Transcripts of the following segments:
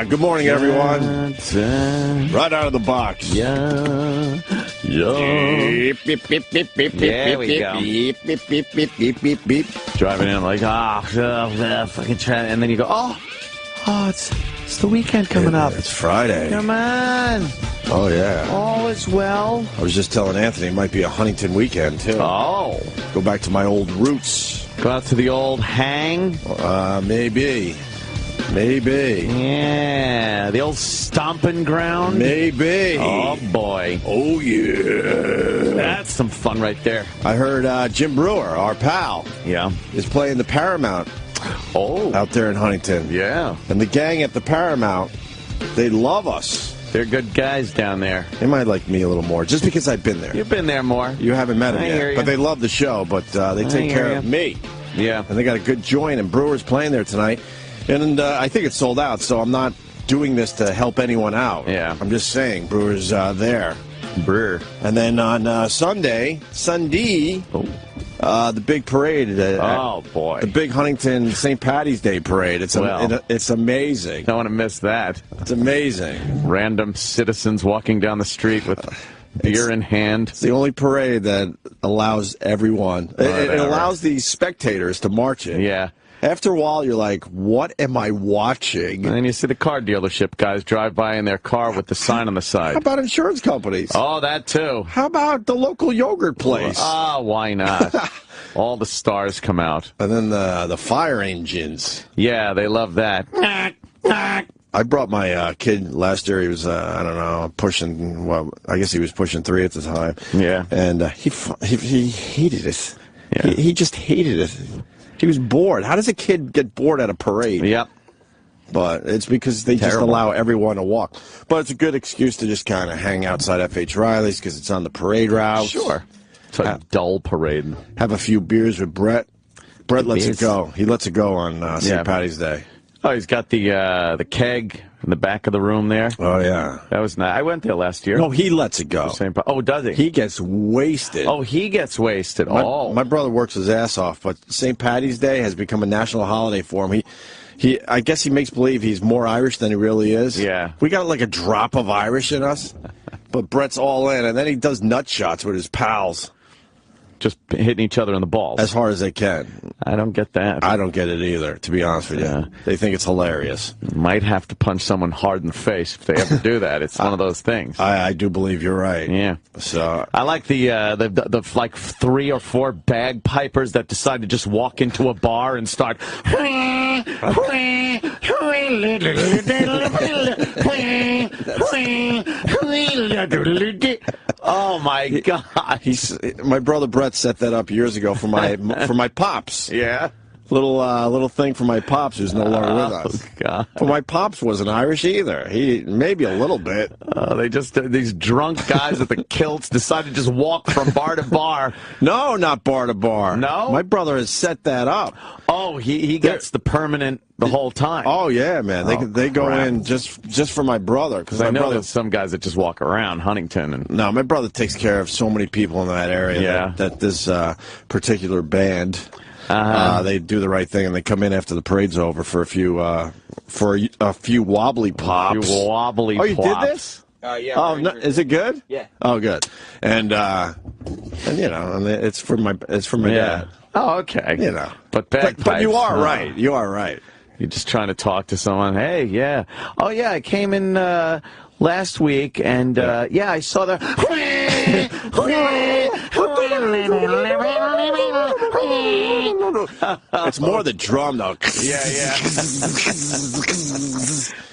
Good morning, everyone. Right out of the box. Yeah. Beep, beep, beep, beep, beep, There beep, we go. beep, beep, beep, beep, beep, beep, beep. Driving in like, fucking try, and then you go, it's the weekend coming up. It's Friday. Come on. Oh, yeah. All is well. I was just telling Anthony it might be a Huntington weekend, too. Oh. Go back to my old roots. Go out to the old hang. Maybe. Yeah. The old stomping ground. Maybe. Oh, boy. Oh, yeah. That's some fun right there. I heard Jim Brewer, our pal, is playing the Paramount out there in Huntington. Yeah. And the gang at the Paramount, they love us. They're good guys down there. They might like me a little more, just because I've been there. You've been there more. You haven't met them I yet. hear you. But they love the show, but they take care of me. Yeah. And they got a good joint, and Brewer's playing there tonight. And I think it's sold out, so I'm not doing this to help anyone out. Yeah. I'm just saying, Brewer's there. Brewer. And then on Sunday, the big parade. Oh, boy. The big Huntington St. Paddy's Day parade. It's amazing. Don't want to miss that. It's amazing. Random citizens walking down the street with beer in hand. It's the only parade that allows everyone. It allows the spectators to march in. Yeah. After a while, you're like, what am I watching? And then you see the car dealership guys drive by in their car with the sign on the side. How about insurance companies? Oh, that too. How about the local yogurt place? Why not? All the stars come out. And then the fire engines. Yeah, they love that. I brought my kid last year. He was, I don't know, pushing, well, I guess he was pushing 3 at the time. Yeah. And he hated it. Yeah. He just hated it. He was bored. How does a kid get bored at a parade? Yep. But it's because they just allow everyone to walk. But it's a good excuse to just kind of hang outside F.H. Riley's because it's on the parade route. Sure. It's a dull parade. Have a few beers with Brett. Brett lets it go. He lets it go on St. Paddy's Day. Oh, he's got the keg in the back of the room there. Oh, yeah. That was nice. I went there last year. No, he lets it go. Oh, does he? He gets wasted. Oh, he gets wasted. My brother works his ass off, but St. Paddy's Day has become a national holiday for him. I guess he makes believe he's more Irish than he really is. Yeah. We got like a drop of Irish in us, but Brett's all in, and then he does nut shots with his pals. Just hitting each other in the balls. As hard as they can. I don't get that. I don't get it either, to be honest with you. They think it's hilarious. Might have to punch someone hard in the face if they ever do that. It's one of those things. I do believe you're right. Yeah. So I like the like 3 or 4 bagpipers that decide to just walk into a bar and start. Oh my God! My brother Brett set that up years ago for my pops. Yeah. Little thing for my pops who's no longer with us. Oh, God. But my pops wasn't Irish either. He maybe a little bit. These drunk guys with the kilts decide to just walk from bar to bar. No, not bar to bar. No? My brother has set that up. Oh, he gets the permanent the whole time. Oh yeah, man. They go in just for my brother because I know there's some guys that just walk around Huntington and. No, my brother takes care of so many people in that area. Yeah. That this particular band. They do the right thing and they come in after the parade's over for a few wobbly pops. A few wobbly pops. Oh, you did this? Yeah. Oh, no, is it good? Yeah. Oh, good. And you know, and it's for my dad. Oh, okay. You know, but bagpipes. But you are right. You are right. You're just trying to talk to someone. Hey, yeah. Oh, yeah. I came in last week, and I saw the. It's more the drum, though. Yeah.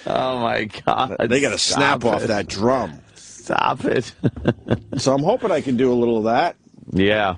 Oh my God! They got to snap off that drum. Stop it. So I'm hoping I can do a little of that. Yeah.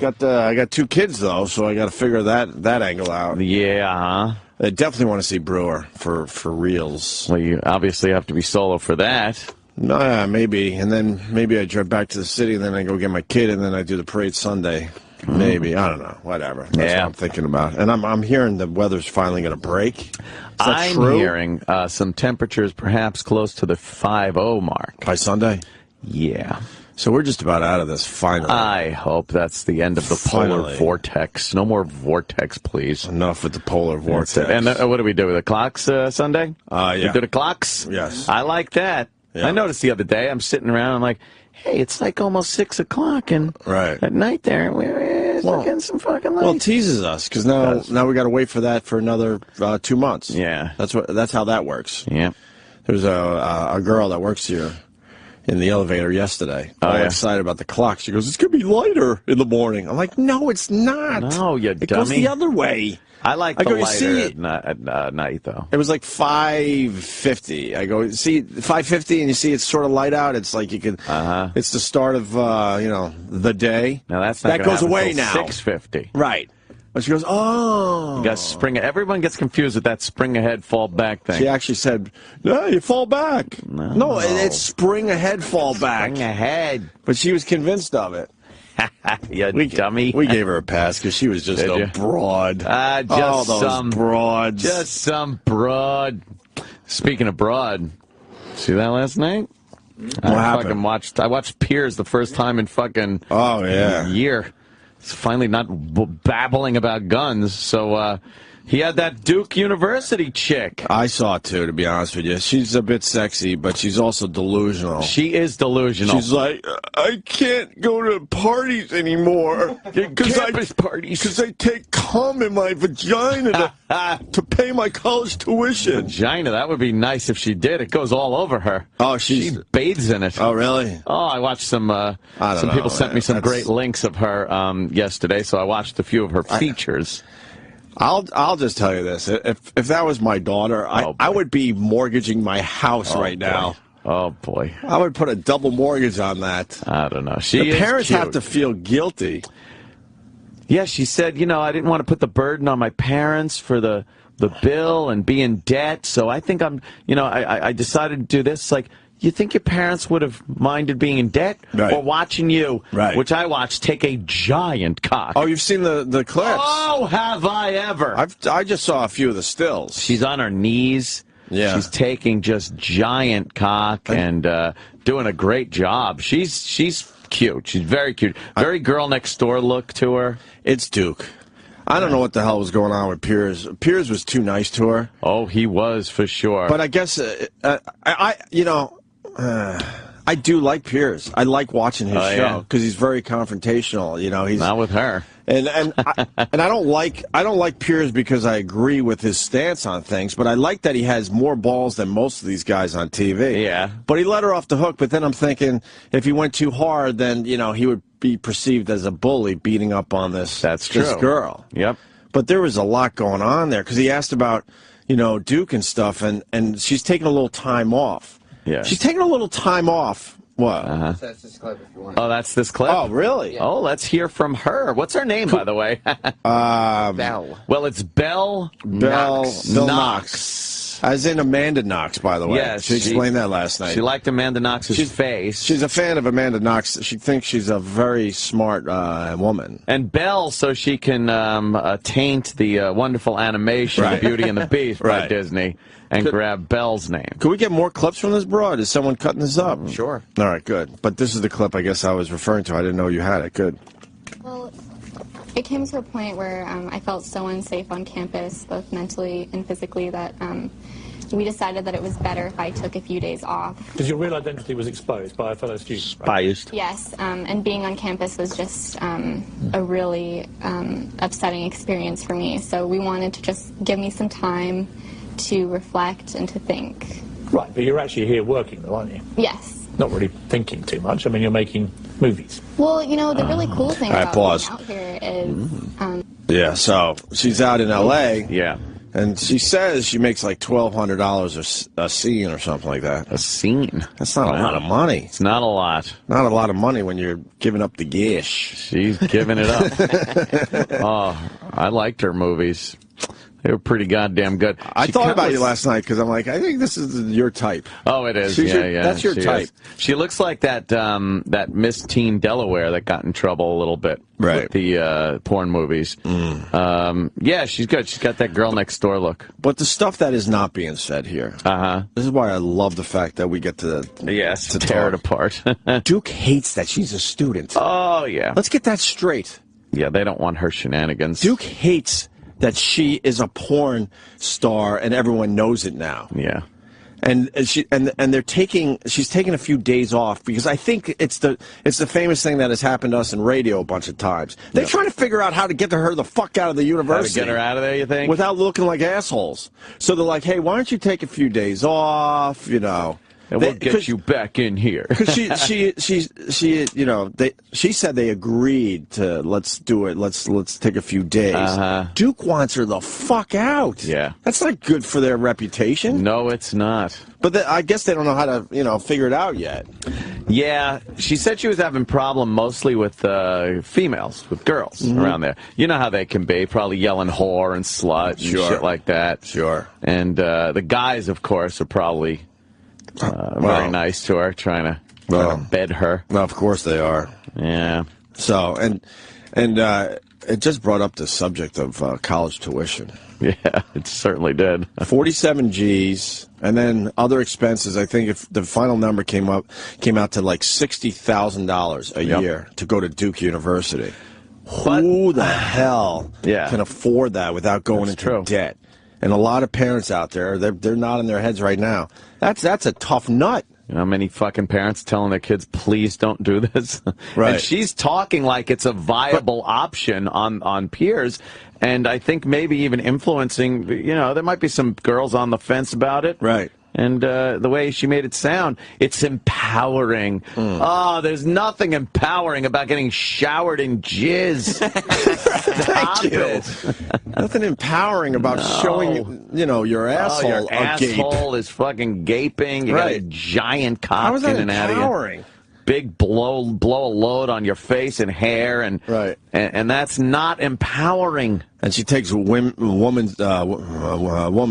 I got 2 kids though, so I got to figure that angle out. Yeah. I definitely want to see Brewer for reals. Well, you obviously have to be solo for that. No, maybe, and then maybe I drive back to the city, and then I go get my kid, and then I do the parade Sunday. Maybe, I don't know, whatever. That's what I'm thinking about. And I'm hearing the weather's finally going to break. Is that true? I'm hearing some temperatures perhaps close to the 50 mark by Sunday. Yeah. So we're just about out of this, finally. I hope that's the end of the polar vortex. No more vortex, please. Enough with the polar vortex. And what do we do with the clocks Sunday? Yeah. We do the clocks? Yes. I like that. Yeah. I noticed the other day, I'm sitting around, I'm like, hey, it's like almost 6 o'clock and at night there, we're getting some fucking lights. Well, it teases us, because now we got to wait for that for another 2 months. Yeah. That's how that works. Yeah. There's a girl that works here in the elevator yesterday. All excited about the clock. She goes, it's going to be lighter in the morning. I'm like, no, it's not. No, you dummy. It goes the other way. I like the lighter at night, though. It was like 5:50. I go, see, 5:50, and you see it's sort of light out. It's like you can, it's the start of, the day. Now, that's not that goes away now. 6:50. Right. But she goes, oh. You got spring. Everyone gets confused with that spring ahead, fall back thing. She actually said, no, you fall back. No, it's spring ahead, fall back. Spring ahead. But she was convinced of it. You dummy. We gave her a pass because she was just a broad. Just broads. Just some broad. Speaking of broad, see that last night? I watched Piers the first time in fucking year. It's finally not babbling about guns, so he had that Duke University chick. I saw it, too, to be honest with you. She's a bit sexy, but she's also delusional. She is delusional. She's like, I can't go to parties anymore. Campus parties. Because I take cum in my vagina to pay my college tuition. Vagina, that would be nice if she did. It goes all over her. Oh, she bathes in it. Oh, really? Oh, I watched some people sent me some great links of her yesterday, so I watched a few of her features. I'll just tell you this: if that was my daughter, I would be mortgaging my house right now. Oh boy! I would put a double mortgage on that. I don't know. The parents have to feel guilty. Yeah, she said, I didn't want to put the burden on my parents for the bill and be in debt, so I think I decided to do this. Like, you think your parents would have minded being in debt or watching you, which I watched, take a giant cock? Oh, you've seen the clips? Oh, have I ever? I just saw a few of the stills. She's on her knees. Yeah. She's taking just giant cock and doing a great job. She's cute. She's very cute. Very girl next door look to her. It's Duke. I don't know what the hell was going on with Piers. Piers was too nice to her. Oh, he was for sure. But I guess I do like Piers. I like watching his show because he's very confrontational. He's not with her. And I don't like Piers because I agree with his stance on things, but I like that he has more balls than most of these guys on TV. Yeah. But he let her off the hook. But then I'm thinking, if he went too hard, then he would be perceived as a bully beating up on this girl. Yep. But there was a lot going on there because he asked about Duke and stuff, and she's taking a little time off. Yeah. She's taking a little time off. What? That's this clip if you want. Oh, that's this clip? Oh, really? Yeah. Oh, let's hear from her. What's her name, by the way? Belle. Well, it's Belle Knox. As in Amanda Knox, by the way. Yes. She explained that last night. She liked Amanda Knox's face. She's a fan of Amanda Knox. She thinks she's a very smart woman. And Belle, so she can taint the wonderful animation Beauty and the Beast by Disney and grab Belle's name. Could we get more clips from this broad? Is someone cutting this up? Sure. All right, good. But this is the clip I guess I was referring to. I didn't know you had it. Good. Well, it came to a point where I felt so unsafe on campus, both mentally and physically, that we decided that it was better if I took a few days off. Because your real identity was exposed by a fellow student, right? Yes, and being on campus was just a really upsetting experience for me. So we wanted to just give me some time to reflect and to think. Right, but you're actually here working though, aren't you? Yes. Not really thinking too much. I mean, you're making movies. Well, the really cool thing about being out here is... yeah, so she's out in L.A. Yeah. And she says she makes like $1,200 a scene or something like that. A scene? That's not a lot of money. It's not a lot. Not a lot of money when you're giving up the gish. She's giving it up. Oh, I liked her movies. They were pretty goddamn good. I thought about you last night because I'm like, I think this is your type. Oh, it is. Yeah. That's your type. Is. She looks like that Miss Teen Delaware that got in trouble a little bit with the porn movies. Yeah, she's good. She's got that girl next door look. But the stuff that is not being said here. This is why I love the fact that we get to tear it apart. Duke hates that she's a student. Oh yeah. Let's get that straight. Yeah, they don't want her shenanigans. Duke hates that she is a porn star and everyone knows it now. Yeah. And she's taking a few days off because I think it's the famous thing that has happened to us in radio a bunch of times. They're trying to figure out how to get her the fuck out of the university. How to get her out of there, you think? Without looking like assholes. So they're like, hey, why don't you take a few days off, you know. And we'll get you back in here. Because she said they agreed to let's do it. Let's take a few days. Duke wants her the fuck out. Yeah, that's not good for their reputation. No, it's not. But I guess they don't know how to figure it out yet. Yeah, she said she was having problem mostly with females, with girls around there. You know how they can be, probably yelling whore and slut and shit like that. Sure. And the guys, of course, are probably. Very nice to her, trying to bed her. Well, of course they are. Yeah. So, and it just brought up the subject of college tuition. Yeah, it certainly did. 47 G's, and then other expenses. I think if the final number came out to like $60,000 a year to go to Duke University. Who the hell can afford that without going into debt? And a lot of parents out there, they're nodding their heads right now. That's a tough nut. You know how many fucking parents telling their kids, please don't do this? Right. And she's talking like it's a viable option on peers. And I think maybe even influencing, there might be some girls on the fence about it. Right. And the way she made it sound, it's empowering. Oh, there's nothing empowering about getting showered in jizz. Thank you. Nothing empowering about showing, your asshole. Your asshole is fucking gaping. You got a giant cock in and out of you. Empowering? Big blow a load on your face and hair, and that's not empowering. And she takes woman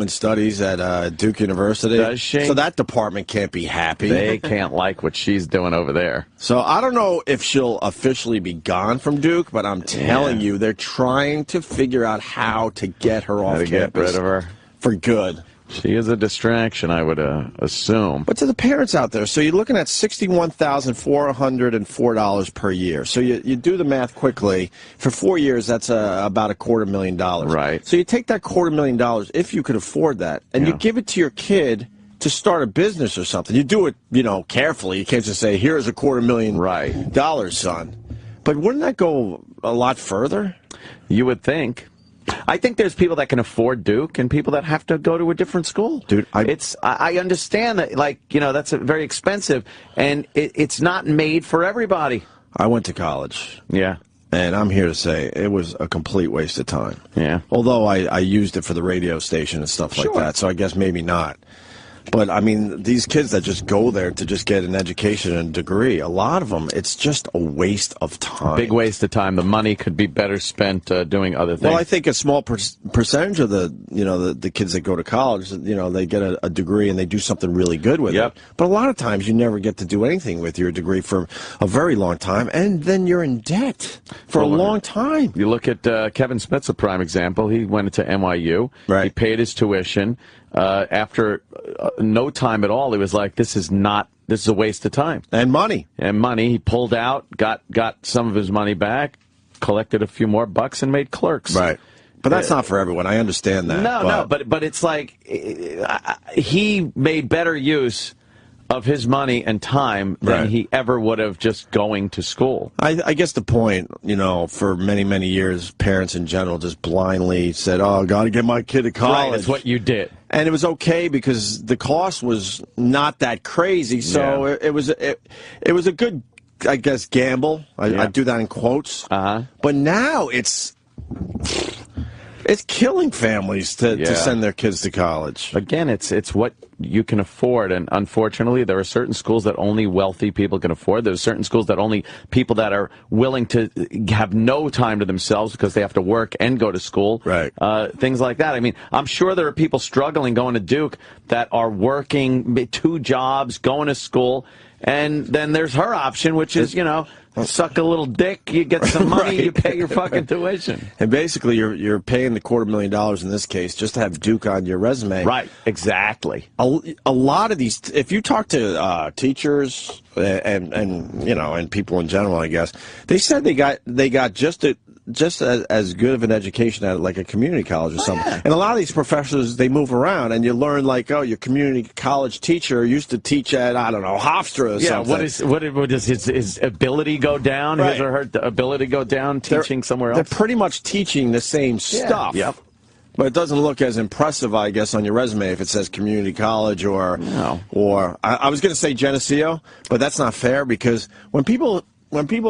studies at Duke University. Does she? So that department can't be happy. They can't like what she's doing over there. So I don't know if she'll officially be gone from Duke, but I'm telling you, they're trying to figure out how to get her off campus. Get rid of her for good. She is a distraction, I would assume. But to the parents out there, so you're looking at $61,404 per year. So you do the math quickly. For 4 years, that's about $250,000. Right. So you take that $250,000, if you could afford that, and you give it to your kid to start a business or something. You do it, carefully. You can't just say, here's $250,000, son. But wouldn't that go a lot further? You would think. I think there's people that can afford Duke and people that have to go to a different school. Dude, I understand that, that's very expensive, and it's not made for everybody. I went to college. Yeah. And I'm here to say it was a complete waste of time. Yeah. Although I used it for the radio station and stuff like that, so I guess maybe not. But, I mean, these kids that just go there to just get an education and a degree, a lot of them, it's just a waste of time. Big waste of time. The money could be better spent doing other things. Well, I think a small percentage of the kids that go to college, they get a degree and they do something really good with it. But a lot of times you never get to do anything with your degree for a very long time, and then you're in debt for a long time. You look at Kevin Smith's a prime example. He went to NYU. Right. He paid his tuition. After no time at all, he was like, this is a waste of time. And money. He pulled out, got some of his money back, collected a few more bucks, and made Clerks. Right. But that's not for everyone. I understand that. But it's like he made better use of his money and time than he ever would have just going to school. I guess the point, for many, many years, parents in general just blindly said, oh, got to get my kid to college. Right, that's what you did. And it was okay because the cost was not that crazy, so it was a good, I guess, gamble. I do that in quotes. But now it's It's killing families to send their kids to college. Again, it's what you can afford, and unfortunately, there are certain schools that only wealthy people can afford. There's certain schools that only people that are willing to have no time to themselves because they have to work and go to school. Right. Things like that. I mean, I'm sure there are people struggling going to Duke that are working 2 jobs, going to school, and then there's her option, which is, you know, suck a little dick, you get some money, Right. you pay your fucking tuition. And basically, you're paying the $250,000 in this case just to have Duke on your resume. Right, exactly. A lot of these, if you talk to teachers and you know, and people in general, I guess, they said they got just as good of an education at like a community college or something. Yeah. And a lot of these professors, they move around, and you learn like, oh, your community college teacher used to teach at, I don't know, Hofstra or something. What is his ability go down? Right. His or her ability go down teaching somewhere else? They're pretty much teaching the same stuff. Yep. But it doesn't look as impressive, I guess, on your resume if it says community college or I was going to say Geneseo, but that's not fair because when people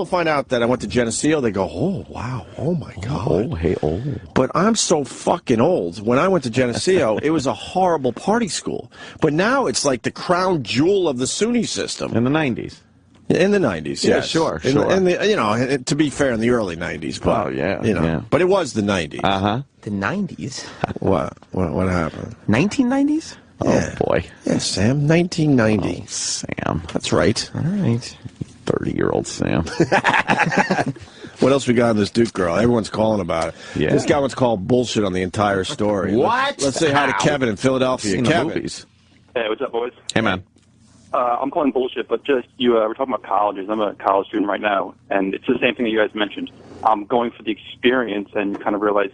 find out that I went to Geneseo, they go, oh, wow, oh, my God. Oh, hey, oh. But I'm so fucking old. When I went to Geneseo, it was a horrible party school. But now it's like the crown jewel of the SUNY system. In the 90s. In the 90s, yeah, yes. sure. In the, you know, to be fair, in the early 90s. But, you know, but it was the 90s. Uh-huh. The 90s? What happened? 1990s? Yeah. Oh, boy. Yeah, Sam, 1990. Oh, Sam. That's right. All right. 30-year-old Sam. What else we got on this Duke girl? Everyone's calling about it. Yeah. This guy wants to call bullshit on the entire story. What? Let's say hi to Kevin in Philadelphia. Seen Kevin. the movies. Hey, what's up, boys? Hey, man. I'm calling bullshit, but just we're talking about colleges. I'm a college student right now, and it's the same thing that you guys mentioned. I'm going for the experience and kind of realize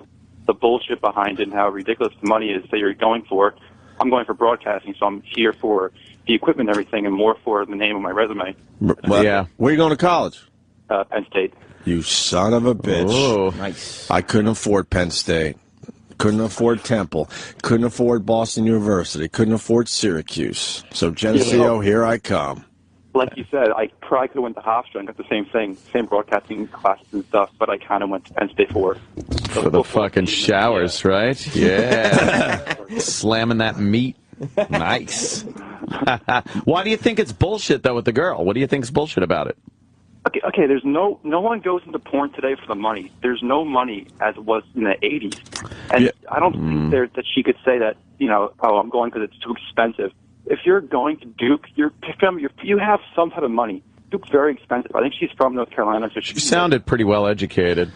the bullshit behind it and how ridiculous the money is that you're going for. I'm going for broadcasting, so I'm here for the equipment and everything and more for the name of my resume. Well, yeah. Where are you going to college? Penn State. You son of a bitch. Oh. Nice. I couldn't afford Penn State. Couldn't afford Temple. Couldn't afford Boston University. Couldn't afford Syracuse. So, Geneseo, here I come. Like you said, I probably could have went to Hofstra and got the same thing, same broadcasting classes and stuff, but I kind of went to Penn State for the fucking showers, right? Yeah. Slamming that meat. Nice. Why do you think it's bullshit, though, with the girl? What do you think is bullshit about it? Okay. There's no one goes into porn today for the money. There's no money as it was in the 80s, and I don't think that she could say that I'm going because it's too expensive. If you're going to Duke, you have some type of money. Duke's very expensive. I think she's from North Carolina, so she sounded pretty well educated.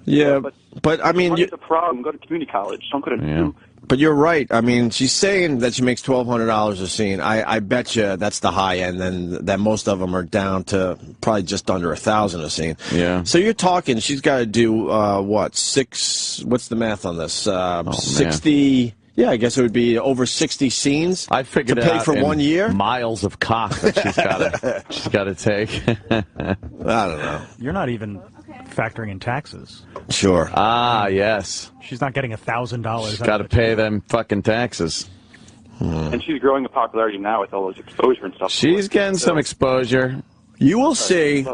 Yeah, but I mean, the problem. Go to community college. Don't go to Duke. But you're right. I mean, she's saying that she makes $1,200 a scene. I bet you that's the high end, and that most of them are down to probably just under $1,000 a scene. Yeah. So you're talking she's got to do what's the math on this? 60. Man. Yeah, I guess it would be over 60 scenes. I figured to pay out for in 1 year. Miles of cock that she's got to take. I don't know. You're not even factoring in taxes. Sure. Ah, yes. She's not getting $1,000. She's got to pay them fucking taxes. And she's growing in popularity now with all this exposure and stuff. She's getting some exposure. You will see.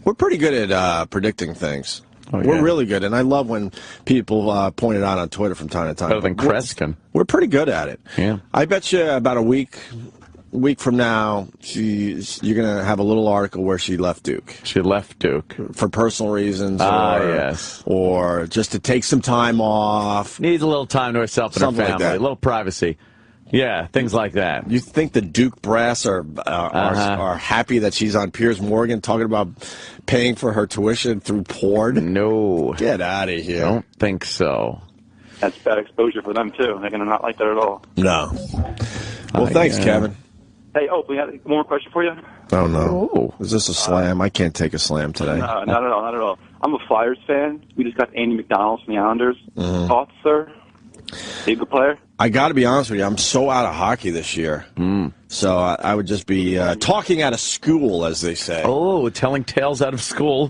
We're pretty good at predicting things. Oh, yeah. We're really good, and I love when people point it out on Twitter from time to time. Better than Kreskin. We're pretty good at it. Yeah. I bet you about a week from now, you're going to have a little article where she left Duke. She left Duke. For personal reasons. Yes. Or just to take some time off. Needs a little time to herself and her family. Like a little privacy. Yeah, things like that. You think the Duke brass are happy that she's on Piers Morgan talking about paying for her tuition through porn? No. Get out of here. Don't think so. That's bad exposure for them, too. They're going to not like that at all. No. Well, thanks, Kevin. Hey, we have one more question for you. Oh, no. Is this a slam? I can't take a slam today. No, not at all. I'm a Flyers fan. We just got Andy McDonald from the Islanders. Thoughts, sir? He a good player? I got to be honest with you. I'm so out of hockey this year. So I would just be talking out of school, as they say. Oh, telling tales out of school.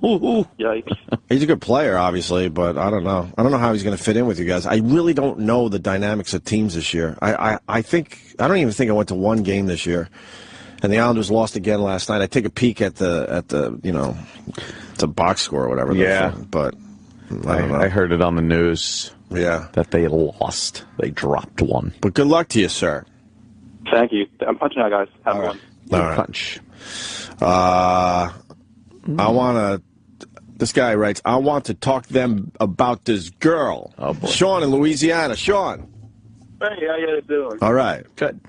Yikes. He's a good player, obviously, but I don't know. I don't know how he's going to fit in with you guys. I really don't know the dynamics of teams this year. I don't even think I went to one game this year. And the Islanders lost again last night. I take a peek at the box score or whatever. Yeah. But I heard it on the news. Yeah. That they lost. They dropped one. But good luck to you, sir. Thank you. I'm punching out, guys. Have one. Good punch. I want to... This guy writes, I want to talk to them about this girl. Oh, boy. Sean in Louisiana. Sean. Hey, how you doing? All right. Good.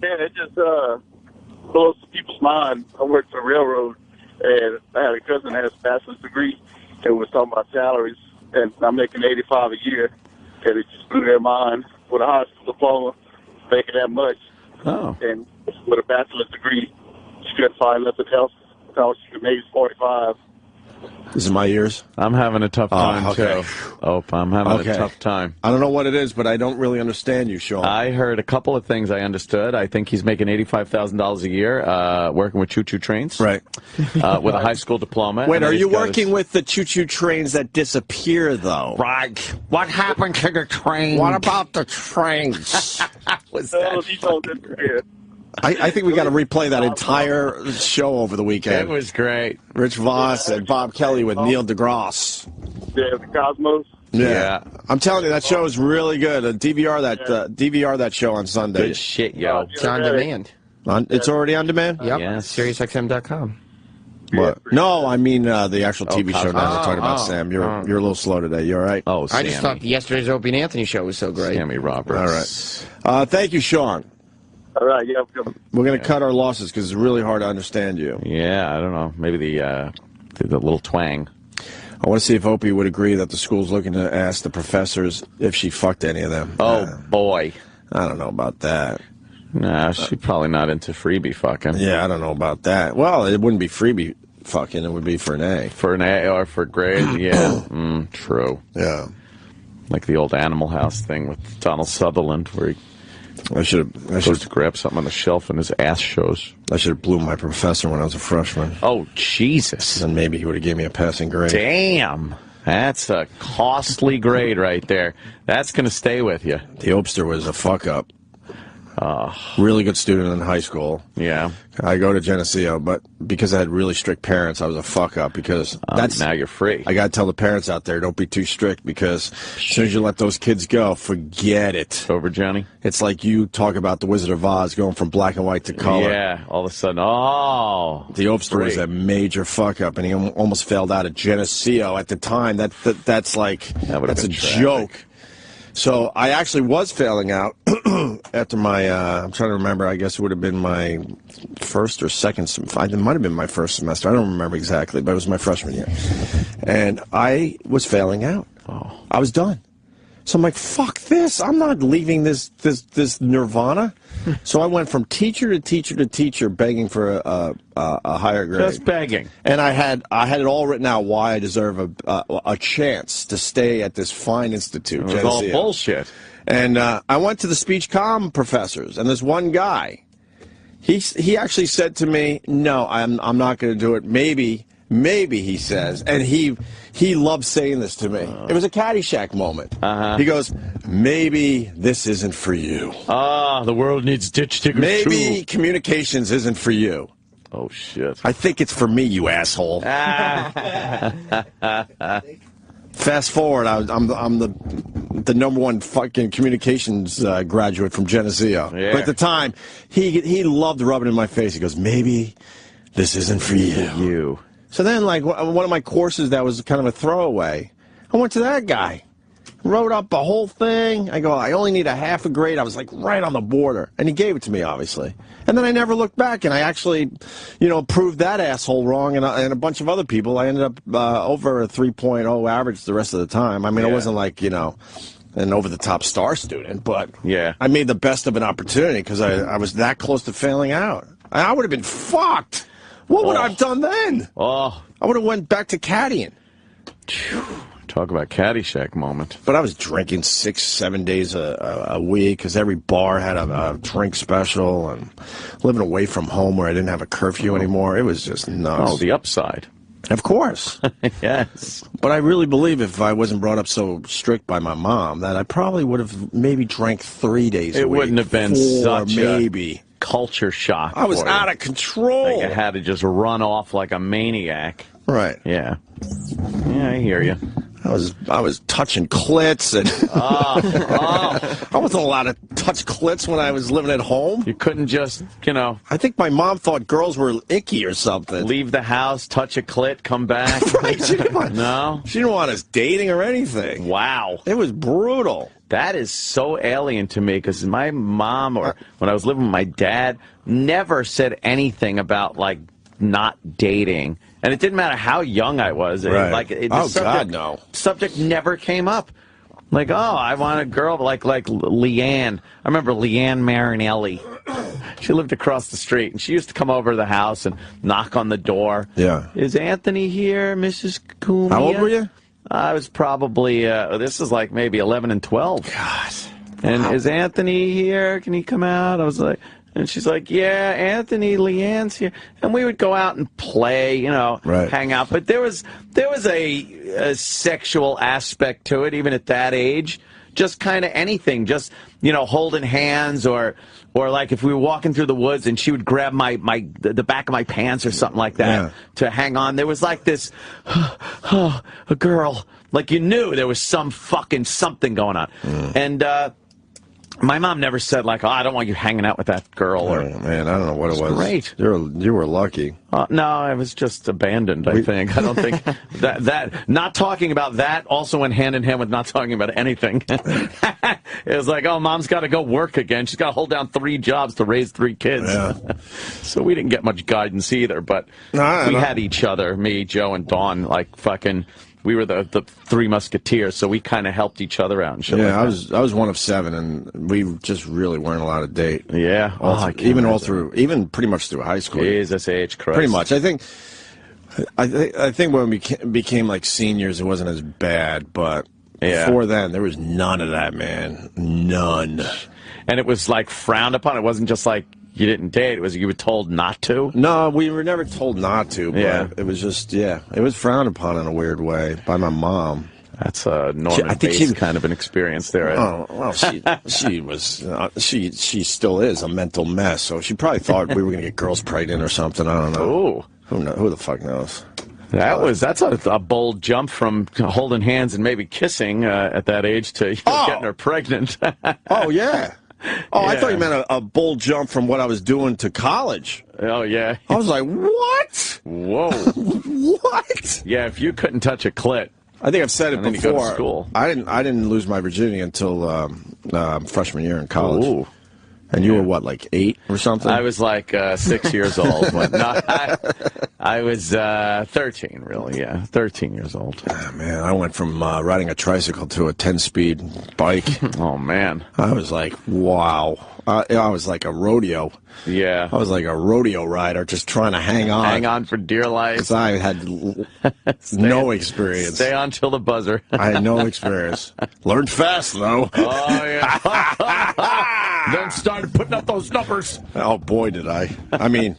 Yeah, it just blows people's mind. I worked for the railroad, and I had a cousin that has a bachelor's degree, and we was talking about salaries, and I'm making $85 a year, and it just blew their mind with a high school diploma, making that much. Oh. And with a bachelor's degree, she couldn't find nothing else. So she could make 45. This is my ears. I'm having a tough time, okay. too. Oh, I'm having a tough time. I don't know what it is, but I don't really understand you, Sean. I heard a couple of things I understood. I think he's making $85,000 a year working with choo-choo trains. Right. With a high school diploma. Wait, are you working with the choo-choo trains that disappear, though? Right. What happened to the train? What about the trains? Was No, that these don't disappear. I think we got to replay that entire show over the weekend. It was great. Rich Voss and Bob Kelly with Neil deGrasse. Yeah, the Cosmos. Yeah. I'm telling you, that show is really good. DVR that show on Sunday. Good shit, yo. It's on demand. It's already on demand? Yep. Yes. SiriusXM.com. What? No, I mean the actual TV show. Now we're talking about oh, Sam. You're a little slow today. You all right? Oh, Sammy. I just thought yesterday's Opie and Anthony show was so great. Sammy Roberts. All right. Thank you, Sean. All right, yeah. We're going to cut our losses because it's really hard to understand you. Yeah, I don't know. Maybe the little twang. I want to see if Opie would agree that the school's looking to ask the professors if she fucked any of them. Oh, boy. I don't know about that. Nah, she's probably not into freebie fucking. Yeah, I don't know about that. Well, it wouldn't be freebie fucking. It would be for an A. For an A or for grade, yeah. True. Yeah. Like the old Animal House thing with Donald Sutherland where he I should goes to grab something on the shelf and his ass shows. I should have blew my professor when I was a freshman. Oh, Jesus. And maybe he would have gave me a passing grade. Damn. That's a costly grade right there. That's going to stay with you. The Opster was a fuck-up. Really good student in high school. Yeah. I go to Geneseo, but because I had really strict parents, I was a fuck-up because now you're free. I got to tell the parents out there, don't be too strict because as soon as you let those kids go, forget it. Over, Johnny? It's like you talk about the Wizard of Oz going from black and white to color. Yeah, all of a sudden, The Opster was a major fuck-up, and he almost failed out at Geneseo at the time. That's a joke. So I actually was failing out after my, I'm trying to remember, I guess it would have been my first or second, it might have been my first semester. I don't remember exactly, but it was my freshman year. And I was failing out. Oh. I was done. So I'm like, fuck this. I'm not leaving this nirvana. So I went from teacher to teacher to teacher begging for a higher grade. Just begging. And I had it all written out why I deserve a chance to stay at this fine institute. It was all bullshit. And I went to the speech comm professors, and this one guy, he actually said to me, no, I'm not going to do it. Maybe he says, and he loves saying this to me. It was a Caddyshack moment. He goes, maybe this isn't for you. The world needs ditch diggers Maybe too. Communications isn't for you. Oh, shit. I think it's for me, you asshole. Fast forward, I'm the #1 fucking communications graduate from Geneseo. Yeah. But at the time, he loved rubbing it in my face. He goes, maybe this isn't for you. So then, like, one of my courses that was kind of a throwaway, I went to that guy, wrote up a whole thing. I go, I only need a half a grade. I was, like, right on the border. And he gave it to me, obviously. And then I never looked back, and I actually, proved that asshole wrong and a bunch of other people. I ended up over a 3.0 average the rest of the time. I mean, I wasn't, like, an over-the-top star student, but I made the best of an opportunity because I was that close to failing out. I would have been fucked. What would I have done then? I would have went back to caddying. Talk about Caddyshack moment. But I was drinking 6-7 days a week because every bar had a drink special, and living away from home where I didn't have a curfew anymore. It was just nuts. Oh, the upside. Of course. Yes. But I really believe if I wasn't brought up so strict by my mom that I probably would have maybe drank 3 days a week. It wouldn't have been such maybe. Culture shock. I was out of control. Like you had to just run off like a maniac. Right. Yeah. Yeah, I hear you. I was touching clits and I wasn't allowed to touch clits when I was living at home. You couldn't just, I think my mom thought girls were icky or something. Leave the house, touch a clit, come back. Right, No? She didn't want us dating or anything. Wow. It was brutal. That is so alien to me because my mom, or when I was living with my dad, never said anything about, like, not dating. And it didn't matter how young I was. Right. God, no. Subject never came up. Like, I want a girl like Leanne. I remember Leanne Marinelli. She lived across the street, and she used to come over to the house and knock on the door. Yeah. Is Anthony here, Mrs. Cumia? How old were you? I was probably, this is like maybe 11 and 12. God. And is Anthony here? Can he come out? I was like, and she's like, yeah, Anthony, Leanne's here. And we would go out and play, hang out. But there was a sexual aspect to it, even at that age. Just kind of anything, just, holding hands or like if we were walking through the woods and she would grab the back of my pants or something like that to hang on. There was like this, a girl, like you knew there was some fucking something going on. And, my mom never said, like, I don't want you hanging out with that girl. Or, man, I don't know what it was. Great. You were lucky. No, I was just abandoned, I think. I don't think that not talking about that also went hand in hand with not talking about anything. It was like, Mom's got to go work again. She's got to hold down 3 jobs to raise 3 kids. Yeah. So we didn't get much guidance either, but we had each other, me, Joe, and Dawn, like fucking... We were the 3 musketeers, so we kind of helped each other out and shit. Yeah, like I was one of 7, and we just really weren't allowed to date. Yeah, even pretty much through high school. Jesus H. Christ. Pretty much. I think when we became like seniors, it wasn't as bad, but before then, there was none of that, man. None. And it was like frowned upon. It wasn't just like you didn't date. It was you were told not to. No, we were never told not to. But it was just it was frowned upon in a weird way by my mom. That's a Norman-based kind of an experience there. Oh well, she was she still is a mental mess. So she probably thought we were going to get girls pregnant or something. I don't know. Who the fuck knows? That's a bold jump from holding hands and maybe kissing at that age to getting her pregnant. Oh yeah. Oh, I thought you meant a bold jump from what I was doing to college. Oh, yeah. I was like, what? Whoa. What? Yeah, if you couldn't touch a clit. I think I've said it before. You go to school. I didn't lose my virginity until freshman year in college. Ooh. And you were what, like 8 or something? I was like 6 years old. I was 13, really, 13 years old. Oh, man, I went from riding a tricycle to a 10-speed bike. Oh, man. I was like, wow. I was like a rodeo. Yeah. I was like a rodeo rider just trying to hang on. Hang on for dear life. Because I had no experience. Stay on till the buzzer. I had no experience. Learned fast, though. Oh, yeah. Then started putting up those numbers. Oh, boy, did I. I mean...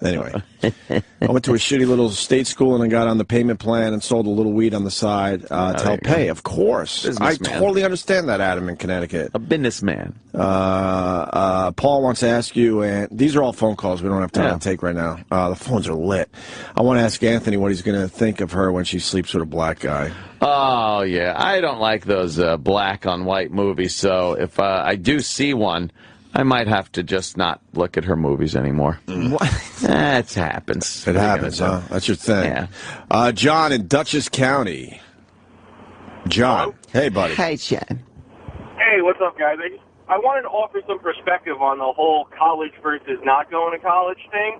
Anyway, I went to a shitty little state school and I got on the payment plan and sold a little weed on the side to help pay, of course. I totally understand that, Adam, in Connecticut. A businessman. Paul wants to ask you, and these are all phone calls we don't have time to take right now. The phones are lit. I want to ask Anthony what he's going to think of her when she sleeps with a black guy. Oh, yeah. I don't like those black on white movies, so if I do see one, I might have to just not look at her movies anymore. What? It happens. It happens, huh? That's your thing. Yeah. John in Dutchess County. John. Hello? Hey, buddy. Hey, John. Hey, what's up, guys? I wanted to offer some perspective on the whole college versus not going to college thing.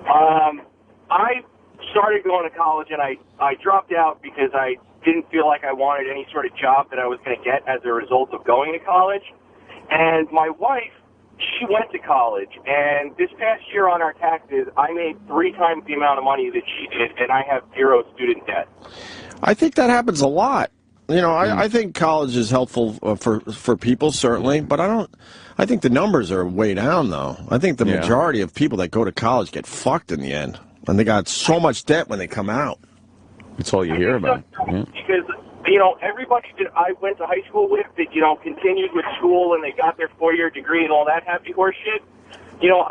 I started going to college, and I dropped out because I didn't feel like I wanted any sort of job that I was going to get as a result of going to college. And my wife, she went to college, and this past year on our taxes, I made 3 times the amount of money that she did, and I have 0 student debt. I think that happens a lot. You know, I think college is helpful for people, certainly, but I think the numbers are way down, though. I think the majority of people that go to college get fucked in the end, and they got so much debt when they come out. That's all you hear about. Yeah. Because, everybody that I went to high school with that, continued with school and they got their 4-year degree and all that happy horse shit, you know,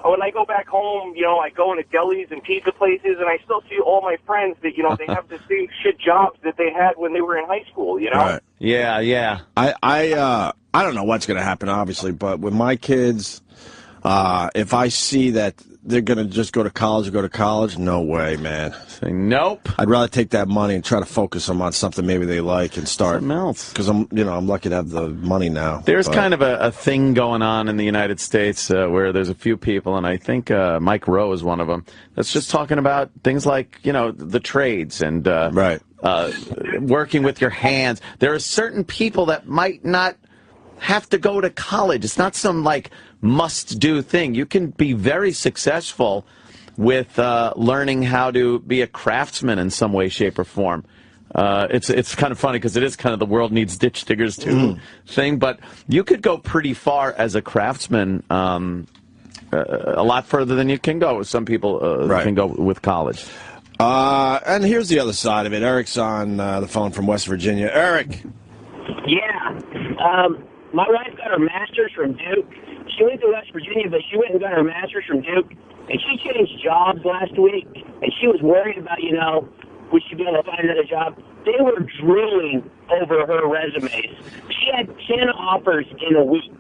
when I go back home, you know, I go into delis and pizza places, and I still see all my friends that, you know, they have the same shit jobs that they had when they were in high school, you know? Right. Yeah. I don't know what's going to happen, obviously, but with my kids, if I see that they're going to just go to college, no way, man. Say nope. I'd rather take that money and try to focus them on something maybe they like and start something else. Because I'm lucky to have the money now. There's kind of a thing going on in the United States where there's a few people, and I think Mike Rowe is one of them, that's just talking about things like, you know, the trades and working with your hands. There are certain people that might not have to go to college. It's not some, like, must-do thing. You can be very successful with learning how to be a craftsman in some way, shape, or form. It's kind of funny because it is kind of the world needs ditch diggers too thing, but you could go pretty far as a craftsman, a lot further than you can go. Some people can go with college. And here's the other side of it. Eric's on the phone from West Virginia. Eric. Yeah. My wife got her master's from Duke. She went to West Virginia, but she went and got her master's from Duke. And she changed jobs last week, and she was worried about, you know, would she be able to find another job? They were drooling over her resumes. She had 10 offers in a week.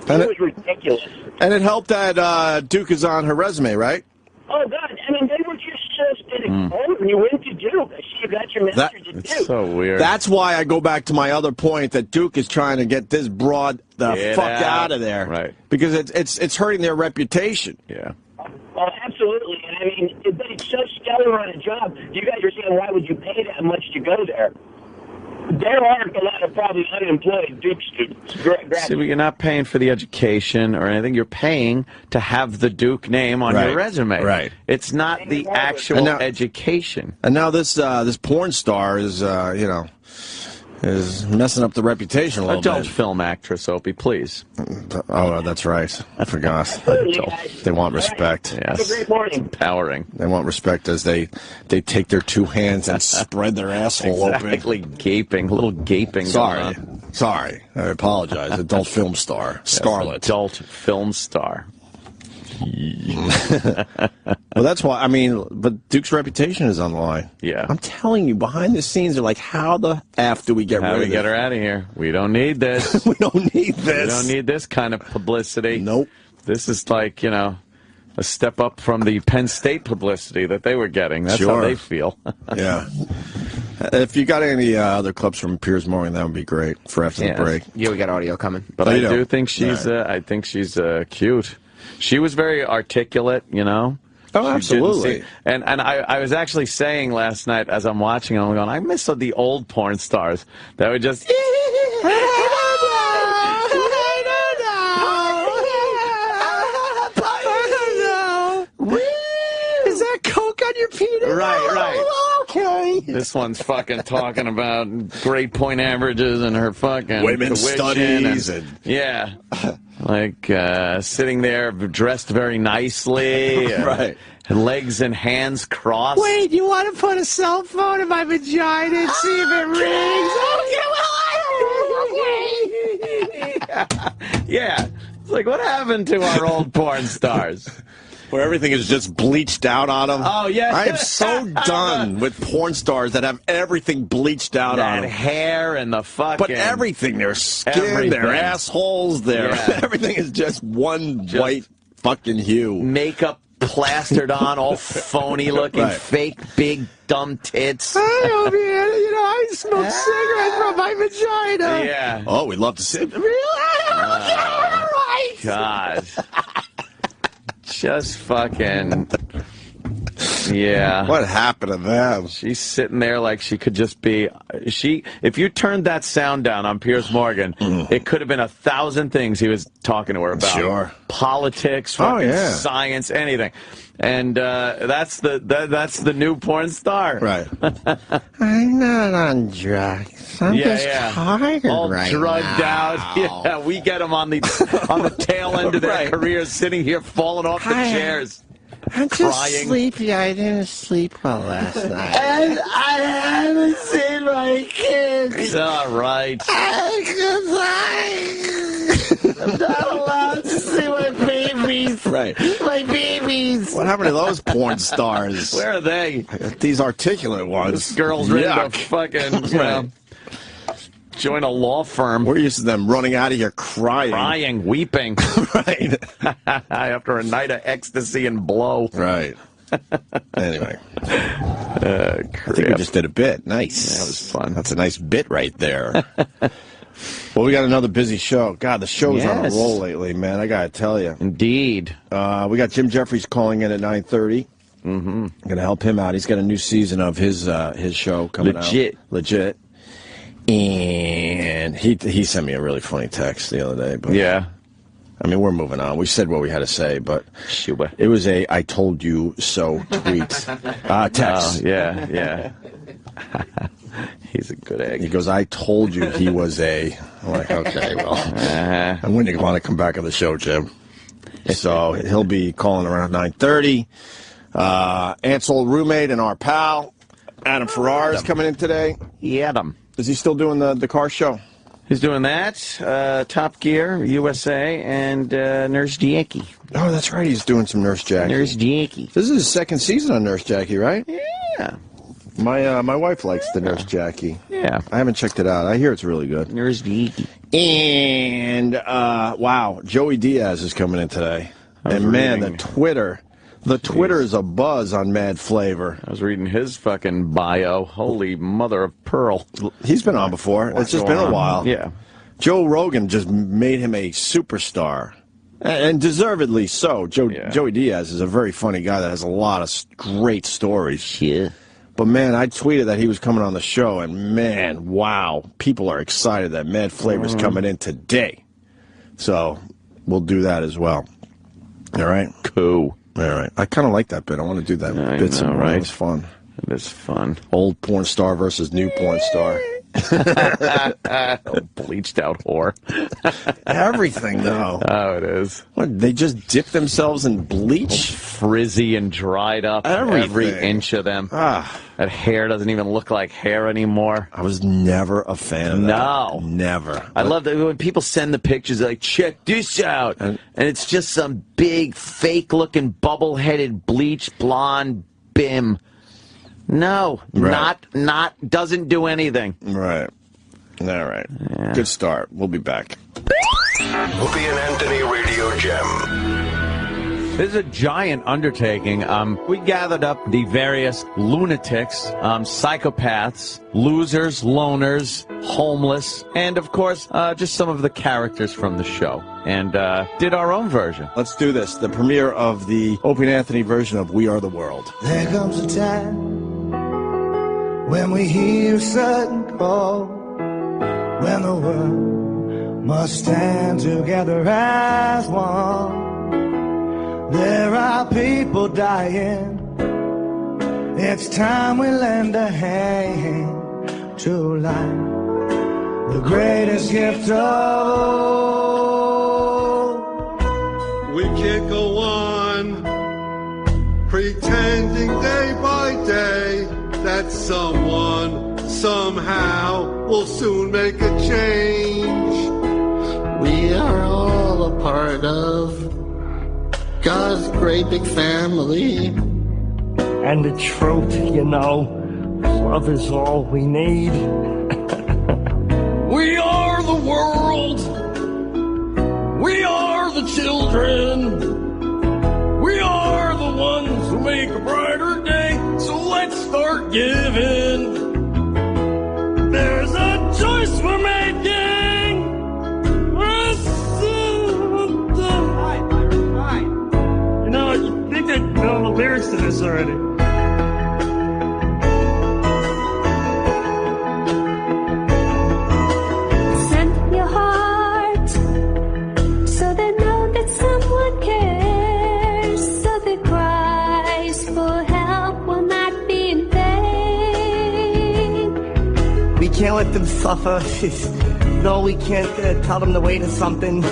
It was ridiculous. And it helped that Duke is on her resume, right? Oh, God. I mean, they were just so steady. Oh, you went to Duke. She got your master's at Duke. It's so weird. That's why I go back to my other point that Duke is trying to get this broad the fuck out of there. Right. Because it's hurting their reputation. Yeah. Oh, absolutely. And I mean, but it's so stellar on a job. You guys are saying, why would you pay that much to go there? There aren't a lot of probably unemployed Duke students. See, you're not paying for the education or anything. You're paying to have the Duke name on your resume. Right. It's not the actual education. And now this porn star is, you know, is messing up the reputation a little Adult bit. film actress, Opie, please. Oh, that's right. I forgot. They want respect. Yes. Have a great morning. It's empowering. They want respect as they take their two hands and spread their asshole open. Exactly, gaping, a little gaping. Sorry. I apologize. Adult film star, Scarlett. Adult film star. Well, that's why, I mean, but Duke's reputation is on the line. Yeah. I'm telling you, behind the scenes, they're like, how the F do we get rid of this? How do we get her out of here? We don't need this. We don't need this. We don't need this kind of publicity. Nope. This is like, you know, a step up from the Penn State publicity that they were getting. That's how they feel. Yeah. If you got any other clips from Piers Morgan, that would be great for after the break. Yeah, we got audio coming. But I do think she's, I think she's cute. She was very articulate, you know. Oh, absolutely. And I was actually saying last night as I'm watching, I'm going, I miss the old porn stars that would just. Is that coke on your penis? Right. Okay. This one's fucking talking about grade point averages and her fucking women's studies and yeah. Like sitting there dressed very nicely. Right. Legs and hands crossed. Wait, you want to put a cell phone in my vagina and see if it rings? Okay. Yeah. It's like, what happened to our old porn stars? Where everything is just bleached out on them. Oh, yeah. I am so done with porn stars that have everything bleached out on them. Hair and the fucking... But everything, their skin, their assholes, everything is just one white fucking hue. Makeup plastered on, all phony looking, fake, big, dumb tits. Oh, man, you know, I smoke cigarettes from my vagina. Yeah. Oh, we'd love to see it. Right. God. Just fucking, yeah. What happened to them? She's sitting there like she could just be, if you turned that sound down on Piers Morgan, it could have been 1,000 things he was talking to her about. Sure. Politics, fucking science, anything. And that's the new porn star. Right. I'm not on drugs. I'm just tired all right drugged now. out. Yeah, we get them on the tail end of their careers, sitting here falling off the chairs. I'm crying. just sleepy. I didn't sleep well last night. And I haven't seen my kids. All right. I'm not allowed to see my babies. Right. My babies. What happened to those porn stars? Where are they? These articulate ones. This girl's ready Yuck. to fucking, you know, join a law firm. We're used to them running out of here crying. Weeping. Right. After a night of ecstasy and blow. Right. Anyway. I think we just did a bit. Nice. That was fun. That's a nice bit right there. Well, we got another busy show. God, the show's on a roll lately, man. I got to tell you. Indeed. We got Jim Jefferies calling in at 9:30. Mm-hmm. Going to help him out. He's got a new season of his show coming out. Legit. And he sent me a really funny text the other day. But yeah. I mean, we're moving on. We said what we had to say, but it was a "I told you so" tweet, text. Oh, yeah. He's a good egg. He goes, "I told you he was a." I'm like, okay, well, I wouldn't want to come back on the show, Jim. So he'll be calling around 9:30. Ant's old roommate and our pal, Adam Ferrara, is coming in today. Adam. Is he still doing the car show? He's doing that, Top Gear, USA, and Nurse Jackie. Oh, that's right. He's doing some Nurse Jackie. Nurse Jackie. This is his second season on Nurse Jackie, right? Yeah. My wife likes the Nurse Jackie. Yeah. I haven't checked it out. I hear it's really good. Nurse Jackie. And, wow, Joey Diaz is coming in today. And, man, the Twitter is a buzz on Mad Flavor. I was reading his fucking bio. Holy mother of pearl. He's been on before. It's just been a while. Yeah. Joe Rogan just made him a superstar. And deservedly so. Joey Diaz is a very funny guy that has a lot of great stories. Yeah. But, man, I tweeted that he was coming on the show, and, man, wow, people are excited that Mad Flavor's coming in today. So we'll do that as well. All right? Cool. All right. I kind of like that bit. I want to do that bit some more. Right? It's fun. It is fun. Old porn star versus new porn star. Bleached out whore. Everything, though. Oh, it is. What, they just dip themselves in bleach? Frizzy and dried up. Every inch of them. That hair doesn't even look like hair anymore. I was never a fan of that. No. Never. I love that when people send the pictures, they're like, check this out. And it's just some big, fake-looking, bubble-headed, bleached, blonde bim. No, doesn't do anything. Right. All right. Yeah. Good start. We'll be back. Opie and Anthony Radio Gem. This is a giant undertaking. We gathered up the various lunatics, psychopaths, losers, loners, homeless, and, of course, just some of the characters from the show, and did our own version. Let's do this. The premiere of the Opie and Anthony version of We Are the World. There comes a time when we hear a sudden call, when the world must stand together as one. There are people dying. It's time we lend a hand to life, the greatest gift of all. We can't go on pretending day by day that someone, somehow, will soon make a change. We are all a part of God's great big family. And the truth, you know, love is all we need. We are the world. We are the children. We are the ones who make a brighter day. So let's start giving. There's a choice we're making. You know, you think I know the lyrics to this already. Send your heart so they know that someone cares. So the cries for help will not be in vain. We can't let them suffer. No, we can't tell them the way to something.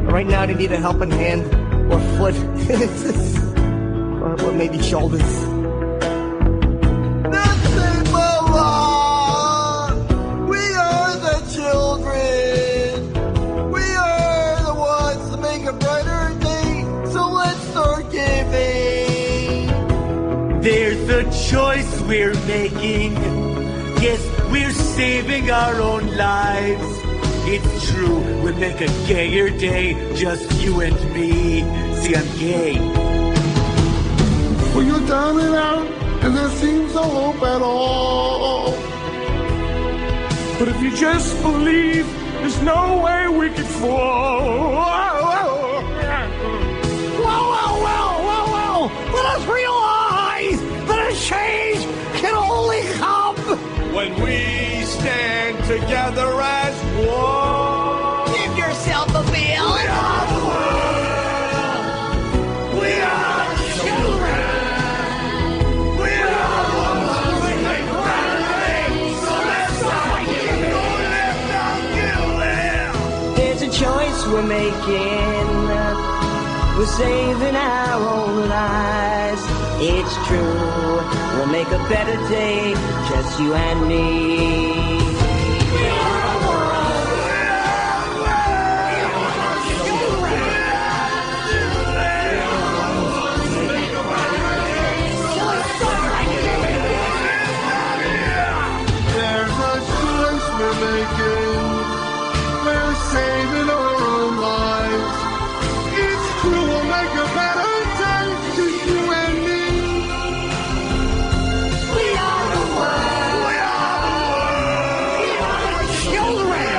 Right now they need a helping hand or foot. or maybe shoulders. Nothing but love. We are the children. We are the ones that make a brighter day. So let's choice we're making. Yes, we're saving our own lives. It's true, we'll make a gayer day, just you and me. See, I'm gay. Well, you're down and out, and there seems no hope at all. But if you just believe, there's no way we could fall. Whoa. Let us realize that a change can only come when we stand together as one. Give yourself a feel. We are the world. We are the children. We are the ones who make better things. So let's not give. There's a choice we're making. We're saving our own lives. It's true, we'll make a better day, just you and me. We are the world. We are the children. There's a choice we're making. We're saving our own lives. It's true, we'll make a better day, just you and me. We are the world. We are the world. We are the children.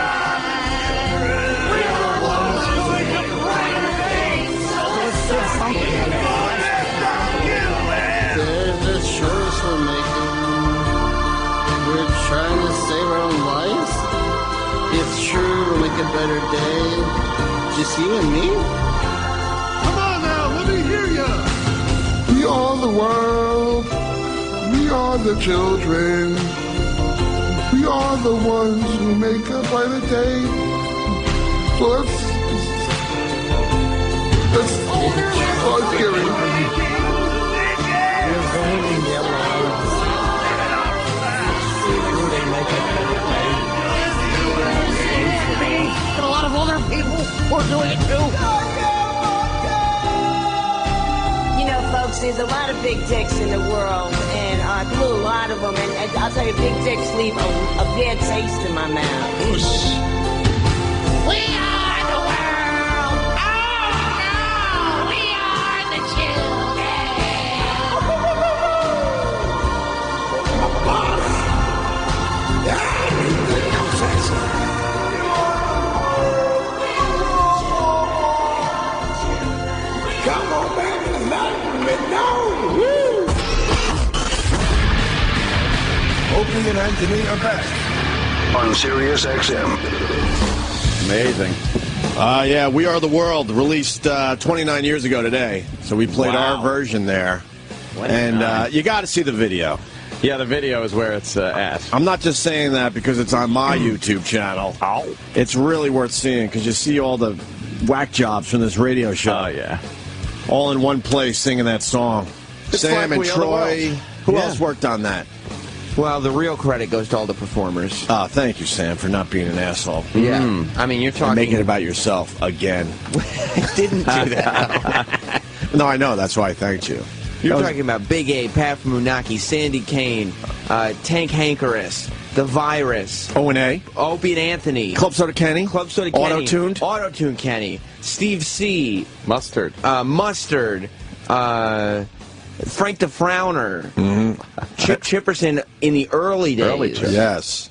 We are the ones who make a brighter day. So let's do something. There's a choice we're making. We're trying to save our own lives. It's true, we'll make a better day. Just you and me? Come on now, let me hear ya. We are the world. We are the children. We are the ones who make a brighter day. So let's get it. And a lot of other people are doing it too. You know, folks, there's a lot of big dicks in the world, and I blew a lot of them, and I'll tell you, big dicks leave a bad taste in my mouth. We are the world. Oh, no. We are the Come on back and let me know. Woo! Opie and Anthony are back on Sirius XM. Amazing. Yeah, We Are the World, released 29 years ago today. So we played our version there. And you got to see the video. Yeah, the video is where it's at. I'm not just saying that because it's on my YouTube channel. It's really worth seeing because you see all the whack jobs from this radio show. Oh, yeah. All in one place singing that song. It's Sam like and We Are the Troy. World. Who Yeah. else worked on that? Well, the real credit goes to all the performers. Oh, thank you, Sam, for not being an asshole. Yeah. I mean, you're talking... And making it about yourself again. I didn't do that. No, I know. That's why I thanked you. You're talking about Big A, Pat Munaki, Sandy Kane, Tank Hankerus, The Virus. O&A. Opie and Anthony. Club Soda Kenny. Club Soda Kenny. Auto-tuned. Auto-tuned Kenny. Steve C. Mustard. Mustard. Frank the Frowner. Chip Chipperson in the early days. Yes.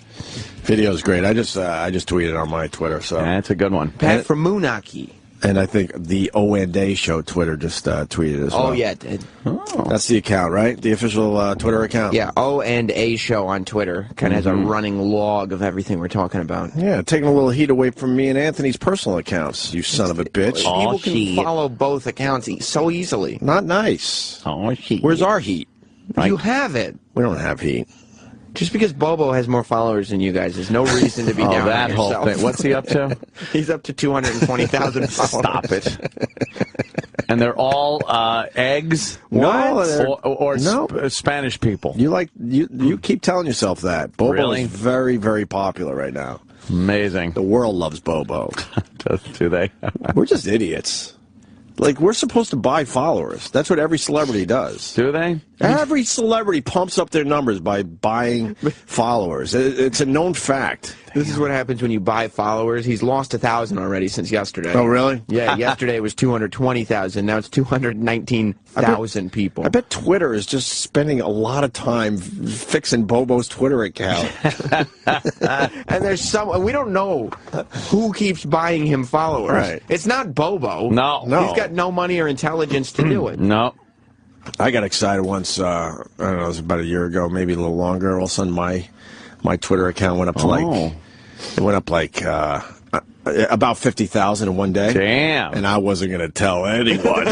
Video's great. I just tweeted on my Twitter. So that's a good one. Pat from Munaki. And I think the O&A show Twitter just tweeted as well. Oh, yeah, it did. Oh. That's the account, right? The official Twitter account? Yeah, O&A show on Twitter. Kind of has a running log of everything we're talking about. Yeah, taking a little heat away from me and Anthony's personal accounts, you son of a bitch. People can follow both accounts so easily. Not nice. Oh, heat. Where's our heat? You have it. We don't have heat. Just because Bobo has more followers than you guys, there's no reason to be down that on whole yourself. thing. What's he up to? He's up to 220,000 followers. Stop it. And they're all eggs? No, or Spanish people? You keep telling yourself that. Bobo Really? is very, very popular right now. Amazing. The world loves Bobo. Do they? We're just idiots. Like, we're supposed to buy followers. That's what every celebrity does. Do they? Every celebrity pumps up their numbers by buying followers. It's a known fact. This is what happens when you buy followers. He's lost 1,000 already since yesterday. Oh, really? Yeah, yesterday it was 220,000. Now it's 219,000 people. I bet Twitter is just spending a lot of time fixing Bobo's Twitter account. And there's we don't know who keeps buying him followers. Right. It's not Bobo. No. He's got no money or intelligence to do it. No. I got excited once, I don't know, it was about a year ago, maybe a little longer. All of a sudden, my Twitter account went up to about 50,000 in one day. Damn. And I wasn't going to tell anyone.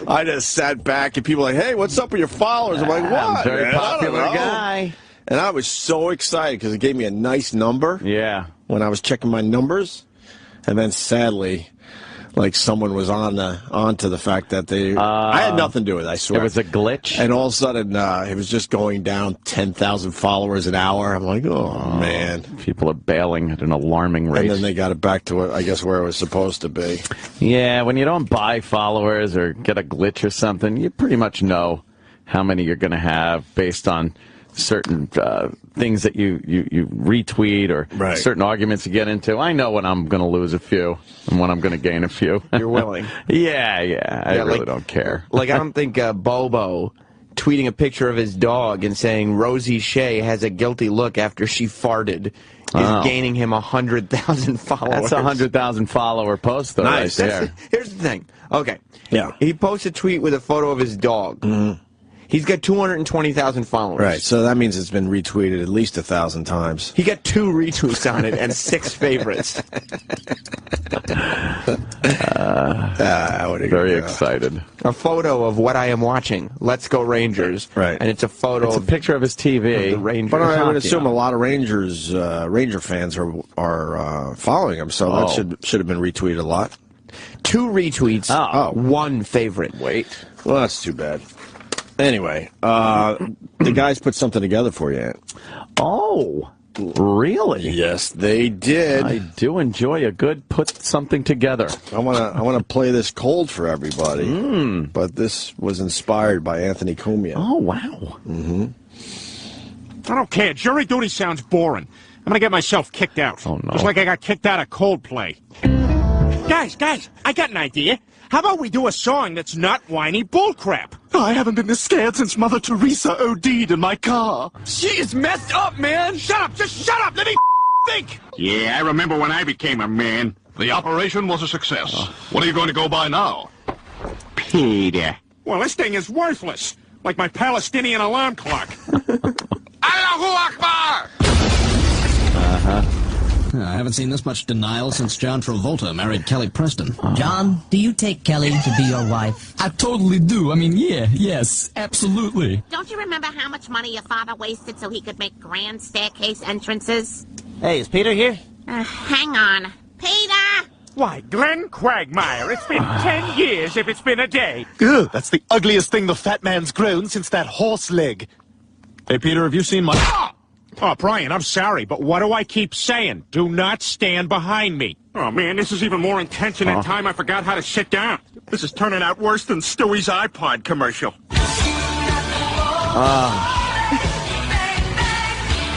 I just sat back and people were like, hey, what's up with your followers? I'm like, what? I'm a very man? popular guy. And I was so excited because it gave me a nice number. Yeah. When I was checking my numbers. And then sadly, like someone was onto the fact that I had nothing to do with it, I swear. It was a glitch? And all of a sudden, it was just going down 10,000 followers an hour. I'm like, oh, man. People are bailing at an alarming rate. And then they got it back to, I guess, where it was supposed to be. Yeah, when you don't buy followers or get a glitch or something, you pretty much know how many you're going to have based on certain things that you retweet or certain arguments you get into. I know when I'm going to lose a few and when I'm going to gain a few. You're willing. Yeah. I really don't care. Like, I don't think Bobo tweeting a picture of his dog and saying Rosie Shea has a guilty look after she farted is gaining him 100,000 followers. That's a 100,000 follower post, though, nice. right there. Here's the thing. Okay. Yeah. He posts a tweet with a photo of his dog. Mm-hmm. He's got 220,000 followers. Right, so that means it's been retweeted at least 1,000 times. He got 2 retweets on it and 6 favorites. Very excited. A photo of what I am watching. Let's Go Rangers. Right. And it's a photo It's a picture of his TV. Of the Rangers. But I would assume a lot of Ranger fans are following him, so that should have been retweeted a lot. 2 retweets, 1 favorite. Wait. Well, that's too bad. Anyway, the guys put something together for you, Ant. Oh, really? Yes, they did. I do enjoy a good put something together. I want to play this cold for everybody, but this was inspired by Anthony Cumia. Oh, wow. Mm-hmm. I don't care. Jury duty sounds boring. I'm going to get myself kicked out. Oh, no. Just like I got kicked out of Coldplay. Guys, I got an idea. How about we do a song that's not whiny bullcrap? I haven't been this scared since Mother Teresa OD'd in my car. She is messed up, man! Shut up! Just shut up! Let me think! Yeah, I remember when I became a man. The operation was a success. What are you going to go by now? Peter. Well, this thing is worthless. Like my Palestinian alarm clock. Allahu Akbar! I haven't seen this much denial since John Travolta married Kelly Preston. John, do you take Kelly to be your wife? I totally do. I mean, yes, absolutely. Don't you remember how much money your father wasted so he could make grand staircase entrances? Hey, is Peter here? Hang on. Peter! Why, Glenn Quagmire, it's been 10 years if it's been a day. Ugh, that's the ugliest thing the fat man's grown since that horse leg. Hey, Peter, have you seen my... Oh, Brian, I'm sorry, but what do I keep saying? Do not stand behind me. Oh, man, this is even more intense than that time I forgot how to sit down. This is turning out worse than Stewie's iPod commercial.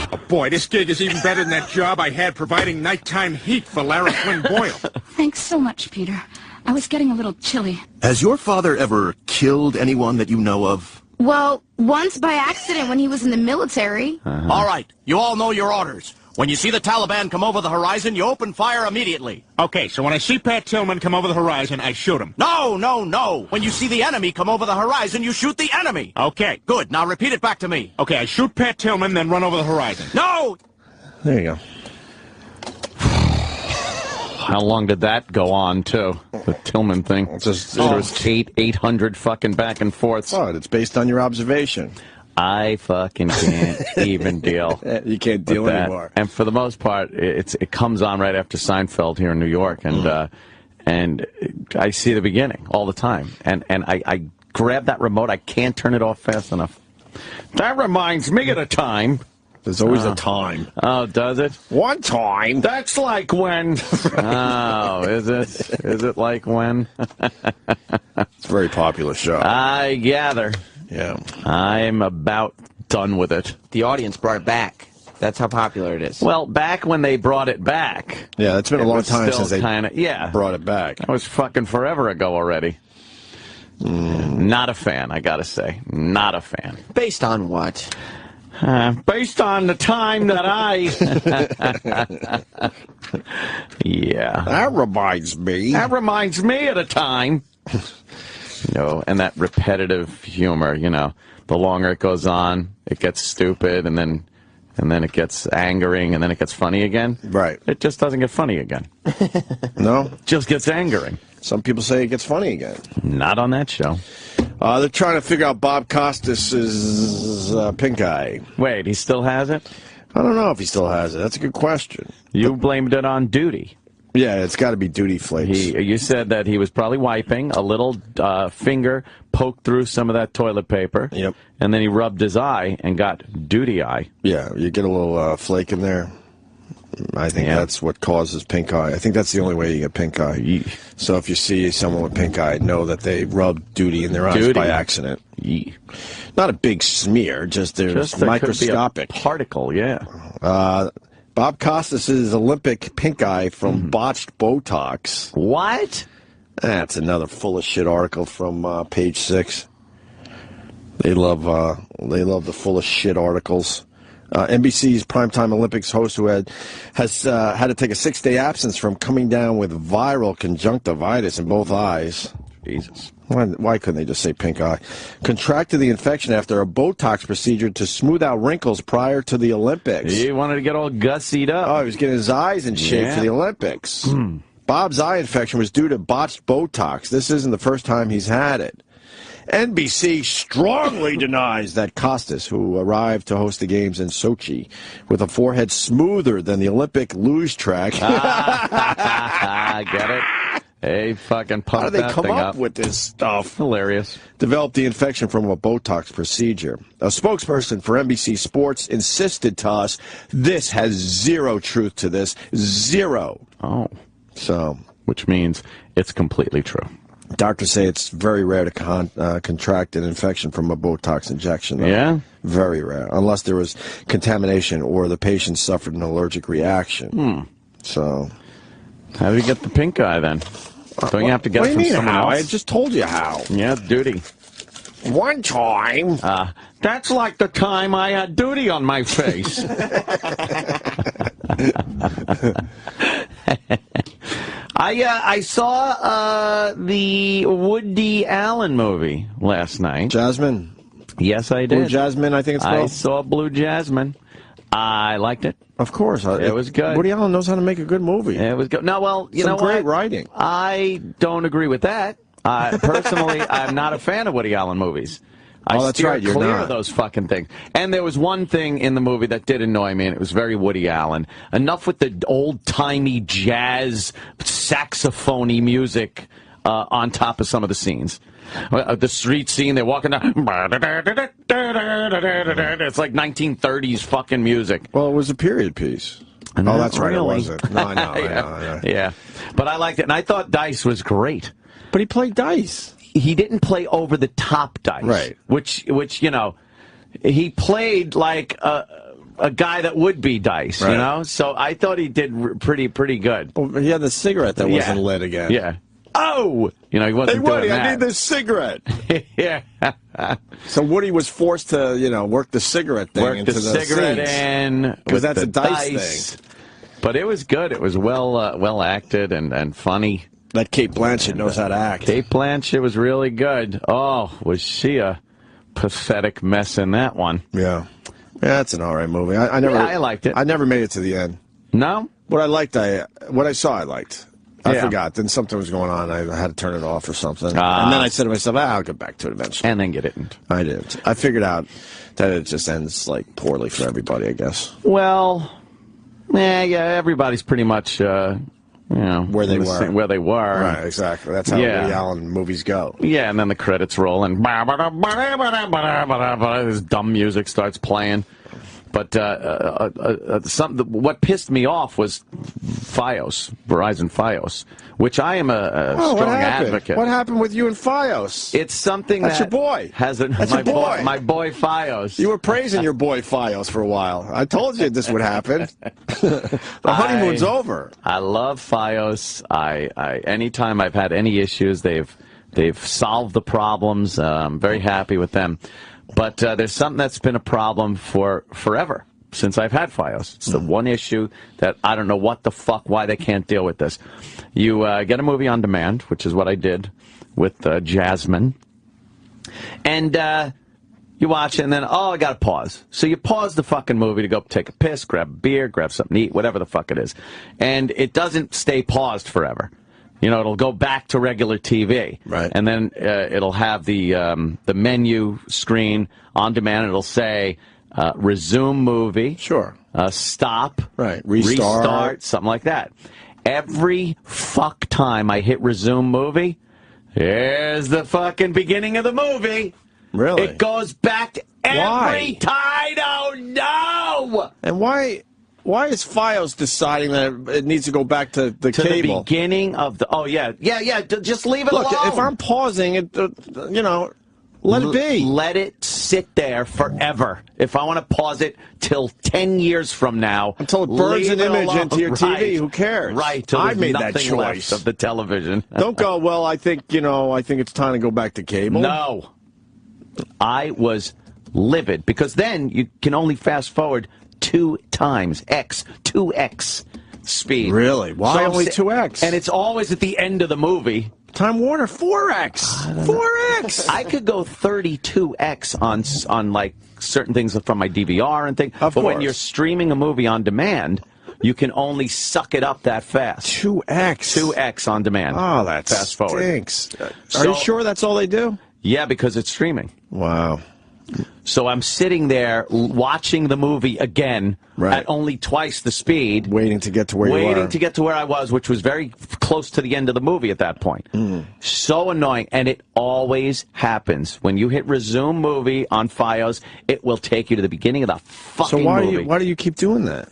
Oh, boy, this gig is even better than that job I had providing nighttime heat for Lara Flynn Boyle. Thanks so much, Peter. I was getting a little chilly. Has your father ever killed anyone that you know of? Well, once by accident when he was in the military. All right, you all know your orders. When you see the Taliban come over the horizon, you open fire immediately. Okay, so when I see Pat Tillman come over the horizon, I shoot him. No. When you see the enemy come over the horizon, you shoot the enemy. Okay. Good, now repeat it back to me. Okay, I shoot Pat Tillman, then run over the horizon. No! There you go. How long did that go on, too? The Tillman thing. It was 800 fucking back and forths. Oh, it's based on your observation. I fucking can't even deal. You can't deal anymore. And for the most part, it comes on right after Seinfeld here in New York, and I see the beginning all the time. And I grab that remote. I can't turn it off fast enough. That reminds me of the time. There's always a time. Oh, does it? One time. That's like when. Oh, is it? Is it like when? It's a very popular show. I gather. Yeah. I'm about done with it. The audience brought it back. That's how popular it is. Well, back when they brought it back. Yeah, it's been a long time since they kinda, brought it back. That was fucking forever ago already. Not a fan, I gotta say. Not a fan. Based on what? Based on the time that I... Yeah. That reminds me. That reminds me of the time. And that repetitive humor, the longer it goes on, it gets stupid, and then it gets angering, and then it gets funny again. Right. It just doesn't get funny again. No? It just gets angering. Some people say it gets funny again. Not on that show. They're trying to figure out Bob Costas's pink eye. Wait, he still has it? I don't know if he still has it. That's a good question. You blamed it on duty. Yeah, it's got to be duty flakes. You said that he was probably wiping, a little finger poked through some of that toilet paper. Yep. And then he rubbed his eye and got duty eye. Yeah, you get a little flake in there. I think that's what causes pink eye. I think that's the only way you get pink eye. So if you see someone with pink eye, know that they rubbed duty in their eyes by accident. Not a big smear, just there's microscopic. Could be a particle, yeah. Bob Costas' Olympic pink eye from botched Botox. What? That's another full of shit article from Page 6. They love the full of shit articles. NBC's primetime Olympics host who has had to take a 6-day absence from coming down with viral conjunctivitis in both eyes. Jesus. Why couldn't they just say pink eye? Contracted the infection after a Botox procedure to smooth out wrinkles prior to the Olympics. He wanted to get all gussied up. Oh, he was getting his eyes in shape for the Olympics. Bob's eye infection was due to botched Botox. This isn't the first time he's had it. NBC strongly denies that Costas, who arrived to host the games in Sochi with a forehead smoother than the Olympic luge track. Get it? Hey, fucking pump How do they that come thing up with this stuff? Hilarious. Developed the infection from a Botox procedure. A spokesperson for NBC Sports insisted to us, this has zero truth to this. Zero. Oh. So. Which means it's completely true. Doctors say it's very rare to contract an infection from a Botox injection. Though. Yeah? Very rare. Unless there was contamination or the patient suffered an allergic reaction. So. How do you get the pink eye then? Don't you have to get it from someone else? I just told you how. Yeah, duty. One time. That's like the time I had duty on my face. I saw the Woody Allen movie last night. Jasmine? Yes, I did. Blue Jasmine, I think it's called. I saw Blue Jasmine. I liked it. Of course. It was good. Woody Allen knows how to make a good movie. It was good. No, well, you know what? Some great writing. I don't agree with that. Personally, I'm not a fan of Woody Allen movies. That's right. You're clear not. of those fucking things. And there was one thing in the movie that did annoy me, and it was very Woody Allen. Enough with the old-timey jazz, saxophone-y music on top of some of the scenes. The street scene, they're walking down. It's like 1930s fucking music. Well, it was a period piece. Not that's right, really. it wasn't. No, I know. Yeah. But I liked it, and I thought Dice was great. But he played Dice. He didn't play over-the-top Dice. Right. Which he played like a guy that would be Dice, right. So I thought he did pretty good. Well, he had the cigarette that wasn't lit again. Yeah. Oh! He wasn't Hey, Woody, doing that. I need this cigarette. Yeah. So Woody was forced to, work the cigarette thing Work into the cigarette scenes. in. Because that's the a dice thing. But it was good. It was well acted and funny. That Kate Blanchett knows how to act. Kate Blanchett was really good. Oh, was she a pathetic mess in that one? Yeah. Yeah, it's an all right movie. I liked it. I never made it to the end. No? What I saw, I liked. I forgot. Then something was going on. I had to turn it off or something. And then I said to myself, I'll get back to it eventually. And then you didn't. I didn't. I figured out that it just ends poorly for everybody, I guess. Well, everybody's pretty much, where they were. Where they were. Right, exactly. That's how Woody Allen movies go. Yeah, and then the credits roll and this dumb music starts playing. But what pissed me off was Verizon Fios, which I am a strong advocate. What happened with you and Fios? It's something That's your boy. That's your boy. My boy Fios. You were praising your boy Fios for a while. I told you this would happen. The honeymoon's over. I love Fios. Anytime I've had any issues, they've solved the problems. I'm very happy with them. But there's something that's been a problem for forever since I've had Fios. It's the one issue that I don't know why they can't deal with this. You get a movie on demand, which is what I did with Jasmine, and you watch it, and then, I got to pause. So you pause the fucking movie to go take a piss, grab a beer, grab something to eat, whatever the fuck it is. And it doesn't stay paused forever. You know, it'll go back to regular TV. Right. And then it'll have the menu screen on demand. It'll say resume movie. Sure. Stop. Right. Restart. Something like that. Every fuck time I hit resume movie, here's the fucking beginning of the movie. Really? It goes back every time. I don't know. And why is Fios deciding that it needs to go back to the cable? The beginning of the... Oh, yeah. Just leave it alone. Look, if I'm pausing it, let it be. Let it sit there forever. If I want to pause it till 10 years from now... Until it burns an image into your TV, who cares? Right. I made that choice. Left of the television. Don't go, well, I think it's time to go back to cable. No. I was livid, because then you can only fast forward 2 times, 2x speed. Really? Why so only 2x? And it's always at the end of the movie. Time Warner, 4x. 4x. I could go 32x on like certain things from my DVR and things. But when you're streaming a movie on demand, you can only suck it up that fast. 2x on demand. Oh, that fast forward. Stinks. Are you sure that's all they do? Yeah, because it's streaming. Wow. So I'm sitting there watching the movie again at only twice the speed. Waiting to get to where you were. Waiting to get to where I was, which was very close to the end of the movie at that point. So annoying. And it always happens. When you hit resume movie on Fios, it will take you to the beginning of the fucking movie. So why do you keep doing that?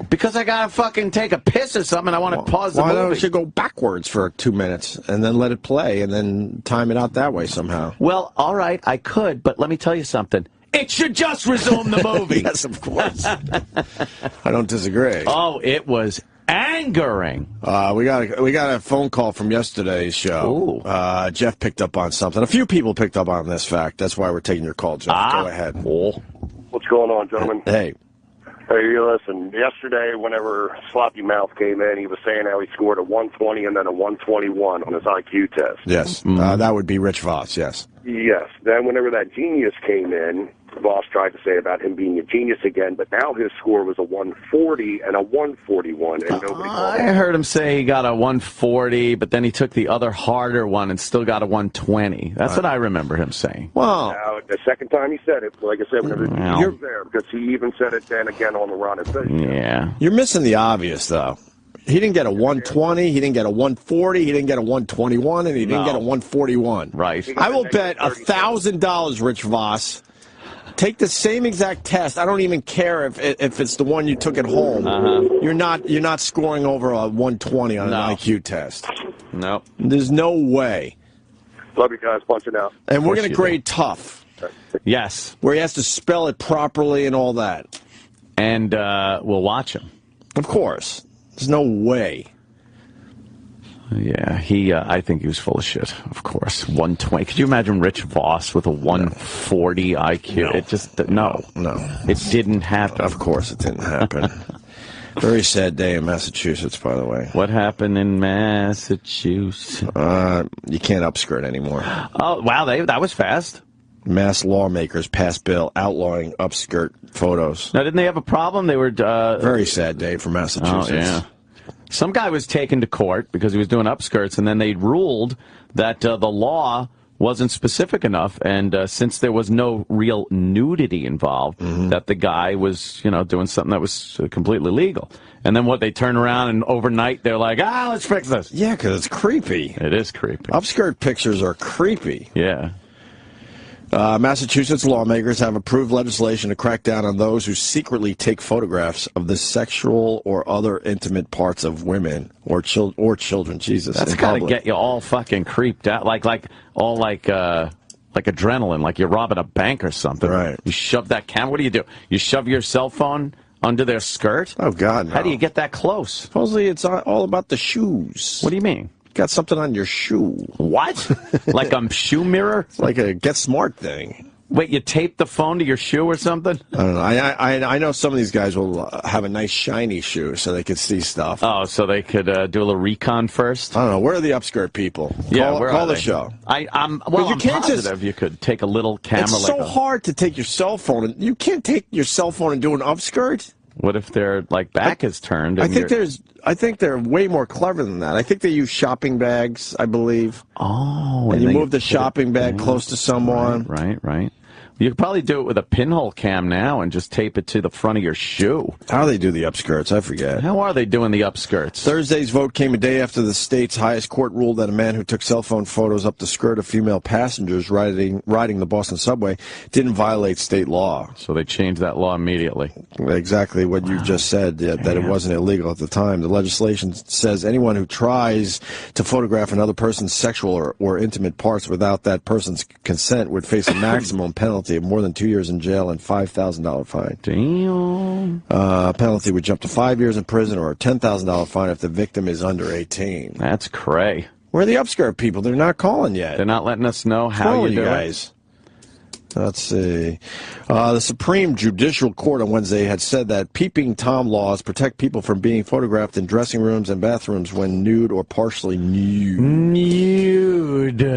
Because I gotta fucking take a piss or something. I want to pause the movie. Why don't you go backwards for 2 minutes and then let it play and then time it out that way somehow? Well, all right, I could, but let me tell you something. It should just resume the movie. Yes, of course. I don't disagree. Oh, it was angering. We got a phone call from yesterday's show. Jeff picked up on something. A few people picked up on this fact. That's why we're taking your call, Jeff. Go ahead. What's going on, gentlemen? Hey. Hey, listen, yesterday, whenever Sloppy Mouth came in, he was saying how he scored a 120 and then a 121 on his IQ test. Yes, that would be Rich Vos, yes. Yes. Then whenever that genius came in, Vos tried to say about him being a genius again, but now his score was a 140 and a 141, and nobody called I heard him say he got a 140, but then he took the other harder one and still got a 120. That's what I remember him saying. Well, now, the second time he said it, like I said, whenever he was there, because he even said it then again on the Ron and Fez. Yeah. You're missing the obvious, though. He didn't get a 120, he didn't get a 140, he didn't get a 121, and he didn't get a 141. Right. I will bet $1,000, Rich Vos. Take the same exact test. I don't even care if it's the one you took at home. You're not scoring over a 120 on an IQ test. No. There's no way. Love you guys. Punching out. And we're going to grade tough. Yes. Where he has to spell it properly and all that. And we'll watch him. Of course. There's no way. Yeah, I think he was full of shit, of course. 120. Could you imagine Rich Vos with a 140 IQ? No. It just, no. It didn't happen. Of course it didn't happen. Very sad day in Massachusetts, by the way. What happened in Massachusetts? You can't upskirt anymore. Oh, wow, that was fast. Mass lawmakers passed bill outlawing upskirt photos. Now, didn't they have a problem? They were... Very sad day for Massachusetts. Oh, yeah. Some guy was taken to court because he was doing upskirts, and then they ruled that the law wasn't specific enough, and since there was no real nudity involved, that the guy was, doing something that was completely legal. And then they turn around and overnight they're like, let's fix this. Yeah, because it's creepy. It is creepy. Upskirt pictures are creepy. Yeah. Massachusetts lawmakers have approved legislation to crack down on those who secretly take photographs of the sexual or other intimate parts of women or children. Jesus, that's got to get you all fucking creeped out, like adrenaline, like you're robbing a bank or something. Right. You shove that camera. What do? You shove your cell phone under their skirt? Oh, God, no. How do you get that close? Supposedly it's all about the shoes. What do you mean? Got something on your shoe. What? Like a shoe mirror? It's like a Get Smart thing. Wait, you tape the phone to your shoe or something? I don't know. I know some of these guys will have a nice shiny shoe so they can see stuff. Oh, so they could do a little recon first? I don't know. Where are the upskirt people? Call the show. I'm positive you could take a little camera. It's so hard to take your cell phone. You can't take your cell phone and do an upskirt. What if their back is turned? I think they're way more clever than that. I think they use shopping bags, I believe. Oh, and you move the shopping bag close to someone. Right. You could probably do it with a pinhole cam now and just tape it to the front of your shoe. How do they do the upskirts? I forget. How are they doing the upskirts? Thursday's vote came a day after the state's highest court ruled that a man who took cell phone photos up the skirt of female passengers riding the Boston subway didn't violate state law. So they changed that law immediately. Exactly what you just said, that it wasn't illegal at the time. The legislation says anyone who tries to photograph another person's sexual or intimate parts without that person's consent would face a maximum penalty of more than 2 years in jail and $5,000 fine. Damn. Penalty would jump to 5 years in prison or a $10,000 fine if the victim is under 18. That's cray. Where are the upskirt people? They're not calling yet. They're not letting us know how you do guys. Let's see. The Supreme Judicial Court on Wednesday had said that peeping Tom laws protect people from being photographed in dressing rooms and bathrooms when nude or partially nude.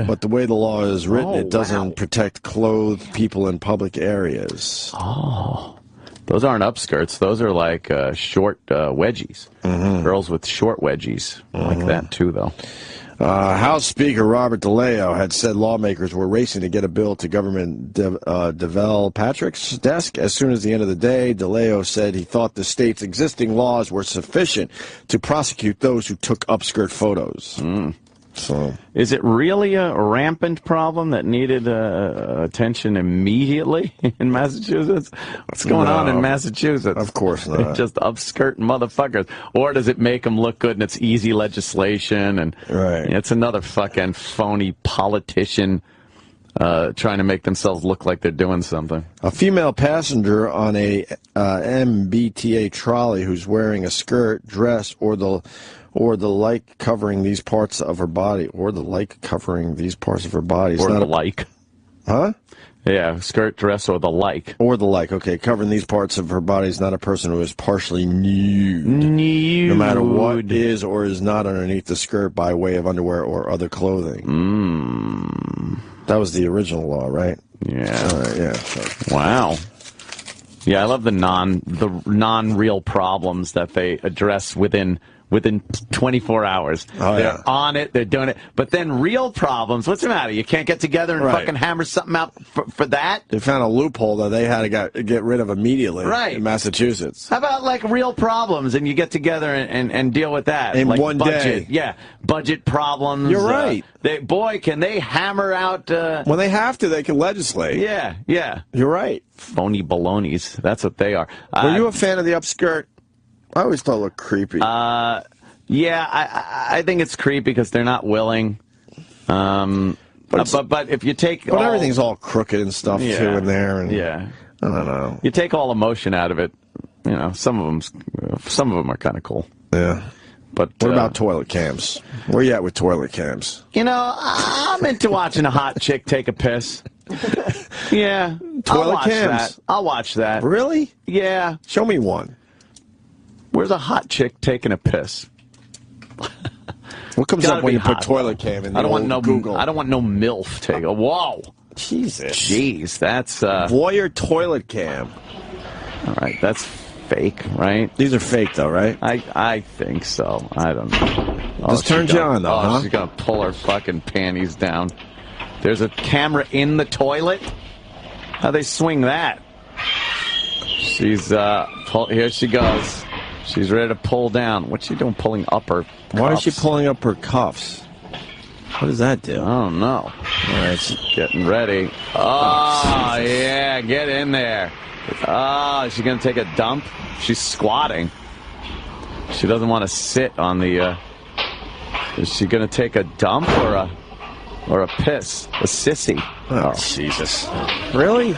But the way the law is written, it doesn't protect clothed people in public areas. Oh. Those aren't upskirts. Those are like short wedgies. Girls with short wedgies. I like that, too, though. House Speaker Robert DeLeo had said lawmakers were racing to get a bill to Government DeVal Patrick's desk. As soon as the end of the day, DeLeo said he thought the state's existing laws were sufficient to prosecute those who took upskirt photos. So, is it really a rampant problem that needed attention immediately in Massachusetts? What's going on in Massachusetts? Of course not. Just upskirt motherfuckers. Or does it make them look good and it's easy legislation? And it's another fucking phony politician trying to make themselves look like they're doing something. A female passenger on a MBTA trolley who's wearing a skirt, dress, or the like covering these parts of her body, or the like covering these parts of her body. Or the like. Huh? Yeah, skirt, dress, or the like. Or the like, okay. Covering these parts of her body is not a person who is partially nude. No matter what is or is not underneath the skirt by way of underwear or other clothing. That was the original law, right? Yeah. Wow. Yeah, I love the non-real problems that they address within 24 hours. They're on it, they're doing it. But then real problems, what's the matter? You can't get together and fucking hammer something out for that? They found a loophole that they had to get rid of immediately in Massachusetts. How about like real problems and you get together and deal with that? In like one budget. day. Yeah, budget problems. You're right. Can they hammer out... when they have to, they can legislate. Yeah. You're right. Phony balonies. That's what they are. Were you a fan of the upskirt? I always thought it looked creepy. Yeah, I think it's creepy because they're not willing. But if you take... But everything's all crooked and stuff, too, in there. And, I don't know. You take all emotion out of it. You know, some of them are kind of cool. Yeah. But what about toilet cams? Where you at with toilet cams? You know, I'm into watching a hot chick take a piss. Yeah. Toilet cams? I'll watch that. Really? Yeah. Show me one. Where's a hot chick taking a piss? What comes up when you put toilet cam in Google? I don't want no MILF take. Whoa. Jesus. Jeez, that's... voyeur toilet cam. All right, that's fake, right? These are fake, though, right? I think so. I don't know. This turns you on, though, huh? She's going to pull her fucking panties down. There's a camera in the toilet? How they swing that? She's, here she goes. She's ready to pull down. What's she doing pulling up her cuffs? Why is she pulling up her cuffs? What does that do? I don't know. All right, she's getting ready. Oh, yeah, get in there. Oh, is she going to take a dump? She's squatting. She doesn't want to sit on the... Is she going to take a dump or a piss? A sissy? Oh, Jesus. Really?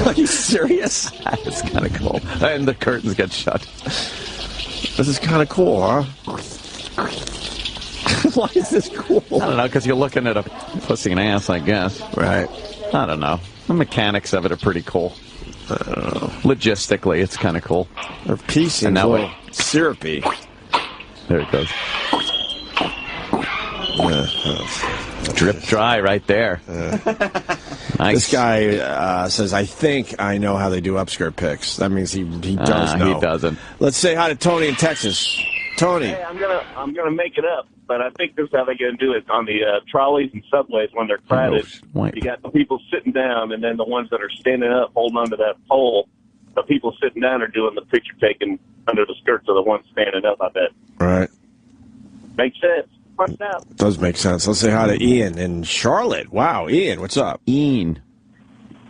Are you serious? It's kind of cool. And the curtains get shut. This is kind of cool, huh? Why is this cool? I don't know, because you're looking at a pussy and ass, I guess. Right. I don't know. The mechanics of it are pretty cool. I don't know. Logistically, it's kind of cool. Her pee seems a little syrupy. There it goes. Drip dry right there. Nice. This guy says, I think I know how they do upskirt pics. That means he does know. He doesn't. Let's say hi to Tony in Texas. Tony. Hey, I'm gonna make it up, but I think this is how they're gonna do it on the trolleys and subways when they're crowded. You got the people sitting down, and then the ones that are standing up holding onto that pole. The people sitting down are doing the picture taking under the skirts of the ones standing up. I bet. Right. Makes sense. Find out. Does make sense. Let's say hi to Ian in Charlotte. Wow, Ian, what's up? Ian.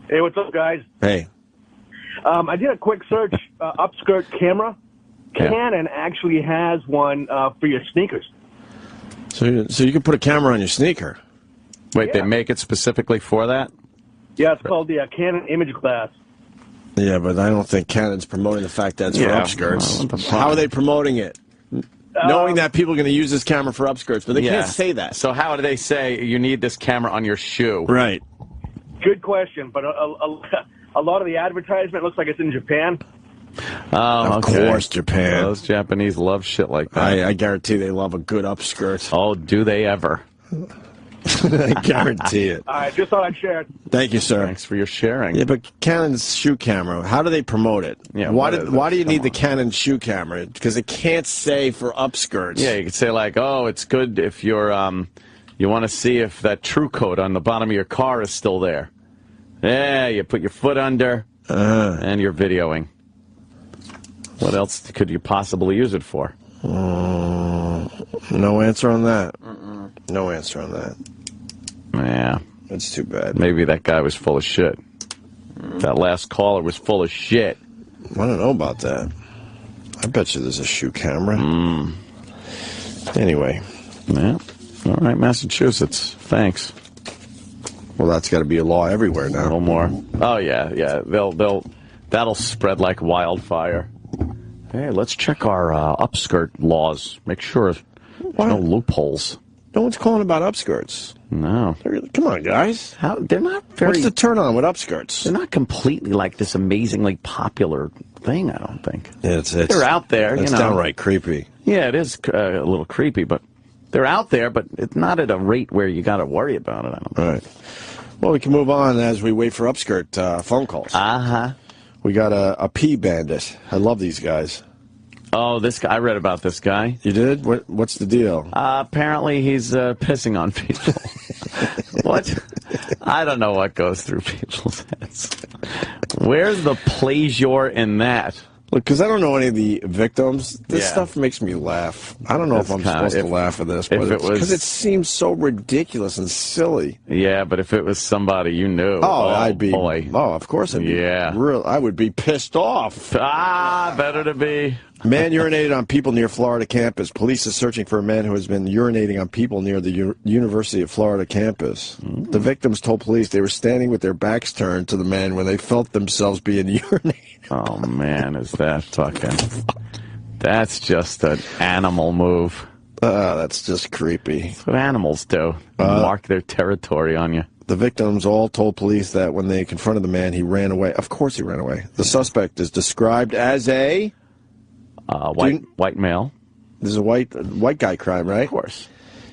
Hey, what's up, guys? Hey. I did a quick search, upskirt camera. Canon actually has one for your sneakers. So you can put a camera on your sneaker. Wait, they make it specifically for that? Yeah, it's called the Canon Image Glass. Yeah, but I don't think Canon's promoting the fact that it's for upskirts. How are they promoting it? Knowing that people are going to use this camera for upskirts, but they can't say that. So how do they say you need this camera on your shoe? Right. Good question, but a lot of the advertisement looks like it's in Japan. Oh, of course, Japan. Those Japanese love shit like that. I guarantee they love a good upskirt. Oh, do they ever? I guarantee it. All right, just thought I'd share it. Thank you, sir. Thanks for your sharing. Yeah, but Canon's shoe camera, how do they promote it? Yeah, why do you need the Canon shoe camera? Because it can't say for upskirts. Yeah, you could say like, oh, it's good if you're you want to see if that true coat on the bottom of your car is still there. Yeah, you put your foot under and you're videoing. What else could you possibly use it for? No answer on that. No answer on that. Yeah. That's too bad. Maybe that guy was full of shit. That last caller was full of shit. I don't know about that. I bet you there's a shoe camera. Anyway. Yeah. All right, Massachusetts. Thanks. Well, that's got to be a law everywhere now. A little more. Oh, yeah, yeah. That'll spread like wildfire. Hey, let's check our upskirt laws. Make sure there's no loopholes. No one's calling about upskirts. No. Come on, guys. They're not very... What's the turn on with upskirts? They're not completely like this amazingly popular thing, I don't think. They're out there, It's downright creepy. Yeah, it is a little creepy, but they're out there, but it's not at a rate where you got to worry about it, I don't think. All right. Well, we can move on as we wait for upskirt phone calls. We got a P-Bandit. I love these guys. Oh, this guy. I read about this guy. You did? What's the deal? Apparently he's pissing on people. What? I don't know what goes through people's heads. Where's the pleasure in that? Look, because I don't know any of the victims, this stuff makes me laugh. I don't know if I'm supposed to laugh at this, but because it seems so ridiculous and silly. Yeah, but if it was somebody you knew, I'd be. Boy. Oh, of course I'd be. I would be pissed off. Better to be. Man urinated on people near Florida campus. Police is searching for a man who has been urinating on people near the University of Florida campus. The victims told police they were standing with their backs turned to the man when they felt themselves being urinated. Oh, man, is that fucking... That's just an animal move. That's just creepy. That's what animals do. Mark their territory on you. The victims all told police that when they confronted the man, he ran away. Of course he ran away. The suspect is described as a... white male. This is a white guy crime, right? Of course.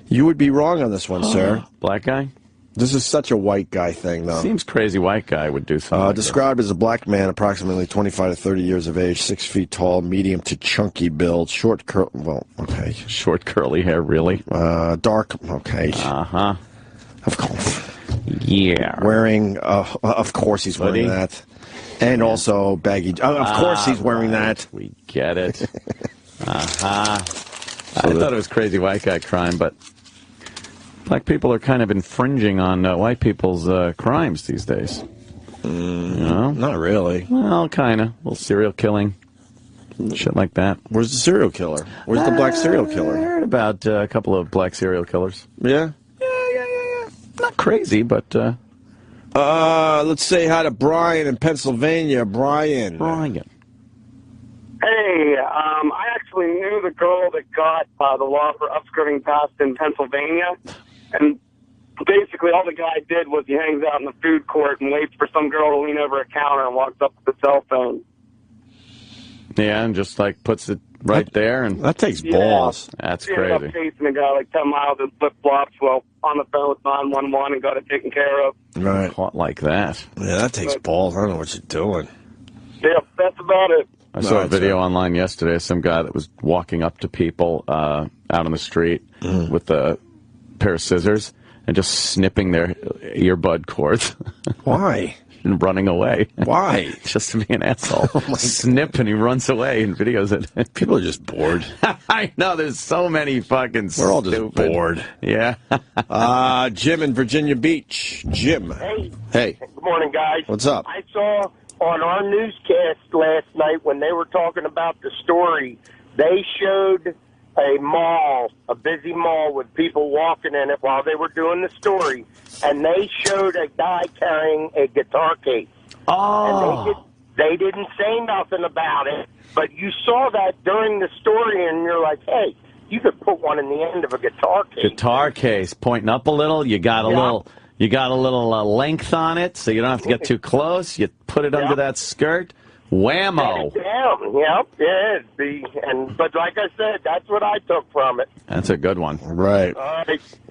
You would be wrong on this one, sir. Black guy? This is such a white guy thing, though. Seems crazy white guy would do something like described as a black man, approximately 25 to 30 years of age, 6 feet tall, medium to chunky build, short short curly hair, really? Dark, okay. Uh-huh. Of course. Yeah. Wearing, of course he's wearing that. And also baggy. Of course he's wearing that. We get it. I thought it was crazy white guy crime, but Black people are kind of infringing on white people's crimes these days. You know? Not really. Well, kind of. A little serial killing. Shit like that. Where's the serial killer? Where's the black serial killer? I heard about a couple of black serial killers. Yeah? Yeah. Not crazy, but... let's say hi to Brian in Pennsylvania. Brian. Hey, I actually knew the girl that got the law for upskirting passed in Pennsylvania, and basically all the guy did was he hangs out in the food court and waits for some girl to lean over a counter and walks up with the cell phone. Yeah, and just, like, puts it right there. And that takes balls. That's She ended up crazy. chasing a guy like 10 miles in flip-flops while on the phone with 911 and got it taken care of. Right. Caught like that. Yeah, that takes balls. I don't know what you're doing. Yeah, that's about it. I saw a video online yesterday of some guy that was walking up to people out on the street with a pair of scissors and just snipping their earbud cords. Why? And running away. Why? Just to be an asshole. Snip and he runs away and videos it. People are just bored. I know, there's so many fucking We're all just bored. Yeah. Jim in Virginia Beach. Jim. Hey. Good morning, guys. What's up? I saw on our newscast last night when they were talking about the story, they showed a mall, a busy mall with people walking in it while they were doing the story, and they showed a guy carrying a guitar case. Oh. And they didn't say nothing about it, but you saw that during the story, and you're like, hey, you could put one in the end of a guitar case. Guitar case, pointing up a little. You got a little. You got a little length on it, so you don't have to get too close. You put it under that skirt. Whammo. But like I said, that's what I took from it. That's a good one. Right.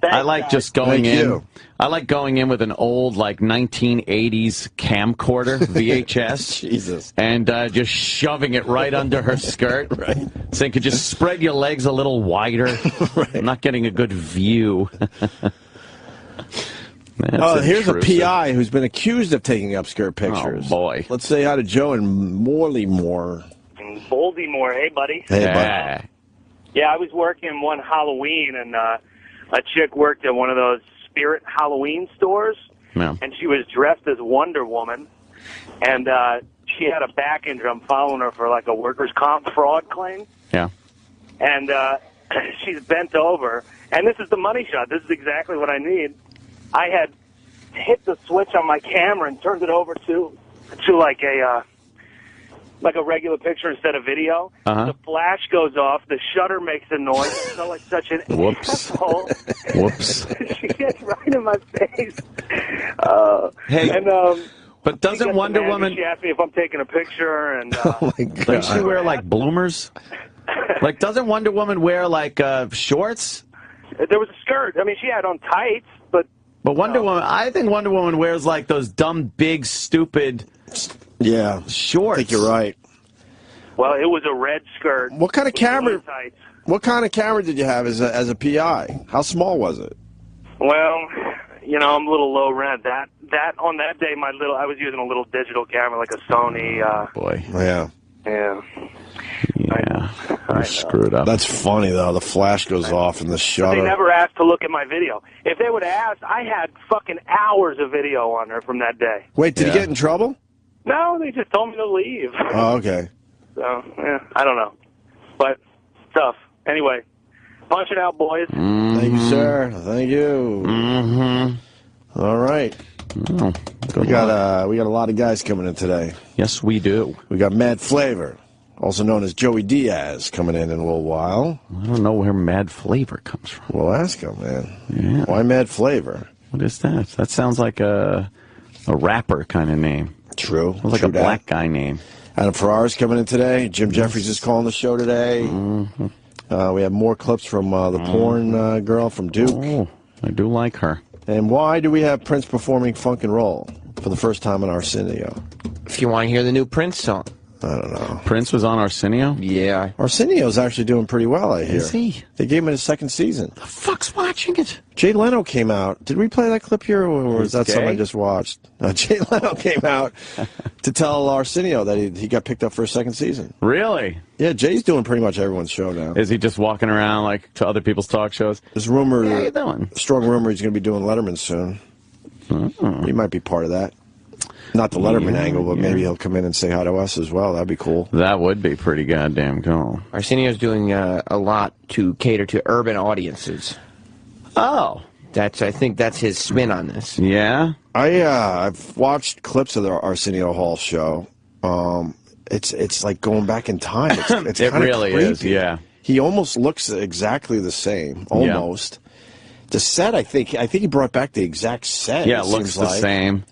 I like just going in. I like going in with an old, like, 1980s camcorder, VHS. Jesus. And just shoving it right under her skirt. Right. So you could just spread your legs a little wider. Right. I'm not getting a good view. Here's a PI who's been accused of taking upskirt pictures. Oh, boy. Let's say hi to Joe in Morleymore. Baltimore. Hey, buddy. Hey, buddy. Yeah, I was working one Halloween, and a chick worked at one of those Spirit Halloween stores, and she was dressed as Wonder Woman, and she had a back injury. I'm following her for, like, a workers' comp fraud claim. Yeah. And she's bent over, and this is the money shot. This is exactly what I need. I had hit the switch on my camera and turned it over to like a regular picture instead of video. The flash goes off. The shutter makes a noise. I felt like such an asshole. Whoops. She gets right in my face. Hey, and, but doesn't Wonder Woman... She asked me if I'm taking a picture, and... Does she wear, like, bloomers? Like, doesn't Wonder Woman wear, like, shorts? There was a skirt. I mean, she had on tights, but... But Wonder Woman, I think Wonder Woman wears, like, those dumb, big, stupid shorts. I think you're right. Well, it was a red skirt. What kind of camera? What kind of camera did you have as a PI? How small was it? Well, you know, I'm a little low rent. On that day, I was using a little digital camera, like a Sony. Boy. Yeah. Yeah. Yeah. I screwed up. That's funny, though. The flash goes off and the shutter. They never asked to look at my video. If they would have asked, I had fucking hours of video on her from that day. Wait, did you get in trouble? No, they just told me to leave. Oh, okay. So, yeah, I don't know. But, tough. Anyway, punch it out, boys. Thank you, sir. Thank you. All right. Oh, we got a lot of guys coming in today. Yes, we do. We got Mad Flavor, also known as Joey Diaz, coming in a little while. I don't know where Mad Flavor comes from. Well, ask him, man. Yeah. Why Mad Flavor? What is that? That sounds like a rapper kind of name. True. Sounds like a black guy name. Adam Ferrara's coming in today. Jim Jefferies is calling the show today. We have more clips from the porn girl from Duke. Oh, I do like her. And why do we have Prince performing Funk and Roll for the first time in Arsenio? If you want to hear the new Prince song. I don't know. Prince was on Arsenio? Yeah. Arsenio's actually doing pretty well, I hear. Is he? They gave him his second season. The fuck's watching it? Jay Leno came out. Did we play that clip here, or was that gay? something I just watched? No, Jay Leno came out to tell Arsenio that he got picked up for a second season. Really? Yeah, Jay's doing pretty much everyone's show now. Is he just walking around like to other people's talk shows? There's rumor, How you doing? strong rumor he's going to be doing Letterman soon. He might be part of that. Not the Letterman angle, but maybe he'll come in and say hi to us as well. That'd be cool. That would be pretty goddamn cool. Arsenio's doing a lot to cater to urban audiences. Oh. I think that's his spin on this. Yeah? I've watched clips of the Arsenio Hall show. It's like going back in time. It's It kinda really creepy. is, yeah. He almost looks exactly the same. Almost. Yeah. The set, I think he brought back the exact set. Yeah, it looks the same.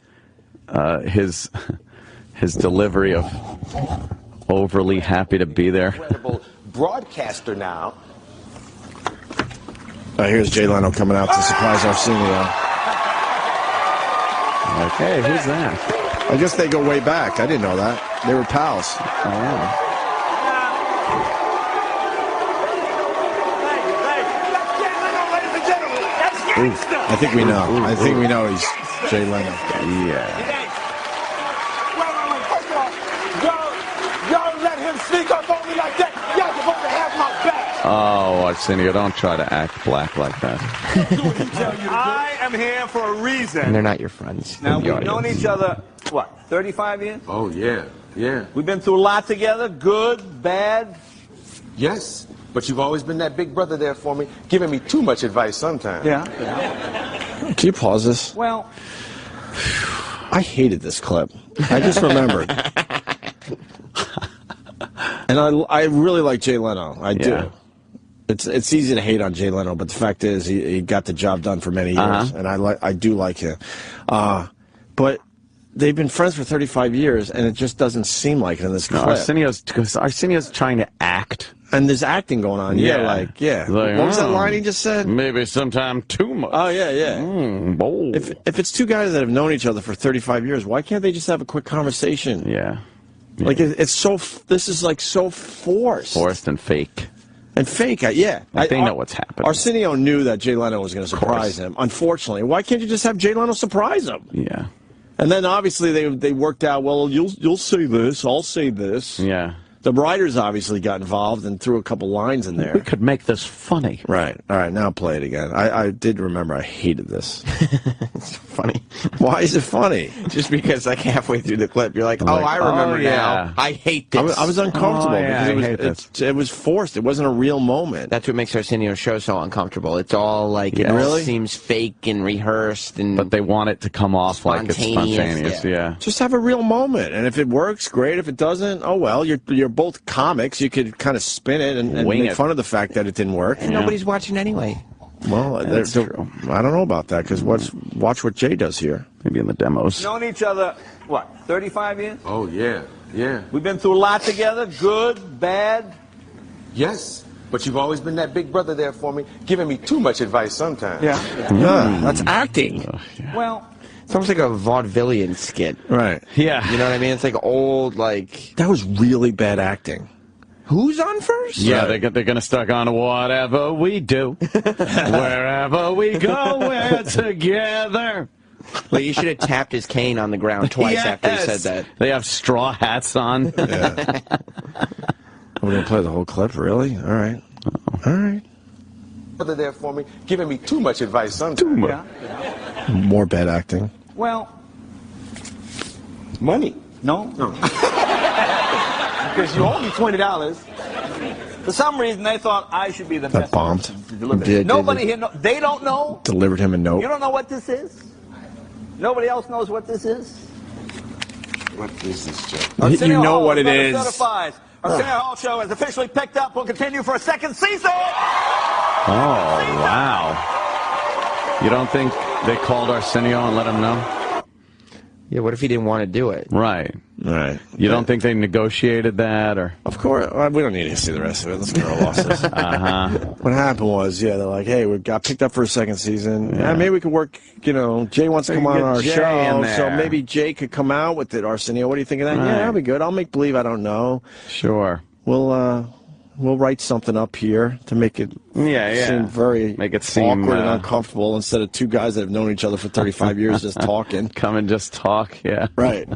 His delivery of overly happy to be there. Incredible broadcaster now. Here's Jay Leno coming out to surprise Arsenio. Okay, who's that? I guess they go way back. I didn't know that. They were pals. Oh, yeah. I think we know. I think we know he's Jay Leno. Yeah. Y'all let him sneak up on me like that. Y'all supposed to have my back. Oh, Arsenio, don't try to act black like that. I am here for a reason. And they're not your friends. Now, they're the we've known audience. each other, what, 35 years? Oh, yeah, yeah. We've been through a lot together, good, bad. Yes, but you've always been that big brother there for me, giving me too much advice sometimes. Yeah. Can you pause this? Well, I hated this clip. I just remembered. And I really like Jay Leno. I do. It's easy to hate on Jay Leno, but the fact is he got the job done for many years, and I do like him. But they've been friends for 35 years, and it just doesn't seem like it in this clip. Arsenio's trying to act. And there's acting going on. Like, what was that line he just said? Maybe sometime too much. Oh, yeah. Bold. If it's two guys that have known each other for 35 years, why can't they just have a quick conversation? Yeah. Like, it's so, this is like so forced. Forced and fake. And fake, yeah. They know what's happening. Arsenio knew that Jay Leno was going to surprise him. Unfortunately, why can't you just have Jay Leno surprise him? Yeah. And then obviously they worked out, well, you'll say this, I'll say this. Yeah. The writers obviously got involved and threw a couple lines in there. We could make this funny. Right. All right, now play it again. I did remember I hated this. It's funny. Why is it funny? Just because like halfway through the clip, you're like, I remember now. I hate this. I was uncomfortable because it was forced. It wasn't a real moment. That's what makes Arsenio's show so uncomfortable. It's all like, it all seems fake and rehearsed. But they want it to come off like it's spontaneous. Yeah. Just have a real moment. And if it works, great. If it doesn't, oh well. You're both comics. You could kind of spin it and make fun of the fact that it didn't work. And nobody's watching anyway. Well, That's true. I don't know about that, because watch what Jay does here. Maybe in the demos. known each other, what, 35 years? Oh, yeah, yeah. We've been through a lot together, good, bad. Yes, but you've always been that big brother there for me, giving me too much advice sometimes. Yeah. That's acting. Well, it's almost like a vaudevillian skit. Right. Yeah. You know what I mean? It's like old, like... That was really bad acting. Who's on first? Yeah, they're going to start on whatever we do. Wherever we go, we're together. Well, you should have tapped his cane on the ground twice after he said that. They have straw hats on. Yeah. We're going to play the whole clip, really? All right. All right. Brother there for me, giving me too much advice sometimes. yeah. More bad acting. Well, Money. no. Because you owe me $20. For some reason, they thought I should be the That best bombed. person to deliver. Did Nobody it? here, they don't know. Delivered him a note. You don't know what this is? Nobody else knows what this is? What is this, Joe? You Arsenio know Hall what it brother is. Certifies. Arsenio Hall show is officially picked up. Will continue for a second season. Oh, wow. You don't think they called Arsenio and let him know? Yeah, what if he didn't want to do it? Right. Right. You don't think they negotiated that, or? Of course. We don't need to see the rest of it. Let's get our losses. What happened was, they're like, hey, we got picked up for a second season. Yeah, maybe we could work, Jay wants to come on our show, so maybe Jay could come out with it, Arsenio. What do you think of that? Right. Yeah, that'll be good. I'll make believe I don't know. Sure. We'll write something up here to make it seem very awkward and uncomfortable instead of two guys that have known each other for 35 years just talking. Come and just talk, yeah. Right.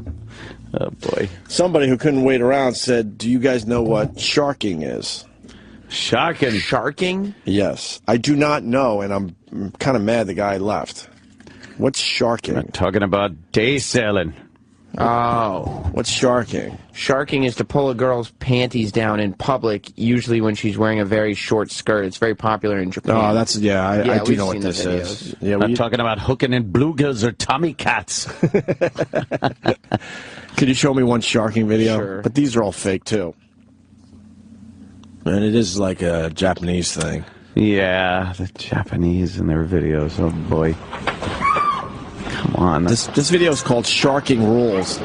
Oh, boy. Somebody who couldn't wait around said, do you guys know what sharking is? Sharking? Yes. I do not know, and I'm kind of mad the guy left. What's sharking? I'm talking about day selling. Oh. What's sharking? Sharking is to pull a girl's panties down in public, usually when she's wearing a very short skirt. It's very popular in Japan. Oh, that's, I do know what this is. Yeah, I'm talking about hooking in bluegills or Tommy cats. Could you show me one sharking video? Sure. But these are all fake, too. And it is like a Japanese thing. Yeah, the Japanese and their videos. Oh, boy. Come on. This video is called Sharking Rules.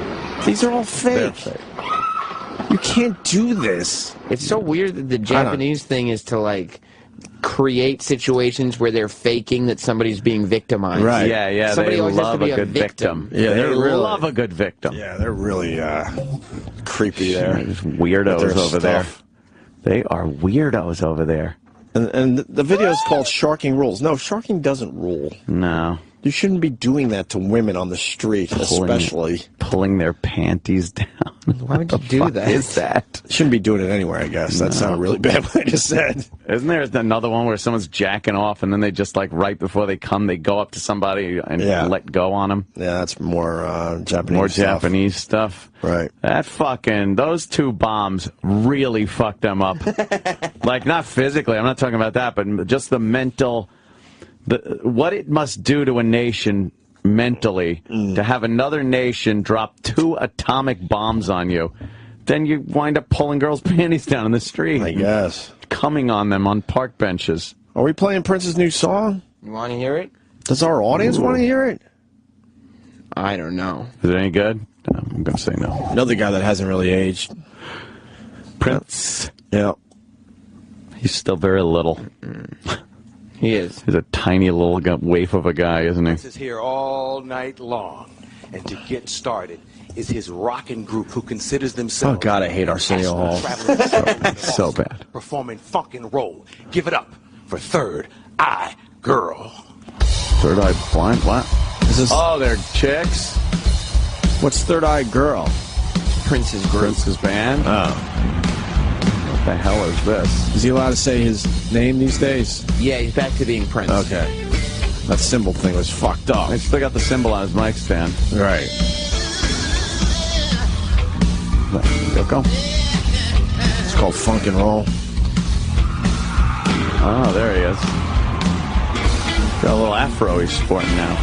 These are all fake. You can't do this. It's so weird that the Japanese thing is to, create situations where they're faking that somebody's being victimized. Right. Yeah, Somebody they always has to love be a good victim. Yeah, they love a good victim. Yeah, they're really creepy there. There's weirdos over there. They are weirdos over there. And the video is called Sharking Rules. No, sharking doesn't rule. No. You shouldn't be doing that to women on the street, especially. Pulling their panties down. Why would you do that? What is that? Shouldn't be doing it anywhere, I guess. That sounded really bad what I just said. Isn't there another one where someone's jacking off and then they just, right before they come, they go up to somebody and let go on them? Yeah, that's more Japanese More stuff. Japanese stuff. Right. Those two bombs really fucked them up. Not physically, I'm not talking about that, but just the mental... what it must do to a nation mentally to have another nation drop 2 atomic bombs on you, then you wind up pulling girls' panties down in the street. I guess. Coming on them on park benches. Are we playing Prince's new song? You want to hear it? Does our audience want to hear it? I don't know. Is it any good? I'm going to say no. Another guy that hasn't really aged. Prince. Yeah. He's still very little. He is. He's a tiny little waif of a guy, isn't he? This is here all night long. And to get started is his rockin' group who considers themselves... Oh, God, I hate Arsenio Hall. So bad. Performing funk and roll. Give it up for Third Eye Girl. Third Eye Blind? What? Oh, they're chicks? What's Third Eye Girl? Prince's group. Prince's band? Oh. What the hell is this? Is he allowed to say his name these days? Yeah, he's back to being Prince. Okay. That symbol thing was fucked up. They still got the symbol on his mic stand. Right. Go. It's called Funk and Roll. Oh, there he is. Got a little afro he's sporting now.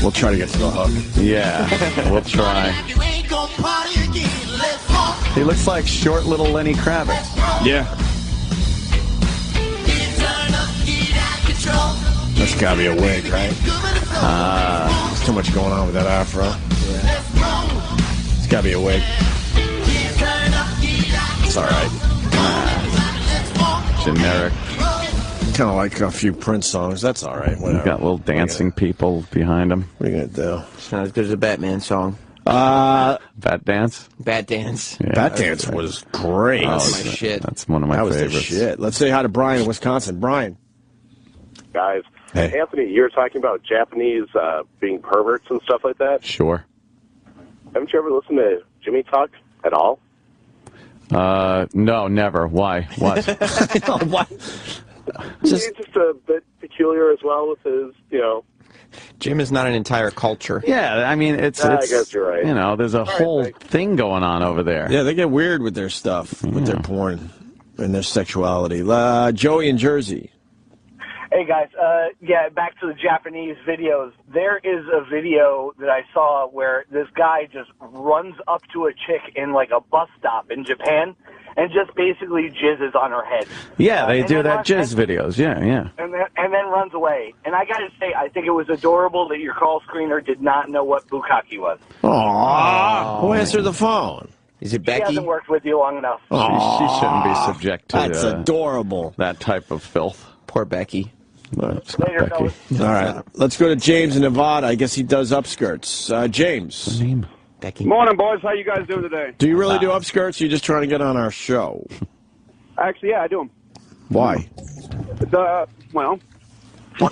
We'll try to get to the hook. Yeah, we'll try. He looks like short little Lenny Kravitz. Yeah. That's gotta be a wig, right? There's too much going on with that afro. Yeah. It's gotta be a wig. It's alright. Generic. Kind of like a few Prince songs. That's all right. Whatever. We've got little dancing people behind him. What are you going to do? It's not as good as a Batman song. Bat Dance? Bat Dance. Yeah, Bat Dance was great. Oh, my shit. That's one of my favorites. That was the shit. Let's say hi to Brian in Wisconsin. Brian. Guys, hey. Anthony, you were talking about Japanese being perverts and stuff like that. Sure. Haven't you ever listened to Jimmy talk at all? No, never. Why? What? What? He's just a bit peculiar as well with his, Jim is not an entire culture. Yeah, I mean, I guess you're right. There's a whole thing going on over there. Yeah, they get weird with their stuff, with their porn and their sexuality. Joey in Jersey. Hey, guys. Back to the Japanese videos. There is a video that I saw where this guy just runs up to a chick in, a bus stop in Japan, and just basically jizzes on her head. Yeah, they do that jizz videos. Yeah, yeah. And then runs away. And I got to say, I think it was adorable that your call screener did not know what bukkake was. Aww. Who answered the phone? Is it She Becky? hasn't worked with you long enough. She shouldn't be subject to That's adorable. That type of filth. Poor Becky. Later, Becky. All right, let's go to James in Nevada. I guess he does upskirts. James. Becky. Morning, boys. How you guys doing today? Do you really do upskirts? Or you just trying to get on our show? Actually, yeah, I do them. Why? Well,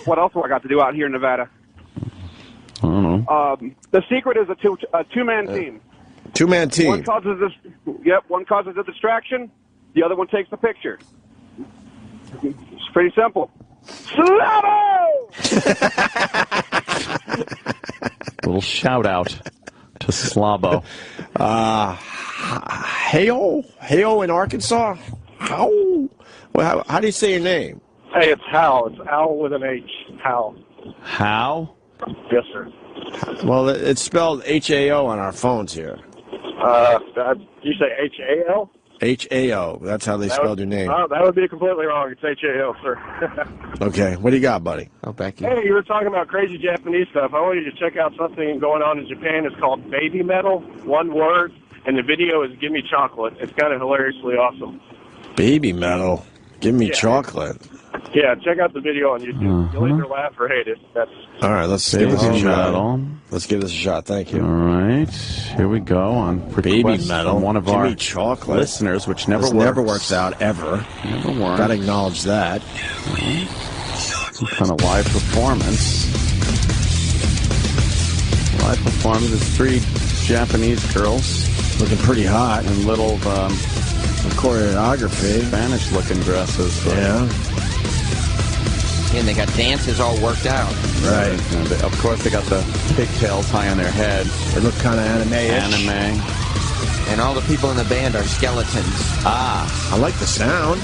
what else do I got to do out here in Nevada? I don't know. The secret is a two-man team. Two-man team. One causes a distraction. The other one takes the picture. It's pretty simple. Slavo! Little shout out to Slavo. Hale in Arkansas. How do you say your name? Hey, it's Hal. It's Al with an H. Hal. How? Yes, sir. Well, it's spelled H-A-O on our phones here. You say H-A-L? H-A-O. That's how they spelled your name. That would be completely wrong. It's H-A-L, sir. Okay. What do you got, buddy? Oh, Becky. Hey, you were talking about crazy Japanese stuff. I want you to check out something going on in Japan. It's called baby metal, one word, and the video is Give Me Chocolate. It's kind of hilariously awesome. Baby metal. Give me chocolate. Yeah, check out the video on YouTube. You'll either laugh or hate it. All right, let's give this a shot. Let's give this a shot. Thank you. All right, here we go on baby metal. From one of Give our me chocolate. listeners, which never works out ever. Never works. Got to acknowledge that. Some kind of live performance. Live performance is 3 Japanese girls looking pretty hot in little choreography, Spanish-looking dresses. Yeah. And they got dances all worked out. Right. And of course, they got the pigtails high on their head. They look kind of anime-ish. Anime. And all the people in the band are skeletons. I like the sound.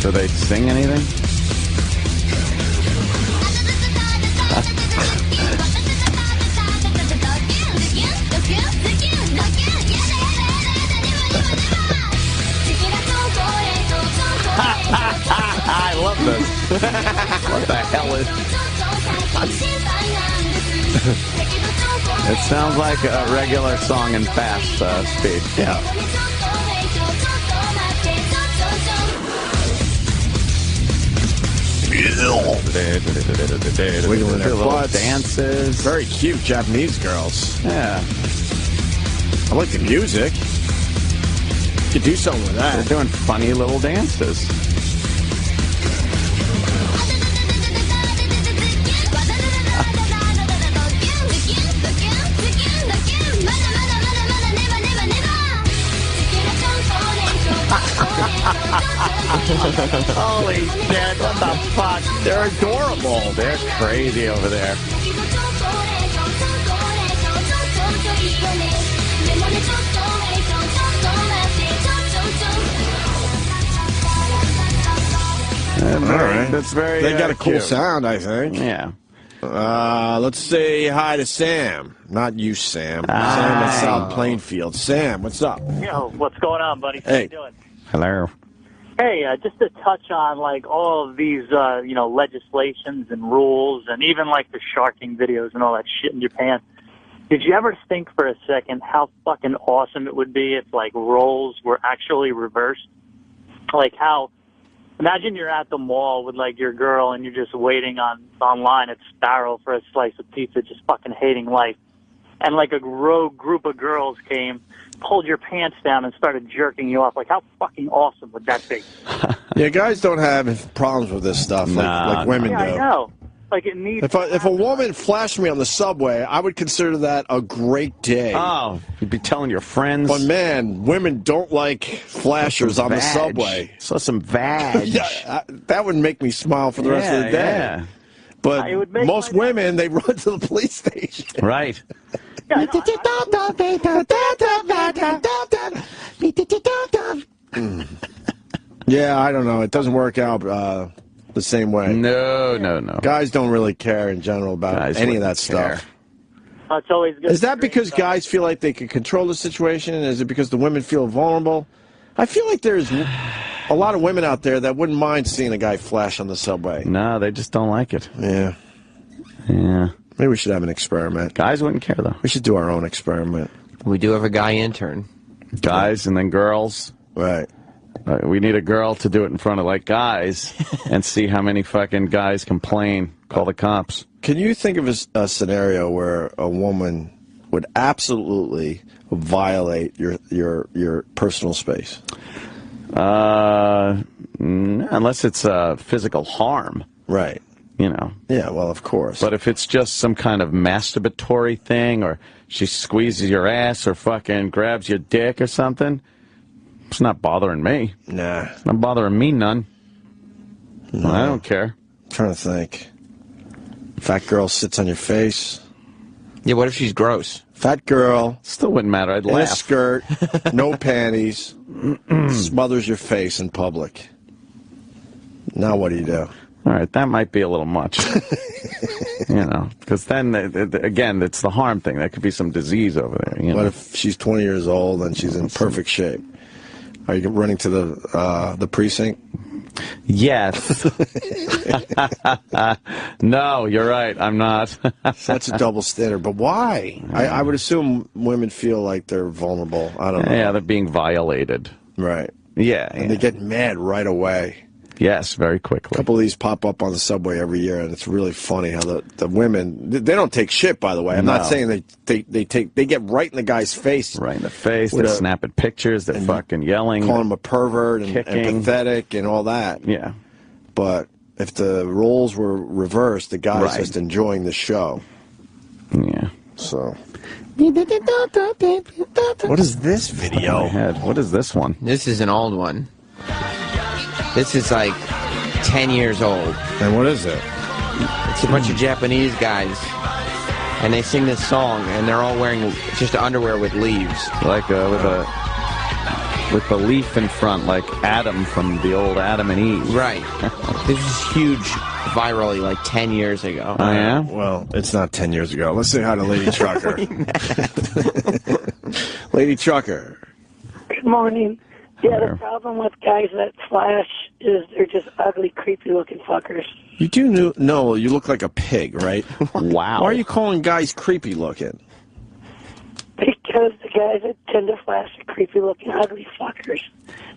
Do they sing anything? I love this. What the hell is... It sounds like a regular song in fast speed. Yeah. Wiggling their butts. Dances. Very cute Japanese girls. Yeah. I like the music. You could do something with that. They're doing funny little dances. Holy shit, what the fuck? They're adorable. They're crazy over there. All right. That's very They got a cool cute. sound, I think. Yeah. Let's say hi to Sam. Not you, Sam. Sam at South Plainfield. Sam, what's up? Yo, what's going on, buddy? How Hey. you doing? Hello. Hey, just to touch on like all of these, legislations and rules, and even like the sharking videos and all that shit in Japan. Did you ever think for a second how fucking awesome it would be if like roles were actually reversed? Like how, imagine you're at the mall with like your girl and you're just waiting online at Sparrow for a slice of pizza, just fucking hating life. And like a rogue group of girls came, pulled your pants down and started jerking you off. Like how fucking awesome would that be? Yeah, guys don't have problems with this stuff like women yeah, do. I know. Like it needs. If a woman flashed me on the subway, I would consider that a great day. Oh, you'd be telling your friends. But man, women don't like flashers on the subway. So some vag. Yeah, that would make me smile for the rest of the day. Yeah. But most women, they run to the police station. Right. Yeah, I don't know. It doesn't work out the same way. No. Guys don't really care in general about Guys any of that wouldn't care. stuff. It's always good. Is that because guys feel like they can control the situation? Is it because the women feel vulnerable? I feel like there's a lot of women out there that wouldn't mind seeing a guy flash on the subway. No, they just don't like it. Yeah. Yeah. Maybe we should have an experiment. Guys wouldn't care, though. We should do our own experiment. We do have a guy intern. Guys and then girls. Right. We need a girl to do it in front of, like, guys and see how many fucking guys complain. Call the cops. Can you think of a scenario where a woman would absolutely violate your personal space? Unless it's physical harm. Right. You know. Yeah, well, of course. But if it's just some kind of masturbatory thing, or she squeezes your ass or fucking grabs your dick or something, it's not bothering me. Nah. It's not bothering me none. No. I don't care. I'm trying to think. Fat girl sits on your face. Yeah, what if she's gross? Fat girl. Still wouldn't matter. I'd laugh. In a skirt, no panties, smothers your face in public. Now what do you do? All right, that might be a little much. You know, because then, again, it's the harm thing. That could be some disease over there. You know? What if she's 20 years old and she's in perfect shape? Are you running to the precinct? Yes. No, you're right. I'm not. That's a double standard. But why? I would assume women feel like they're vulnerable. I don't know. Yeah, they're being violated. Right. Yeah. And they get mad right away. Yes, very quickly. A couple of these pop up on the subway every year, and it's really funny how the women, they don't take shit, by the way. I'm not saying they get right in the guy's face. Right in the face. They're snapping pictures. They're fucking yelling. Calling him a pervert and pathetic and all that. Yeah. But if the roles were reversed, the guy's just enjoying the show. Yeah. So. What is this video? What is this one? This is an old one. This is like 10 years old. And what is it? It's a bunch of Japanese guys, and they sing this song, and they're all wearing just underwear with leaves. Like with the leaf in front, like Adam from the old Adam and Eve. Right. This is huge virally like 10 years ago. Oh, yeah? Well, it's not 10 years ago. Let's say hi to Lady Trucker. Lady Trucker. Good morning. Yeah, the problem with guys that flash is they're just ugly, creepy-looking fuckers. You do know you look like a pig, right? Wow. Why are you calling guys creepy-looking? Because the guys that tend to flash are creepy-looking, ugly fuckers.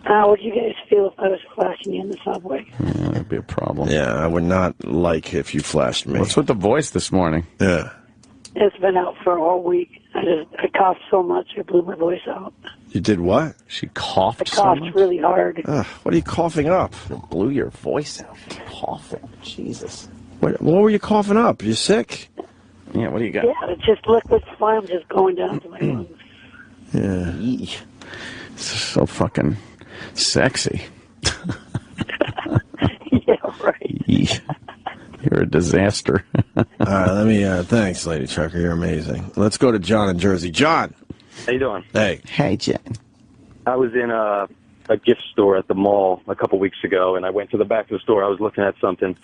How would you guys feel if I was flashing you in the subway? Yeah, that'd be a problem. Yeah, I would not like if you flashed me. What's with the voice this morning? Yeah. It's been out for all week. I coughed so much I blew my voice out. You did what? She coughed I coughed really hard. What are you coughing up? You blew your voice out. Coughing. Jesus. What were you coughing up? You sick? Yeah, what do you got? Yeah, it's just liquid phlegm just going down to my lungs. Yeah. It's so fucking sexy. Yeah, right. You're a disaster. All right, let me, thanks, Lady Trucker. You're amazing. Let's go to John in Jersey. John. How you doing? Hey. Hey, John. I was in a gift store at the mall a couple weeks ago, and I went to the back of the store. I was looking at something.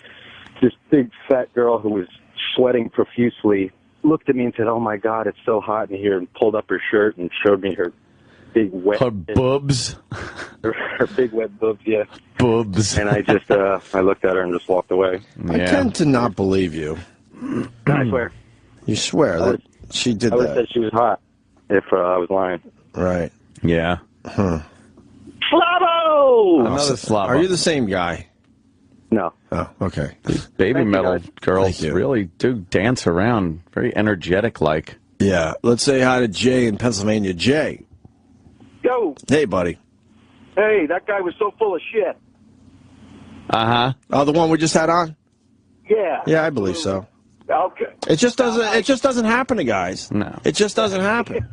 This big fat girl who was sweating profusely looked at me and said, "Oh my God, it's so hot in here," and pulled up her shirt and showed me her big wet... Her boobs? Her big wet boobs, yeah. Boobs. And I just, I looked at her and just walked away. Yeah. I tend to not believe you. I swear. You swear that she did I would that? have said she was hot if I was lying. Right. Yeah. Huh. Slavo! Another Slavo. Are you the same guy? No. Oh, okay. These baby metal girls Thank you. really do dance around very energetic-like. Yeah. Let's say hi to Jay in Pennsylvania. Jay. Yo. Hey, buddy. Hey, that guy was so full of shit. Uh-huh. Oh, the one we just had on? Yeah. Yeah, I believe so. Okay. It just doesn't happen to guys. No. It just doesn't happen.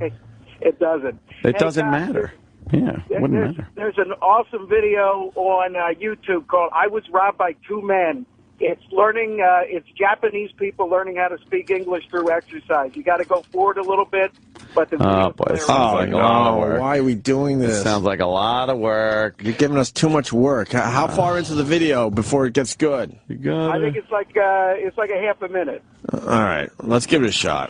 It doesn't. It doesn't matter. Yeah, it wouldn't matter. There's an awesome video on YouTube called "I Was Robbed by Two Men." It's learning. It's Japanese people learning how to speak English through exercise. You got to go forward a little bit, but the Oh, boy, it sounds like a lot of work. Why are we doing this? It sounds like a lot of work. You're giving us too much work. How far into the video before it gets good? You got I think it's like a half a minute. All right, let's give it a shot.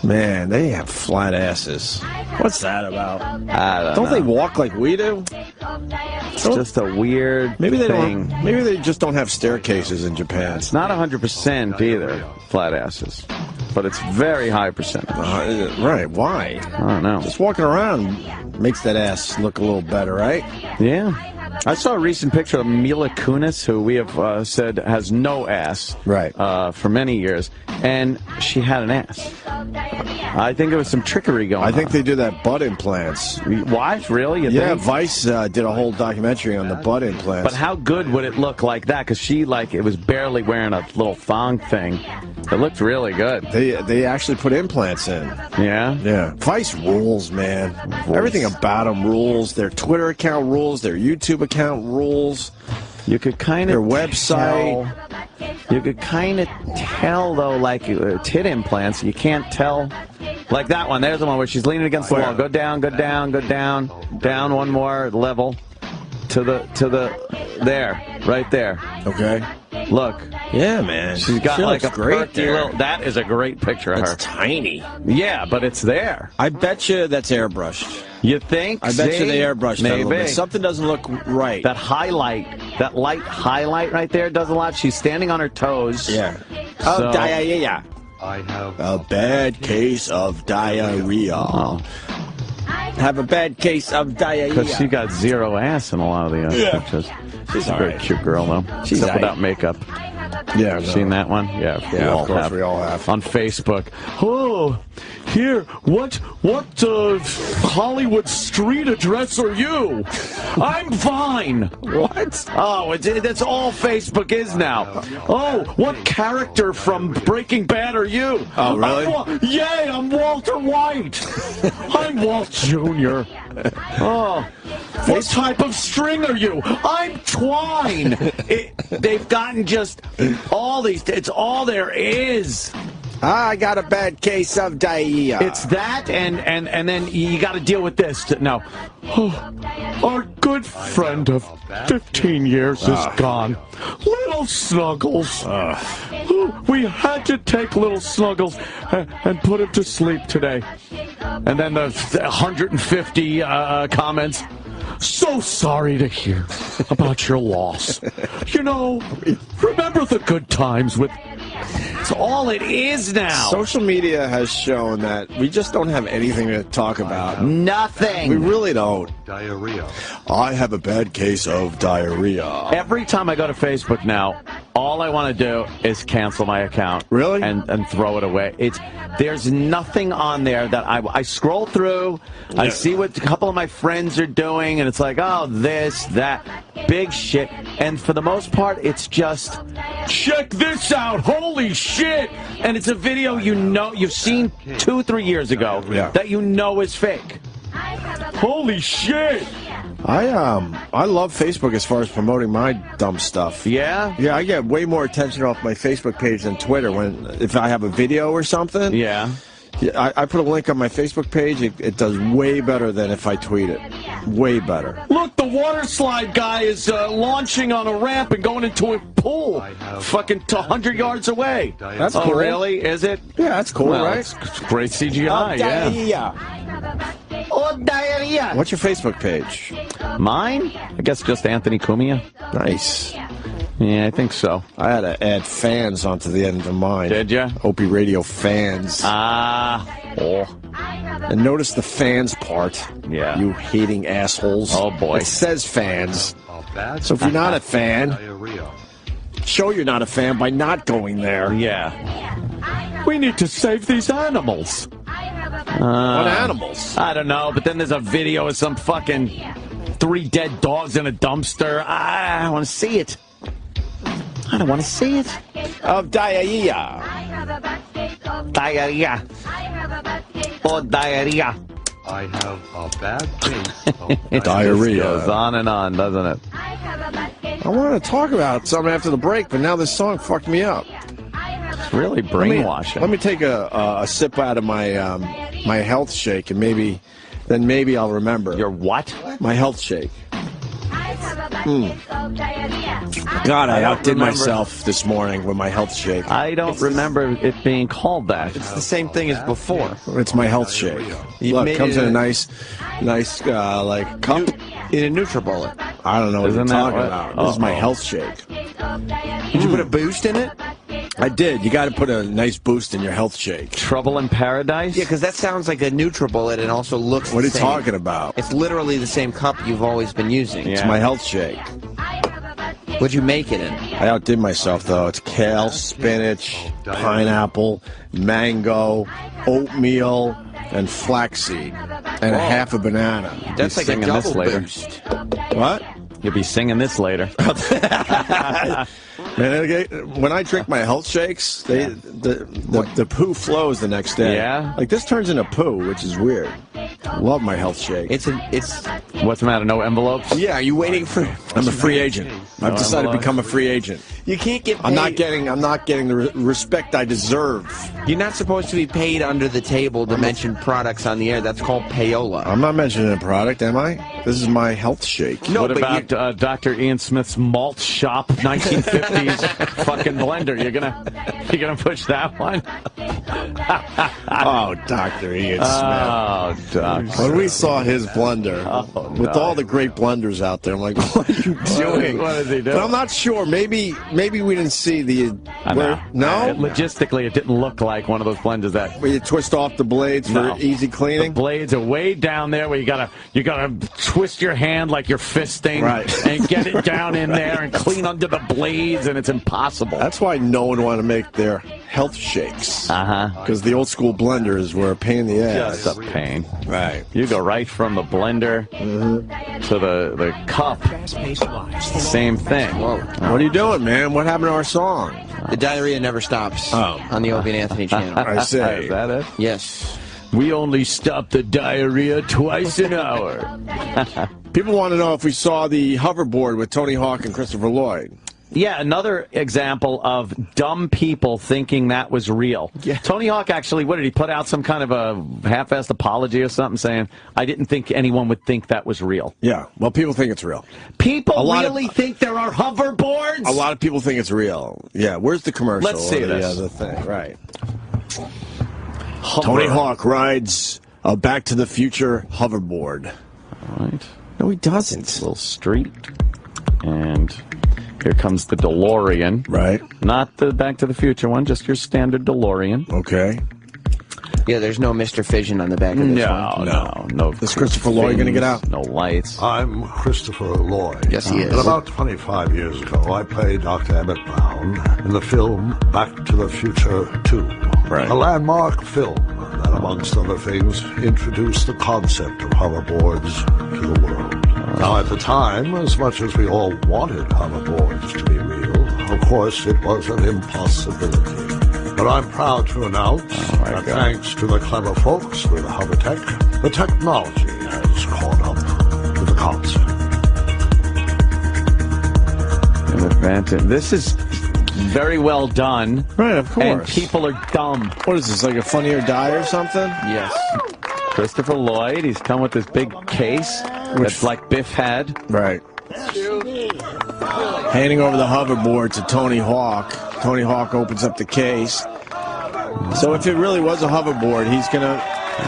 Man, they have flat asses. What's that about? I don't know. They walk like we do? It's just a weird maybe they thing. don't. Maybe they just don't have staircases in Japan. It's not 100% either, flat asses. But it's very high percentage. Right, why? I don't know. Just walking around makes that ass look a little better, right? Yeah. I saw a recent picture of Mila Kunis, who we have said has no ass for many years, and she had an ass. I think there was some trickery going on. I think they do that butt implants. What? Really? You think? Vice did a whole documentary on the butt implants. But how good would it look like that? Because she, it was barely wearing a little thong thing. It looked really good. They actually put implants in. Yeah? Yeah. Vice rules, man. Everything about them rules. Their Twitter account rules. Their YouTube account rules. You could kind of their website. You could kind of tell, though, tit implants. You can't tell. Like that one. There's the one where she's leaning against the wall. Go down, go down, go down. Down one more level. To the there. Right there. Okay. Look. Yeah, man. She's got a great little. That is a great picture of her. It's tiny. Yeah, but it's there. I bet you that's airbrushed. You think? I bet you they airbrushed that a little Maybe. bit. Something doesn't look right. That light highlight right there does a lot. She's standing on her toes. Yeah. So, diarrhea. I have a bad case of diarrhea. Oh. Have a bad case of diarrhea. Because she got zero ass in a lot of the pictures. She's a very cute girl, though. She's without makeup. Yeah, seen that one? Yeah, of course we all have. On Facebook. Oh, here, what Hollywood street address are you? I'm Vine. What? Oh, that's all Facebook is now. Oh, what character from Breaking Bad are you? Oh, really? I'm Walter White. I'm Walt Jr. Oh, what type of string are you? I'm Twine. They've gotten just all these. It's all there is. I got a bad case of diarrhea. It's that, and then you got to deal with this. No. Oh, our good friend of 15 years is gone. Little Snuggles. We had to take Little Snuggles and put him to sleep today. And then the 150 comments. So sorry to hear about your loss. You know, remember the good times with... It's all it is now. Social media has shown that we just don't have anything to talk about. Nothing. We really don't. diarrhea. I have a bad case of diarrhea. Every time I go to Facebook now, all I want to do is cancel my account. Really? And throw it away. There's nothing on there that I scroll through, I see what a couple of my friends are doing, and it's like, oh, this, that, big shit. And for the most part, it's just, check this out, holy shit! And it's a video you've seen 2-3 years ago that you know is fake. Holy shit! I love Facebook as far as promoting my dumb stuff. Yeah? Yeah, I get way more attention off my Facebook page than Twitter if I have a video or something. Yeah. I put a link on my Facebook page. It does way better than if I tweet it. Way better. Look, the water slide guy is launching on a ramp and going into a pool fucking 100 yards away. That's cool. Really? Is it? Yeah, that's cool, right? It's great CGI, Oh, diarrhea. What's your Facebook page? Mine? I guess just Anthony Cumia. Nice. Yeah, I think so. I had to add fans onto the end of mine. Did you? Opie Radio fans. And notice the fans part. Yeah. You hating assholes. Oh, boy. It says fans. So if you're not a fan, show you're not a fan by not going there. Yeah. We need to save these animals. What animals? I don't know, but then there's a video of some fucking 3 dead dogs in a dumpster. I want to see it. I don't want to see it. Of diarrhea. Diarrhea. Oh, diarrhea. I have a bad case of diarrhea. It goes on and on, doesn't it? I want to talk about something after the break, but now this song fucked me up. It's really brainwashing. Let me take a sip out of my my health shake, and maybe I'll remember. Your what? My health shake. God, I outdid myself this morning with my health shake. I don't remember it being called that. It's the same thing as before. It's my health shake. Look, it comes in a nice like cup. In a NutriBullet. I don't know what you're talking about. This is my health shake. Did you put a boost in it? I did. You got to put a nice boost in your health shake. Trouble in Paradise? Yeah, because that sounds like a NutriBullet and also looks What are the you same. talking about? It's literally the same cup you've always been using. It's my health shake. What'd you make it in? I outdid myself, though. It's kale, spinach, pineapple, mango, oatmeal, and flaxseed, and a half a banana. That's like a double boost. What? You'll be singing this later. Man, when I drink my health shakes, the poo flows the next day. Yeah? Like, this turns into poo, which is weird. Love my health shake. It's What's the matter? No envelopes? Yeah, are you waiting for? I'm a free agent. I've decided to become a free agent. You can't get paid. I'm not getting the respect I deserve. You're not supposed to be paid under the table to mention products on the air. That's called payola. I'm not mentioning a product, am I? This is my health shake. No, what about Dr. Ian Smith's Malt Shop 1950s fucking blender? You're gonna push that one? Oh, Dr. Ian Smith. Oh, Doctor. When we saw his blender, with all the great blenders out there, I'm like, what are you doing? What is he doing? But I'm not sure. Maybe we didn't see the... No? Logistically, it didn't look like one of those blenders that... Where you twist off the blades for easy cleaning? The blades are way down there where you gotta twist your hand like you're fisting and get it down in there and clean under the blades, and it's impossible. That's why no one wanted to make their health shakes. Because the old school blenders were a pain in the ass. Just a pain. Right. You go right from the blender to the cup. Same thing. Whoa. What are you doing, man? What happened to our song? The diarrhea never stops on the Opie and Anthony channel. I see. Is that it? Yes. We only stop the diarrhea twice an hour. People want to know if we saw the hoverboard with Tony Hawk and Christopher Lloyd. Yeah, another example of dumb people thinking that was real. Yeah. Tony Hawk actually, what did he put out? Some kind of a half-assed apology or something saying, I didn't think anyone would think that was real. Yeah, well, people think it's real. People really think there are hoverboards? A lot of people think it's real. Yeah, where's the commercial? Let's see this. Yeah, the thing, right. Tony Hawk rides a Back to the Future hoverboard. All right. No, he doesn't. Little street. And here comes the DeLorean. Right. Not the Back to the Future one, just your standard DeLorean. Okay. Yeah, there's no Mr. Fission on the back of this one. No. Is Christopher Lloyd going to get out? No lights. I'm Christopher Lloyd. Yes, he is. And about 25 years ago, I played Dr. Emmett Brown in the film Back to the Future 2. Right. A landmark film that, amongst other things, introduced the concept of hoverboards to the world. Now, at the time, as much as we all wanted hoverboards to be real, of course, it was an impossibility. But I'm proud to announce that thanks to the clever folks with HoverTech, the technology has caught up with the concept. This is very well done. Right, of course. And people are dumb. What is this, like a Funny or Die or something? Yes. Christopher Lloyd, he's come with this big case that's like Biff had. Right. Handing over the hoverboard to Tony Hawk. Tony Hawk opens up the case. So if it really was a hoverboard, he's going to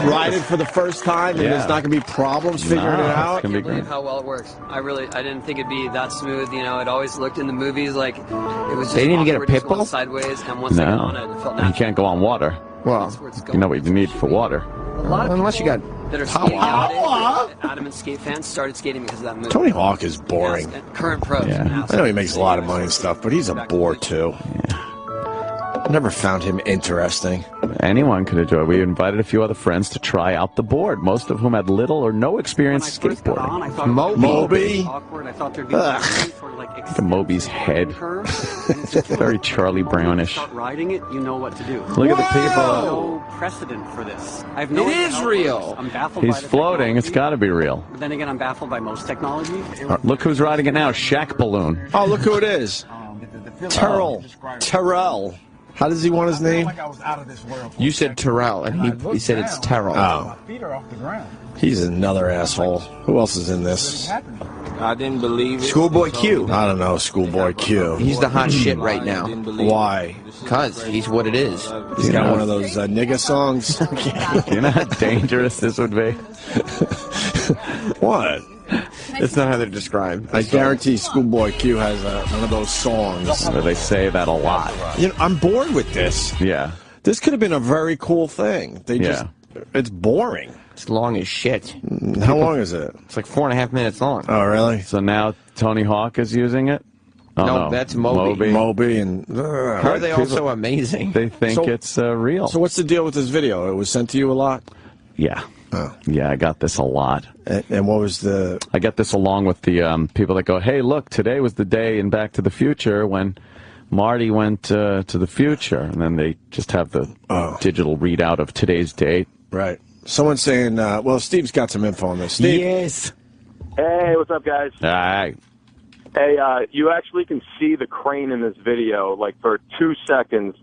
ride it for the first time, and there's not going to be problems figuring it out? I can't believe how well it works. I didn't think it'd be that smooth. You know, it always looked in the movies like it was just They didn't even get a pit bull? sideways, and once I got on it, it felt He natural. can't go on water. Well, you know what you need for water. A lot of unless you got that are skating nowadays, adamant skate fans started skating because of that movie. Tony Hawk is boring. Current pros. I know he makes a lot of money and stuff, but he's a bore, too. I never found him interesting. Anyone could enjoy it. We invited a few other friends to try out the board, most of whom had little or no experience skateboarding. Moby? Awkward. I thought there'd be sort of like Look at Moby's head. Very Charlie Brownish. Start riding it, you know what to do. Look at the people. No precedent for this. I have no It idea is how it real. works. I'm baffled He's by the floating. It's got to be real. But then again, I'm baffled by most technology. Look who's riding it now. Shaq Balloon. Oh, look who it is. Terrell. How does he want his name? You said Terrell, and he said it's Terrell. Oh. He's another asshole. Who else is in this? I didn't believe it. Schoolboy Q. I don't know, Schoolboy Q. He's the hot shit right now. Why? Because he's what it is. He's got one of those nigga songs. You know how dangerous this would be? What? That's not how they're described. I guarantee Schoolboy Q has one of those songs. Where they say that a lot. You know, I'm bored with this. Yeah. This could have been a very cool thing. It's boring. It's long as shit. How long is it? It's like 4.5 minutes long. Oh, really? So now Tony Hawk is using it? Oh, no, that's Moby. Moby and... How are they all so amazing? They think it's real. So what's the deal with this video? It was sent to you a lot? Yeah. Oh. Yeah, I got this a lot. And what was the... I got this along with the people that go, hey, look, today was the day in Back to the Future when Marty went to the future. And then they just have the digital readout of today's date. Right. Someone's saying, well, Steve's got some info on this. Steve? Yes. Hey, what's up, guys? All right. Hey, you actually can see the crane in this video, like, for 2 seconds.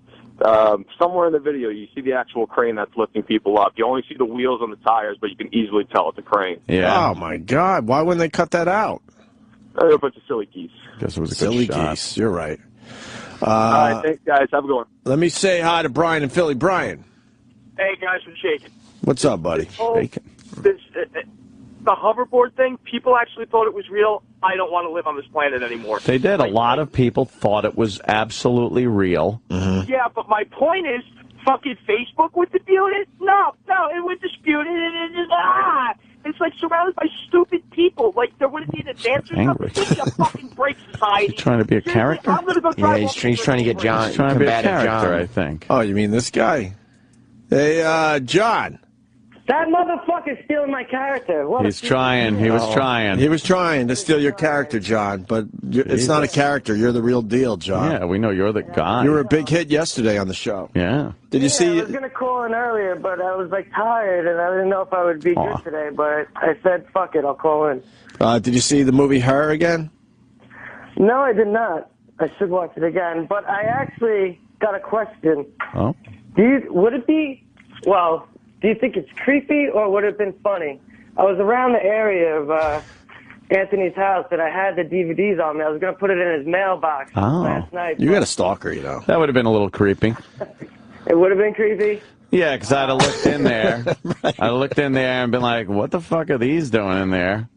Somewhere in the video, you see the actual crane that's lifting people up. You only see the wheels on the tires, but you can easily tell it's a crane. Yeah. Oh, my God. Why wouldn't they cut that out? A bunch of silly geese. Guess it was a Silly good shot. geese. You're right. All right, thanks, guys. Have a good one. Let me say hi to Brian in Philly. Brian, Hey, guys from Shaking. what's up, buddy? The hoverboard thing, people actually thought it was real. I don't want to live on this planet anymore. They did. A lot of people thought it was absolutely real. Yeah, but my point is, fucking Facebook would dispute it? No, it would dispute it, and it just, it's like surrounded by stupid people. Like, there wouldn't be the dancers. Angry. It's a fucking break society. He's trying to be a character? I'm gonna go Yeah, he's trying to get John. He's trying to be a combative character, John. I think. Oh, you mean this guy? Hey, John. That motherfucker's stealing my character. What He's trying. He was trying. He was trying to steal your character, John, but it's not a character. You're the real deal, John. Yeah, we know you're the guy. You were a big hit yesterday on the show. Yeah. Did you see? I was going to call in earlier, but I was, like, tired, and I didn't know if I would be good today, but I said, fuck it, I'll call in. Did you see the movie Her again? No, I did not. I should watch it again, but I actually got a question. Oh? Would it be, well, do you think it's creepy or would it have been funny? I was around the area of Anthony's house and I had the DVDs on me. I was going to put it in his mailbox last night. You got a stalker, you know. That would have been a little creepy. It would have been creepy? Yeah, because I'd have looked in there. Right. I'd have looked in there and been like, what the fuck are these doing in there?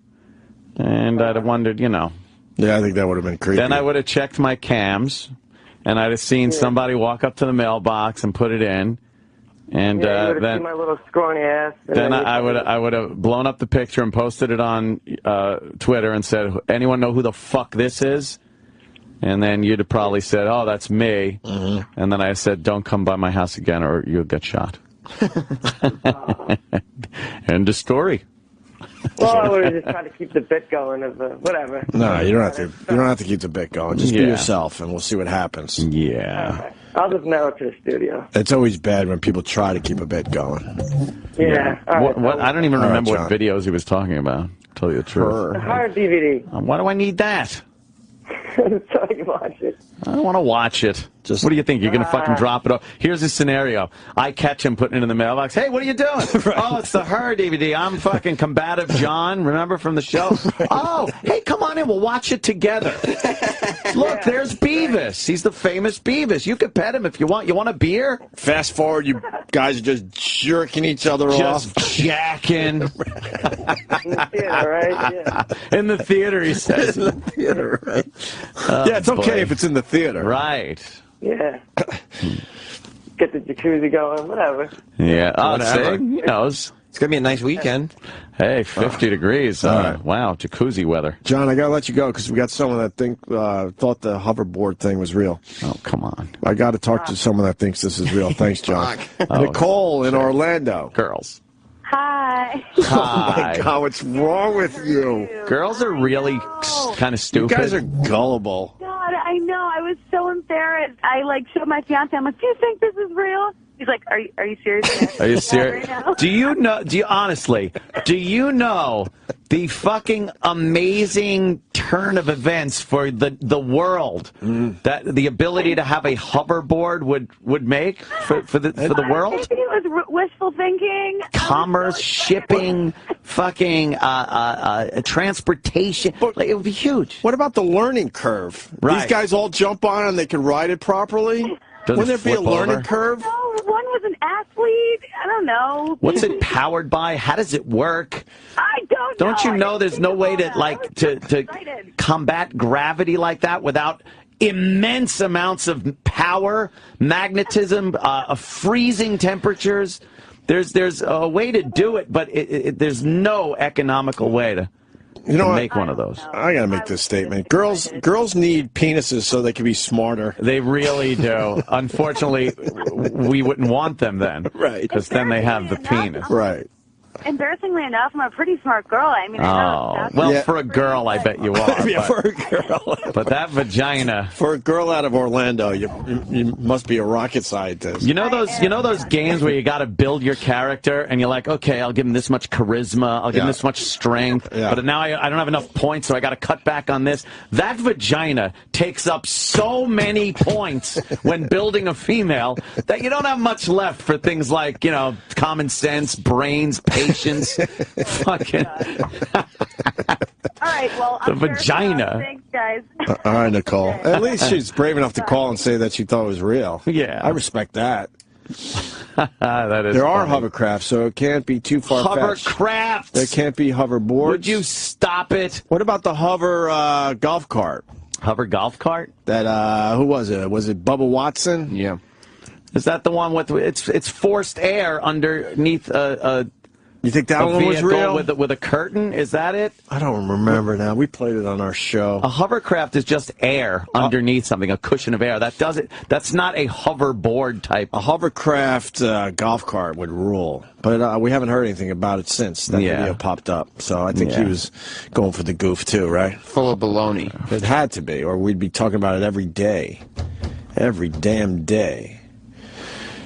And I'd have wondered, you know. Yeah, I think that would have been creepy. Then I would have checked my cams and I'd have seen somebody walk up to the mailbox and put it in. And then my little scrawny ass. Then I would have blown up the picture and posted it on Twitter and said, anyone know who the fuck this is? And then you'd have probably said, oh, that's me. Mm-hmm. And then I said, don't come by my house again or you'll get shot. End of story. Well, I would have just tried to keep the bit going of whatever. No, you don't have to. You don't have to keep the bit going. Just be yourself, and we'll see what happens. Yeah. Right. I'll just narrow it to the studio. It's always bad when people try to keep a bit going. Yeah. What, I don't even remember what videos he was talking about. To tell you the truth. The hard DVD. Why do I need that? So you can watch it. I don't want to watch it. What do you think? You're going to fucking drop it off? Here's a scenario. I catch him putting it in the mailbox. Hey, what are you doing? Right. Oh, it's the Her DVD. I'm fucking combative John. Remember from the show? Right. Oh, hey, come on in. We'll watch it together. Look, there's Beavis. He's the famous Beavis. You can pet him if you want. You want a beer? Fast forward, you guys are just jerking each other off. Just jacking. In the theater, right? Yeah. In the theater, he says. In the theater, right? Yeah, it's okay if it's in the theater. Right. Yeah. Get the jacuzzi going, whatever. Yeah. Oh, see? He knows. It's going to be a nice weekend. Hey, 50 degrees. Wow, jacuzzi weather. John, I got to let you go because we got someone that thought the hoverboard thing was real. Oh, come on. I got to talk to someone that thinks this is real. Thanks, John. Nicole in Orlando. Girls. Hi. Oh, my God, what's wrong with you? Girls are really kind of stupid. You guys are gullible. God, I know. I was so embarrassed. I, showed my fiance. I'm like, do you think this is real? He's like, are you serious? Are you serious? Right now? Do you know the fucking amazing turn of events for the world that the ability to have a hoverboard would make for the world? Maybe it was wishful thinking. Commerce, shipping, fucking transportation. Like, it would be huge. What about the learning curve? Right. These guys all jump on and they can ride it properly? Wouldn't there be a learning curve? No, one was an athlete. I don't know. What's it powered by? How does it work? I don't know. Don't you know there's no way to combat gravity like that without immense amounts of power, magnetism, freezing temperatures? There's a way to do it, but there's no economical way to make one of those. I gotta make this statement. Girls need penises so they can be smarter. They really do. Unfortunately, we wouldn't want them then. Right. Because then they have the penis. Right. Embarrassingly enough, I'm a pretty smart girl. I mean, I know. Well, for a girl, I bet you are. Yeah, for a girl. But that vagina. For a girl out of Orlando, you must be a rocket scientist. You know those games where you got to build your character, and you're like, okay, I'll give him this much charisma, I'll give him this much strength, but now I don't have enough points, so I got to cut back on this. That vagina takes up so many points when building a female that you don't have much left for things like, common sense, brains, patience, fucking. All right, well, the vagina. Thanks, guys. All right, Nicole. At least she's brave enough to call and say that she thought it was real. Yeah. I respect that. That is there are funny. hovercrafts, so it can't be too far-fetched. Hovercrafts! There can't be hoverboards. Would you stop it? What about the hover golf cart? Hover golf cart? That, who was it? Was it Bubba Watson? Yeah. Is that the one with, it's forced air underneath you think that one was real? With a curtain? Is that it? I don't remember now. We played it on our show. A hovercraft is just air underneath something, a cushion of air. That's not a hoverboard type. A hovercraft golf cart would rule. But we haven't heard anything about it since that video popped up. So I think he was going for the goof too, right? Full of baloney. It had to be, or we'd be talking about it every day. Every damn day.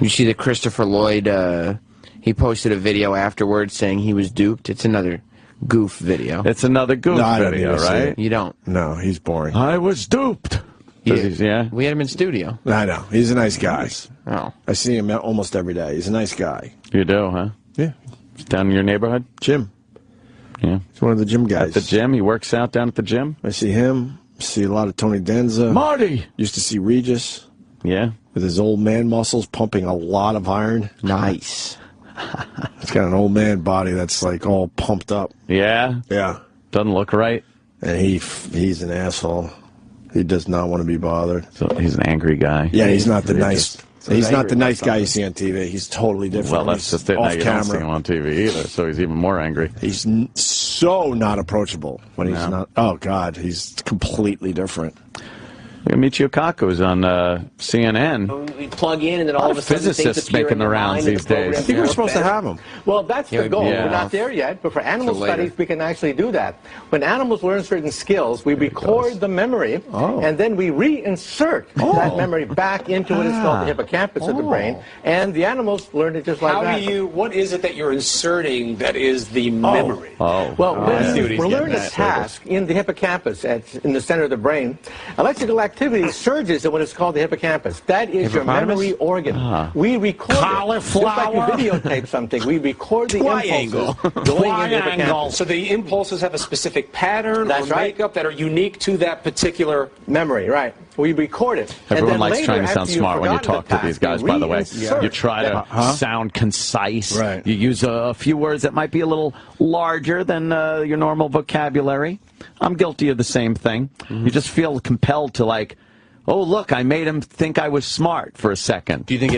You see that Christopher Lloyd, he posted a video afterwards saying he was duped. It's another goof video. It's another goof video, right? You don't. No, he's boring. I was duped. Yeah. We had him in studio. I know. He's a nice guy. Oh. I see him almost every day. He's a nice guy. You do, huh? Yeah. He's down in your neighborhood? Jim. Yeah. He's one of the gym guys. At the gym? He works out down at the gym? I see him. See a lot of Tony Danza. Marty! Used to see Regis. Yeah. With his old man muscles pumping a lot of iron. Nice. He's got an old man body that's like all pumped up. Yeah? Yeah. Doesn't look right. And he's an asshole. He does not want to be bothered. So he's an angry guy. Yeah, he's not the nice. He's not the nice guy you see on TV. He's totally different. Well, that's just it. Now you don't see him on TV either, so he's even more angry. He's so not approachable when he's not. Oh God, he's completely different. Michio Kaku's on CNN. We plug in, and then all of a sudden physicists making the rounds these days. I think we're supposed to have them. Well, that's the goal. Yeah. We're not there yet, but for animal studies, we can actually do that. When animals learn certain skills, we record the memory, and then we reinsert that memory back into what is called the hippocampus of the brain, and the animals learn it just like that. What is it that you're inserting that is the memory? Well, we're learning a task in the hippocampus, in the center of the brain. Electrical activity surges in what is called the hippocampus. That is your memory organ. We record it. Just like you videotape something, we record the impulses going in the hippocampus. So the impulses have a specific pattern or makeup that are unique to that particular memory, right? We record it. Everyone likes trying to sound smart when you talk to these guys, by the way. You try to sound concise. Right. You use a few words that might be a little larger than your normal vocabulary. I'm guilty of the same thing. You just feel compelled to, like, oh, look, I made him think I was smart for a second. Do you think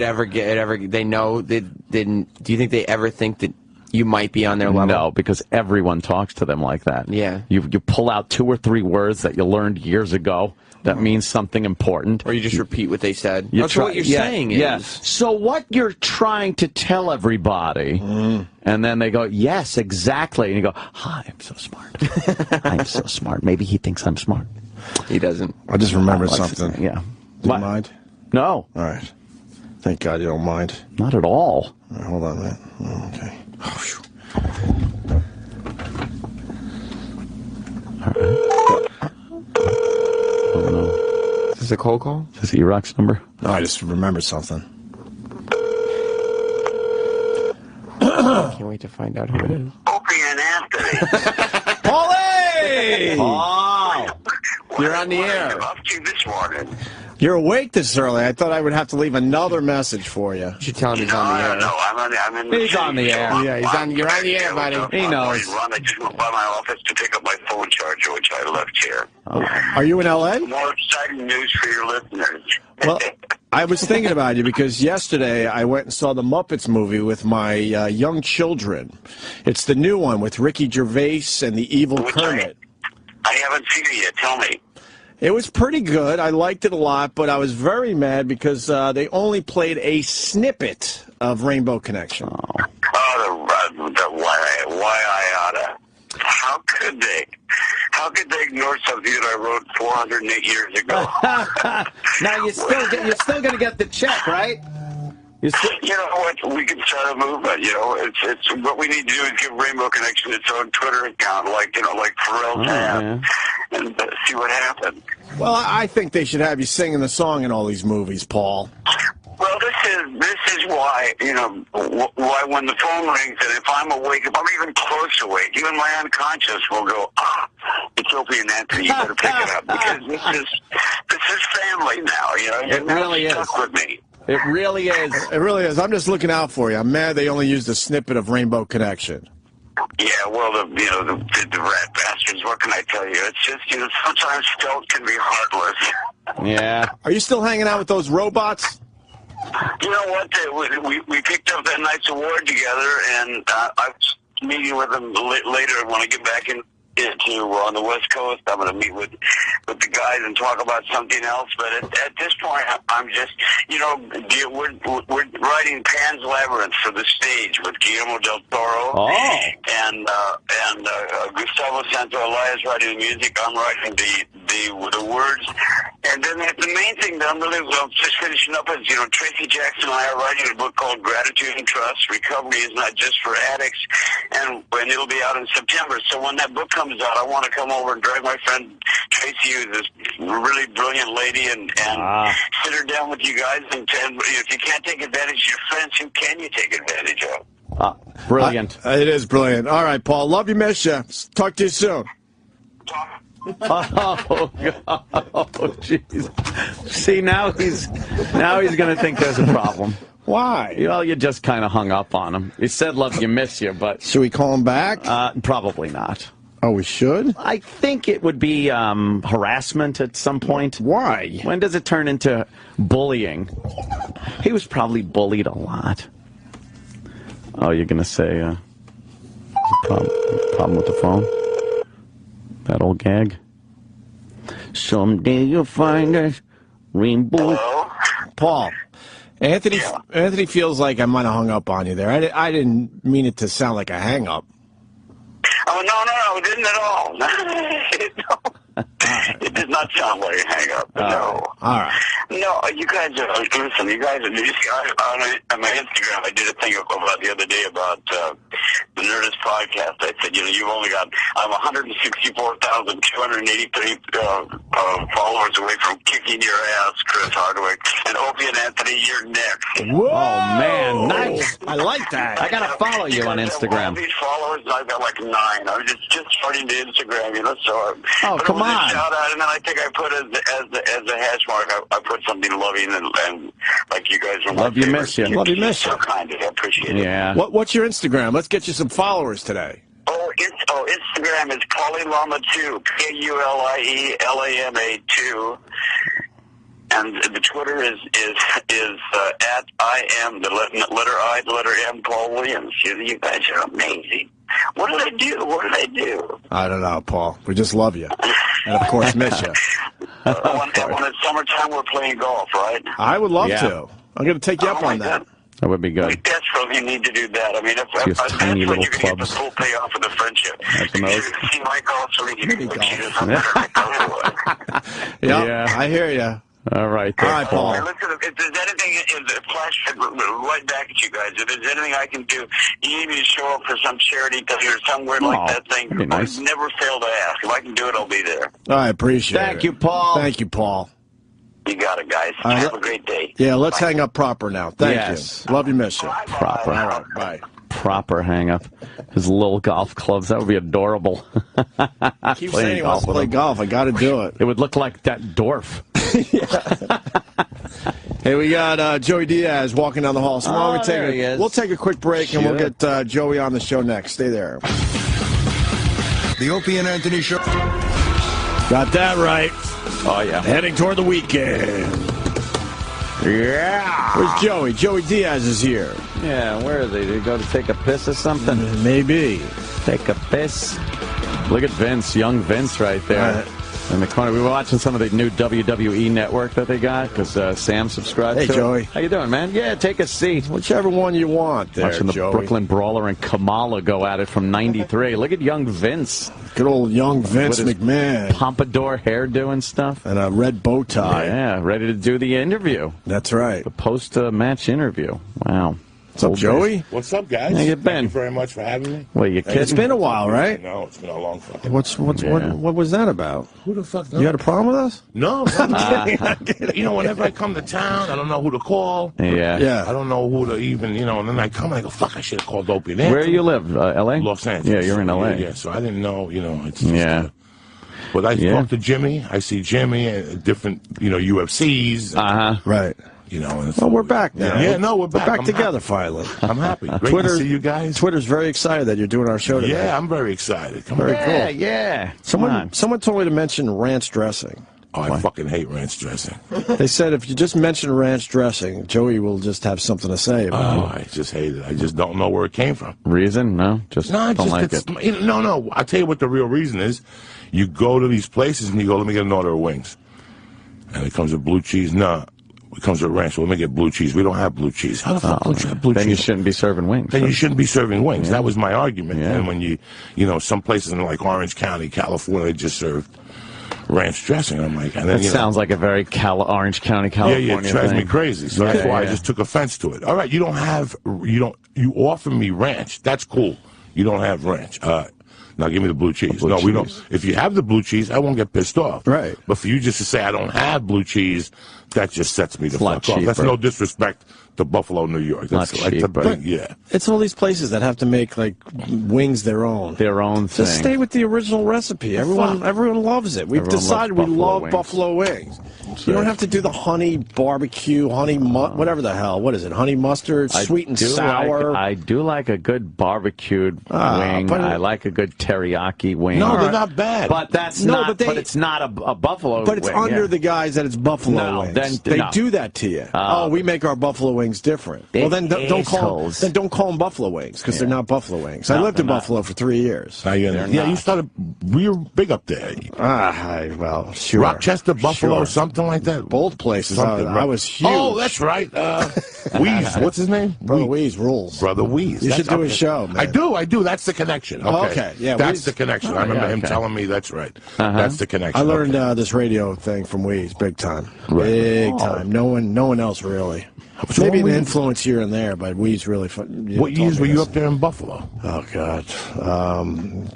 they know, do you think they ever think that you might be on their level? No, because everyone talks to them like that. Yeah. You pull out 2 or 3 words that you learned years ago that means something important. Or you just repeat what they said. That's what you're saying is... Yeah. So what you're trying to tell everybody, and then they go, yes, exactly. And you go, I'm so smart. I'm so smart. Maybe he thinks I'm smart. He doesn't. I just remembered something. Yeah. Do you mind? No. All right. Thank God you don't mind. Not at all. Hold on, man. Okay. Oh, this a cold call? Is this E-Rock's number? No, I just remembered something. I can't wait to find out who it is. Opie and Anthony. Paulie! Paul! You're on the air. I'm up to this morning. You're awake this early. I thought I would have to leave another message for you. You should tell him he's on the air. No, I'm in the He's on the air. Yeah, you're on the air, buddy. He knows. I just went by my office to pick up my phone charger, which I left here. Are you in L.A.? More exciting news for your listeners. Well, I was thinking about you because yesterday I went and saw the Muppets movie with my young children. It's the new one with Ricky Gervais and the evil Kermit. I haven't seen it yet. Tell me. It was pretty good. I liked it a lot, but I was very mad because they only played a snippet of Rainbow Connection. Why I oughta. How could they? How could they ignore something that I wrote 408 years ago? Now you're still going to get the check, right? You know what? We can start a movement. You know, it's what we need to do is give Rainbow Connection its own Twitter account, like Pharrell's had, and see what happens. Well, I think they should have you singing the song in all these movies, Paul. Well, this is why, why when the phone rings and if I'm awake, if I'm even close awake, even my unconscious will go, it's Opie and Anthony, you better pick it up because this is family now. It really is. Stuck with me. It really is. It really is. I'm just looking out for you. I'm mad they only used a snippet of Rainbow Connection. Yeah, well, the rat bastards. What can I tell you? It's just sometimes stealth can be heartless. Yeah. Are you still hanging out with those robots? You know what? We picked up that night's award together, and I was meeting with them later when I get back into on the West Coast. I'm going to meet with the guys and talk about something else. But at this point, I'm just, we're writing Pan's Labyrinth for the stage with Guillermo del Toro. And Gustavo Santaolalla is writing the music. I'm writing the words. And then the main thing that I'm really just finishing up is, Tracy Jackson and I are writing a book called Gratitude and Trust. Recovery is not just for addicts, and it'll be out in September. So when that book comes out, I want to come over and drag my friend Tracy, who's this really brilliant lady, and sit her down with you guys. And if you can't take advantage of your friends, who can you take advantage of? Brilliant. It is brilliant. All right, Paul. Love you, miss you. Talk to you soon. Oh, jeez. See, now he's going to think there's a problem. Why? Well, you just kind of hung up on him. He said love you, miss you, but... Should we call him back? Probably not. Oh, we should? I think it would be harassment at some point. Why? When does it turn into bullying? He was probably bullied a lot. Oh, you're going to say there's a problem with the phone? That old gag? Someday you'll find us rainbow. Paul, Anthony feels like I might have hung up on you there. I didn't mean it to sound like a hang-up. Oh, no, it didn't at all. It did not sound like a hang-up. No. All right. No, you guys are, listen, you guys are, on my Instagram, I did a thing about the other day about the Nerdist podcast. I said, you've only got, I'm 164,283 followers away from kicking your ass, Chris Hardwick. And Opie and Anthony, you're next. Whoa! Oh, man, nice. I like that. I got to follow you on Instagram. All these followers, I've got like 9. I'm just starting to Instagram, so. Oh, but come it was on. a shout out, and then I think I put as a hash mark, I put something loving and like you guys are. Love you, miss you. Love you, miss you. So kind of you. I appreciate it. Yeah. What's your Instagram? Let's get you some followers today. Instagram is Paulilama2, PULIELAMA2. And the Twitter is at I am the letter I, the letter M, Paul Williams. You guys are amazing. What did I do? I don't know, Paul. We just love you. And, of course, miss you. When it's summertime, we're playing golf, right? I would love to. I'm going to take you up on that. That would be good. We desperately need to do that. I mean, if tiny little you can get the clubs. full payoff of the friendship. That's the most. See my golf so we can Yeah, I hear you. All right. All right, Paul. Listen, if there's anything, flash right back at you guys. If there's anything I can do, you need me to show up for some charity thing or somewhere like that thing. Nice. I never fail to ask. If I can do it, I'll be there. I appreciate it. Thank you, Paul. Thank you, Paul. You got it, guys. Have a great day. Yeah, let's hang up proper now. Thank you. Love you, miss you. Proper. All right, bye. Proper hang up. His little golf clubs. That would be adorable. Keep saying he wants to play golf. I got to do it. It would look like that dwarf. Hey, we got Joey Diaz walking down the hall. So there he is. We'll take a quick break, and we'll get Joey on the show next. Stay there. The Opie and Anthony Show. Got that right. Oh, yeah. Heading toward the weekend. Yeah. Where's Joey? Joey Diaz is here. Yeah, where is he? Did he go to take a piss or something? Maybe. Take a piss. Look at Vince, young Vince right there. In the corner. We were watching some of the new WWE network that they got because Sam subscribed to Hey, Joey. it. How you doing, man? Yeah, take a seat. Whichever one you want there, watching the Joey. Brooklyn Brawler and Kamala go at it from '93. Look at young Vince. Good old young Vince McMahon. Pompadour hairdo and stuff. And a red bow tie. Yeah, ready to do the interview. That's right. The post-match interview. Wow. What's up, Joey? What's up, guys? How you been? Thank you very much for having me. Well, you kidding? It's been a while, right? No, it's been a long fucking What was that about? Who the fuck knows? You had a problem with us? No, I'm kidding. You know, whenever I come to town, I don't know who to call. Yeah. I don't know who to even, and then I come and I go, fuck, I should have called Opie. Where you live? L.A.? Los Angeles. Yeah, you're in L.A. Yeah, so I didn't know, it's just, but I talk to Jimmy. I see Jimmy at different, UFCs. Right. Well, we're back now. Yeah, no, we're back. We're back I'm together happy. finally. I'm happy. Great to see you guys. Twitter's very excited that you're doing our show today. Yeah, I'm very excited. Very cool. Yeah. Someone told me to mention ranch dressing. Oh, I fucking hate ranch dressing. They said if you just mention ranch dressing, Joey will just have something to say about it. I just hate it. I just don't know where it came from. Reason? No? Just don't like it. No. I'll tell you what the real reason is. You go to these places and you go, let me get an order of wings. And it comes with blue cheese. No. It comes with ranch. Well, let me get blue cheese. We don't have blue cheese. How the fuck don't you have blue cheese? Then you shouldn't be serving wings. Then you shouldn't be serving wings. That was my argument. Yeah. And when some places in like Orange County, California, they just served ranch dressing. I'm like, and then, that sounds like a very Orange County, California Yeah, it drives me crazy. So that's why I just took offense to it. All right, you offer me ranch. That's cool. You don't have ranch. Now give me the blue cheese. No, we don't. If you have the blue cheese, I won't get pissed off. Right. But for you just to say I don't have blue cheese, that just sets me the fuck off. That's no disrespect to Buffalo, New York. That's like the thing. Yeah. It's all these places that have to make like wings their own. Their own thing. Just stay with the original recipe. Everyone loves it. We've decided we love buffalo wings. You don't have to do the honey barbecue, whatever the hell. What is it? Honey mustard, sweet and sour. I do like a good barbecued wing. I like a good teriyaki wing. No, they're not bad. But that's but it's not a buffalo. But it's wing, under the guise that it's buffalo wings. They do that to you. We make our buffalo wings different. Well, then don't call them buffalo wings because they're not buffalo wings. I lived in Buffalo for 3 years. You started real big up there. Well, sure. Rochester, Buffalo, something like that. Both places. I was huge. Oh, that's right. Wheeze. What's his name? Brother Wheeze rules. Brother Wheeze. You should do his show, man. I do. That's the connection. Okay. Yeah. That's the connection. I remember him telling me that's right. That's the connection. I learned this radio thing from Wheeze, big time. Big time. No one else really. Maybe an influence here and there, but Wheeze really. What years were you up there in Buffalo? Oh God,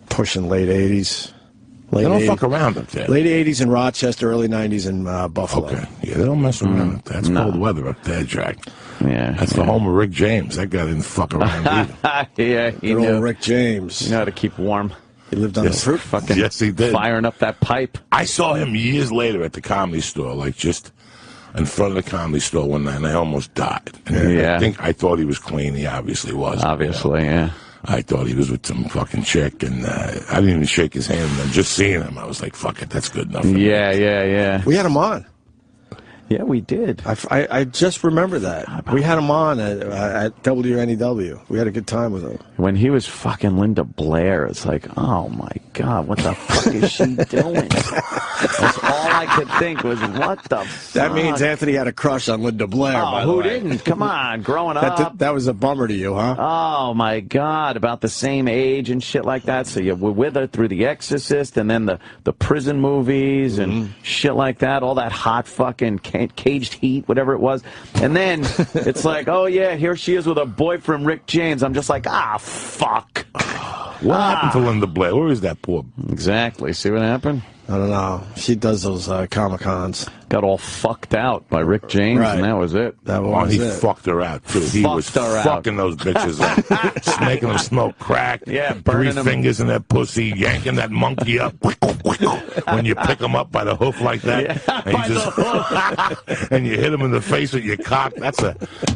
pushing late '80s. They don't fuck around up there. Late '80s in Rochester, early '90s in Buffalo. Okay, yeah, they don't mess around up there. That's cold weather up there, Jack. Yeah, that's the home of Rick James. That guy didn't fuck around either. Yeah, he knew. Old Rick James. You know how to keep warm. He lived on the fruit. Fucking yes, he did. Firing up that pipe. I saw him years later at the Comedy Store, like just in front of the Comedy Store one night, and I almost died. And I thought he was clean. He obviously was. Obviously, yeah. I thought he was with some fucking chick, and I didn't even shake his hand. And just seeing him, I was like, fuck it, that's good enough for me. Yeah. We had him on. Yeah, we did. I just remember that. We had him on at WNEW. We had a good time with him. When he was fucking Linda Blair, it's like, oh my God, what the fuck is she doing? That's all I could think was, what the fuck? That means Anthony had a crush on Linda Blair, by the way. Who didn't? Come on, growing up. That was a bummer to you, huh? Oh my God, about the same age and shit like that. So you were with her through The Exorcist and then the prison movies and shit like that, all that hot fucking Caged Heat, whatever it was. And then it's like, oh yeah, here she is with her boyfriend, Rick James. I'm just like, fuck. What happened to Linda Blair? Where is that poor? Exactly. See what happened? I don't know. She does those Comic-Cons. got all fucked out by Rick James, and that was it. He fucked her out, too. He was fucking those bitches up. Making them smoke crack. Yeah, 3 fingers in that pussy, yanking that monkey up. When you pick him up by the hoof like that, and you hit him in the face with your cock. That's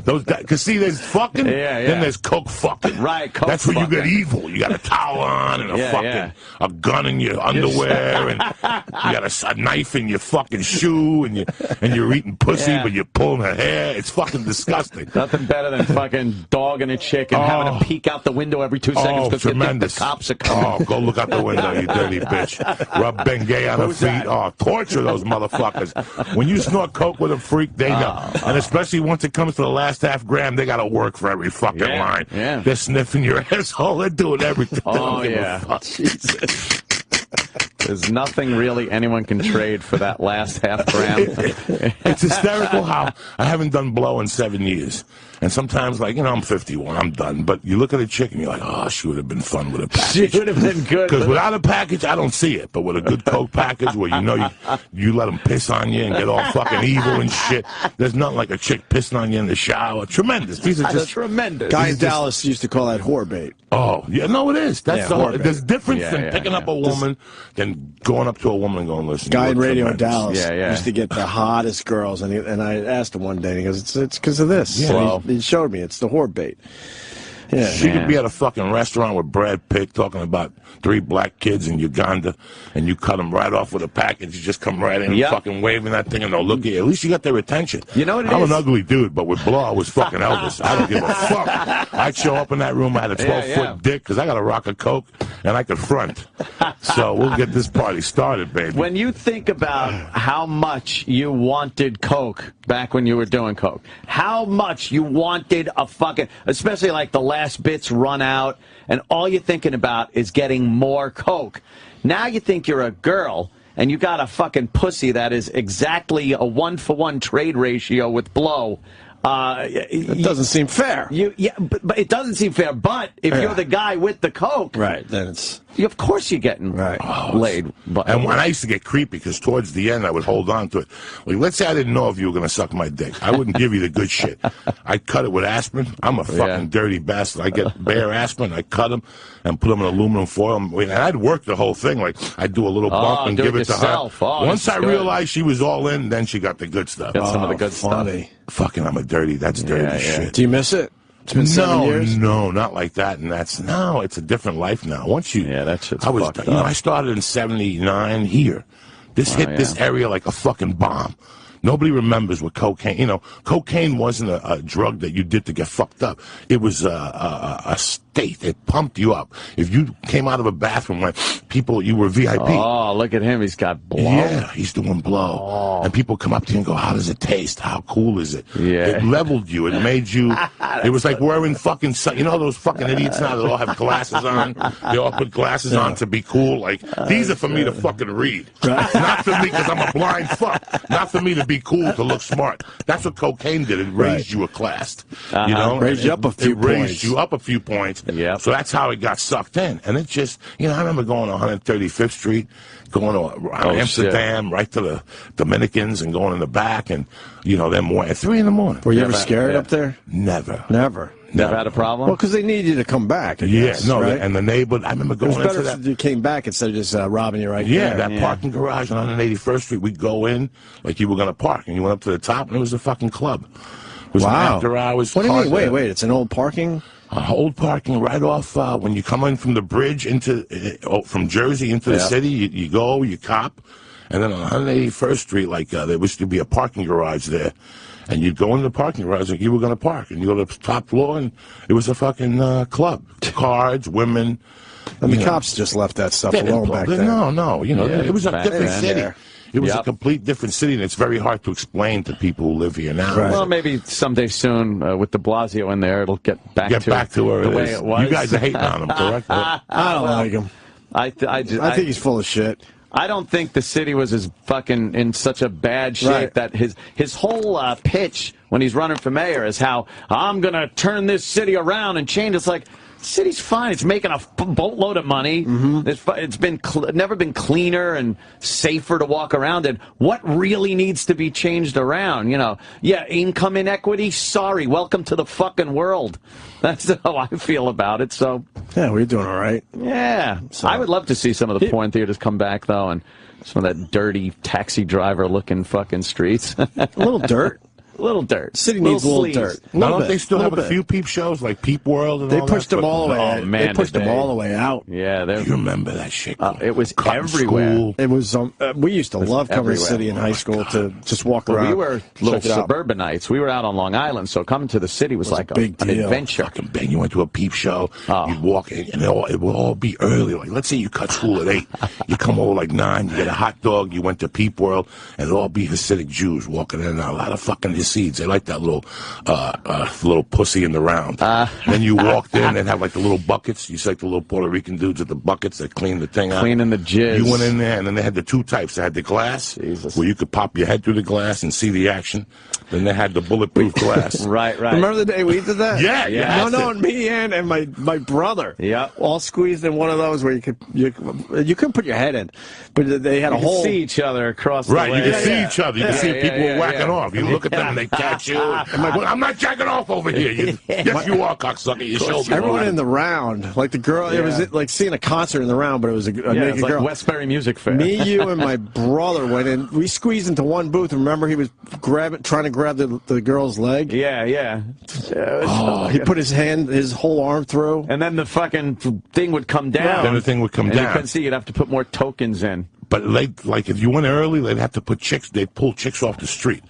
because see, there's fucking, then there's coke fucking. Right, coke that's where you get evil. You got a towel on and a gun in your underwear, and you got a knife in your fucking shoe, and you're eating pussy, but you're pulling her hair. It's fucking disgusting. Nothing better than fucking dogging a chick and having to peek out the window every 2 seconds because the cops are coming. Go look out the window, you dirty bitch. Rub Bengay on her feet. Torture those motherfuckers. When you snort coke with a freak, they know. And especially once it comes to the last half gram, they got to work for every fucking line. Yeah. They're sniffing your asshole. They're doing everything. Oh, yeah. Jesus. There's nothing really anyone can trade for that last half gram. It's hysterical how I haven't done blow in 7 years. And sometimes, like, I'm 51, I'm done. But you look at a chick and you're like, oh, she would have been fun with a package. She would have been good. Because without a package, I don't see it. But with a good coke package where you let them piss on you and get all fucking evil and shit, there's nothing like a chick pissing on you in the shower. Tremendous. These are just tremendous. Guy in Dallas used to call that whore bait. Oh, yeah, no, it is. That's there's difference than picking up a woman than going up to a woman and going, listen. Guy in radio in tremendous. Dallas used to get the hottest girls, and I asked him one day, and he goes, it's because of this. Yeah. Well, he showed me. It's the whore bait. Yeah, she could be at a fucking restaurant with Brad Pitt talking about 3 black kids in Uganda, and you cut them right off with a package. You just come right in and fucking waving that thing, and they'll look at you. At least you got their attention. You know what it I'm is? an ugly dude, but with blow, I was fucking Elvis. I don't give a fuck. I'd show up in that room, I had a 12-foot dick, because I got a rock of coke, and I could front. So we'll get this party started, baby. When you think about how much you wanted coke back when you were doing coke, how much you wanted a fucking, especially like the last bits run out, and all you're thinking about is getting more coke. Now you think you're a girl, and you got a fucking pussy that is exactly a 1-for-1 trade ratio with blow. It doesn't seem fair. But it doesn't seem fair. But if you're the guy with the coke, then it's of course you're getting laid. And when I used to get creepy, because towards the end I would hold on to it. Like, let's say I didn't know if you were going to suck my dick. I wouldn't give you the good shit. I'd cut it with aspirin. I'm a fucking dirty bastard. I get bare aspirin, I cut them and put them in aluminum foil. And I'd work the whole thing. Like, I'd do a little bump and give it to her. Once I realized she was all in, then she got the good stuff. Got some of the good stuff. Fucking, that's dirty shit. Do you miss it? It's been 7 years? No, not like that. And it's a different life now. Once you, that shit's fucked up. I started in '79 here. This hit this area like a fucking bomb. Nobody remembers what cocaine. Cocaine wasn't a drug that you did to get fucked up. It was a state. It pumped you up. If you came out of a bathroom, like you were VIP. Oh, look at him. He's got blow. Yeah, he's doing blow. Oh. And people come up to you and go, how does it taste? How cool is it? Yeah. It leveled you. It made you. It was like wearing fucking. Those fucking idiots now that all have glasses on. They all put glasses on to be cool. Like, these are for me to fucking read. Not for me because I'm a blind fuck. Not for me to be cool, to look smart. That's what cocaine did. It raised you a class. Raised you up a few points. It raised you up a few points. Yeah. So that's how it got sucked in. And it just, I remember going to 135th Street, going to Amsterdam, right to the Dominicans, and going in the back, and, then at 3 in the morning. Were you ever scared up there? Never. Never had a problem? Well, because they need you to come back. I guess, right? And the neighbor, I remember going into that. It was better if you came back instead of just robbing you there. That parking garage on 181st Street, we'd go in like you were going to park, and you went up to the top, and it was a fucking club. It was an after hours. What do you mean? Wait, it's an old parking? Old parking right off when you come in from the bridge from Jersey into the city. You cop, and then on 181st Street, there used to be a parking garage there. And you'd go in the parking garage like you were going to park. And you go to the top floor, and it was a fucking club. Cards, women. And the cops just left that stuff alone back then. No. It was a different city. It was a complete different city, and it's very hard to explain to people who live here now. Right. Well, maybe someday soon, with de Blasio in there, it'll get back to where the it way is. it was. You guys are hating on him, correct? I don't like him. I think he's full of shit. I don't think the city was as fucking in such a bad shape that his whole pitch when he's running for mayor is how I'm going to turn this city around and change. It's like, city's fine. It's making a boatload of money. It's been never been cleaner and safer to walk around in. What really needs to be changed around? You know, yeah, income inequity. Sorry, welcome to the fucking world. That's how I feel about it. So yeah, we're doing all right. Yeah, so, I would love to see some of the porn theaters come back though, and some of that dirty taxi driver looking fucking streets. A little dirt. A little dirt. City needs a little dirt. Now, don't they still have a few peep shows like Peep World and they all pushed that? them all the way. Oh, man, they pushed them all the way out. Yeah, you remember that shit? It was everywhere. School. It was. We used to love coming to the city in high school to just walk around. We were little suburbanites. We were out on Long Island, so coming to the city was like big an deal. adventure. Fucking bang! You went to a peep show. You'd walk in, and it would all be early. Like, let's say you cut school at 8, you come over like 9. You get a hot dog. You went to Peep World, and it'd all be Hasidic Jews walking in and out. A lot of fucking Hasids. They like that little pussy in the round. Then you walked in and have like the little buckets. You see like the little Puerto Rican dudes with the buckets that clean the thing out. Cleaning the jizz. You went in there, and then they had the two types. They had the glass, where you could pop your head through the glass and see the action. Then they had the bulletproof glass. Right. Remember the day we did that? Yeah. No, me and my brother. Yeah. All squeezed in one of those where you couldn't put your head in, but they had a hole. See each other across the way. You can see each other. You can see people whacking off. You look at them and they catch you. I'm not jacking off over here. Yes, you are, cocksucker. Your shoulder. Everyone in the round, like the girl, it was like seeing a concert in the round, but it was a naked girl. Like Westbury Music Fair. Me, you, and my brother went in. We squeezed into one booth. Remember, he was trying to grab the girl's leg. Yeah. He put his whole arm through, and then the fucking thing would come down. Then the thing would come down. You couldn't see. You'd have to put more tokens in. But like if you went early, they'd have to put chicks. They'd pull chicks off the street.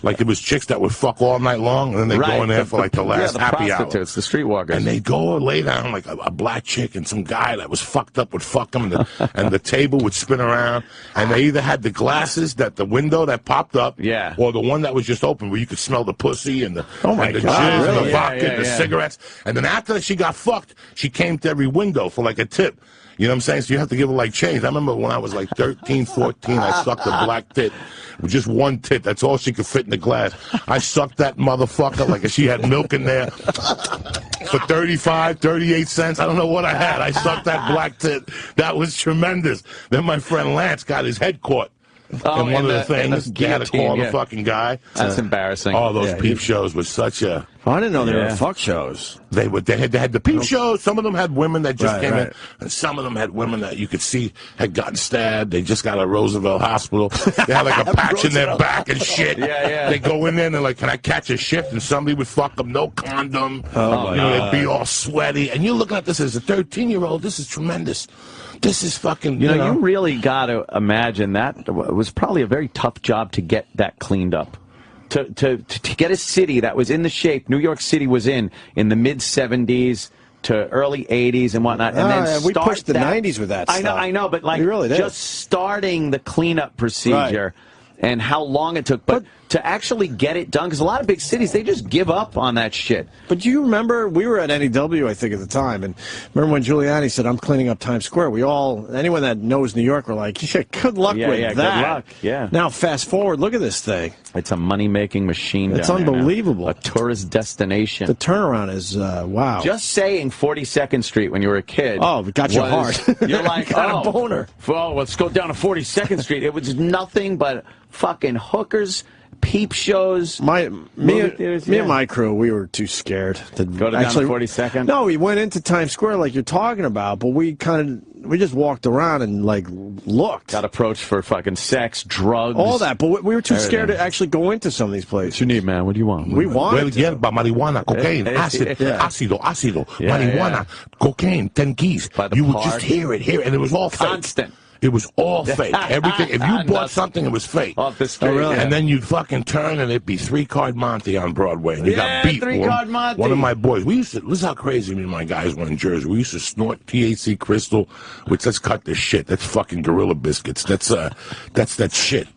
Like it was chicks that would fuck all night long, and then they'd go in there for like the last happy hour. The streetwalkers. And they'd go lay down like a black chick, and some guy that was fucked up would fuck them, and the table would spin around. And they either had the glasses the window that popped up, or the one that was just open where you could smell the pussy and the jizz and the vodka and the cigarettes. And then after she got fucked, she came to every window for like a tip. You know what I'm saying? So you have to give her like change. I remember when I was like 13, 14, I sucked a black tit. With just one tit. That's all she could fit in the glass. I sucked that motherfucker like she had milk in there for 35, 38 cents. I don't know what I had. I sucked that black tit. That was tremendous. Then my friend Lance got his head caught. And one of the things, they had to call the fucking guy. That's embarrassing. Oh, those peep shows was such a... I didn't know they were fuck shows. They had the peep shows. Some of them had women that just came in, and some of them had women that you could see had gotten stabbed. They just got out of Roosevelt Hospital. They had like a patch in their back and shit. They go in there and they're like, "Can I catch a shift?" And somebody would fuck them, no condom. They'd be all sweaty. And you're looking at this as a 13-year-old. This is tremendous. This is fucking. You know, you really got to imagine that was probably a very tough job to get that cleaned up. To get a city that was in the shape New York City was in the mid-'70s to early 80s and whatnot, and then we pushed the 90s with that stuff. I know, but like really just starting the cleanup procedure and how long it took, but to actually get it done, because a lot of big cities, they just give up on that shit. But do you remember, we were at NEW, I think, at the time, and remember when Giuliani said, "I'm cleaning up Times Square," anyone that knows New York were like, "Shit, good luck with that." Good luck. Yeah. Now, fast forward, look at this thing. It's a money-making machine. It's unbelievable. A tourist destination. The turnaround is, wow. Just saying 42nd Street when you were a kid. Oh, it got your heart. You're like, got a boner. Well, let's go down to 42nd Street. It was nothing but fucking hookers, peep shows. Me and my crew, we were too scared to go down to 42nd. No, we went into Times Square like you're talking about, but we just walked around and like looked. Got approached for fucking sex, drugs, all that, but we were too scared to actually go into some of these places. What you need, man? What do you want? We want marijuana, cocaine, ácido, marijuana, cocaine, 10 keys. You would just hear it, and it was all fake. Constant. It was all fake. Everything. If you bought something, it was fake. Off the street. And then you'd fucking turn, and it'd be 3-Card Monte on Broadway, and you got beat. 3-Card Monte. One of my boys. This is how crazy me and my guys were in Jersey. We used to snort THC crystal, which let's cut this shit. That's fucking Gorilla Biscuits. That's that shit.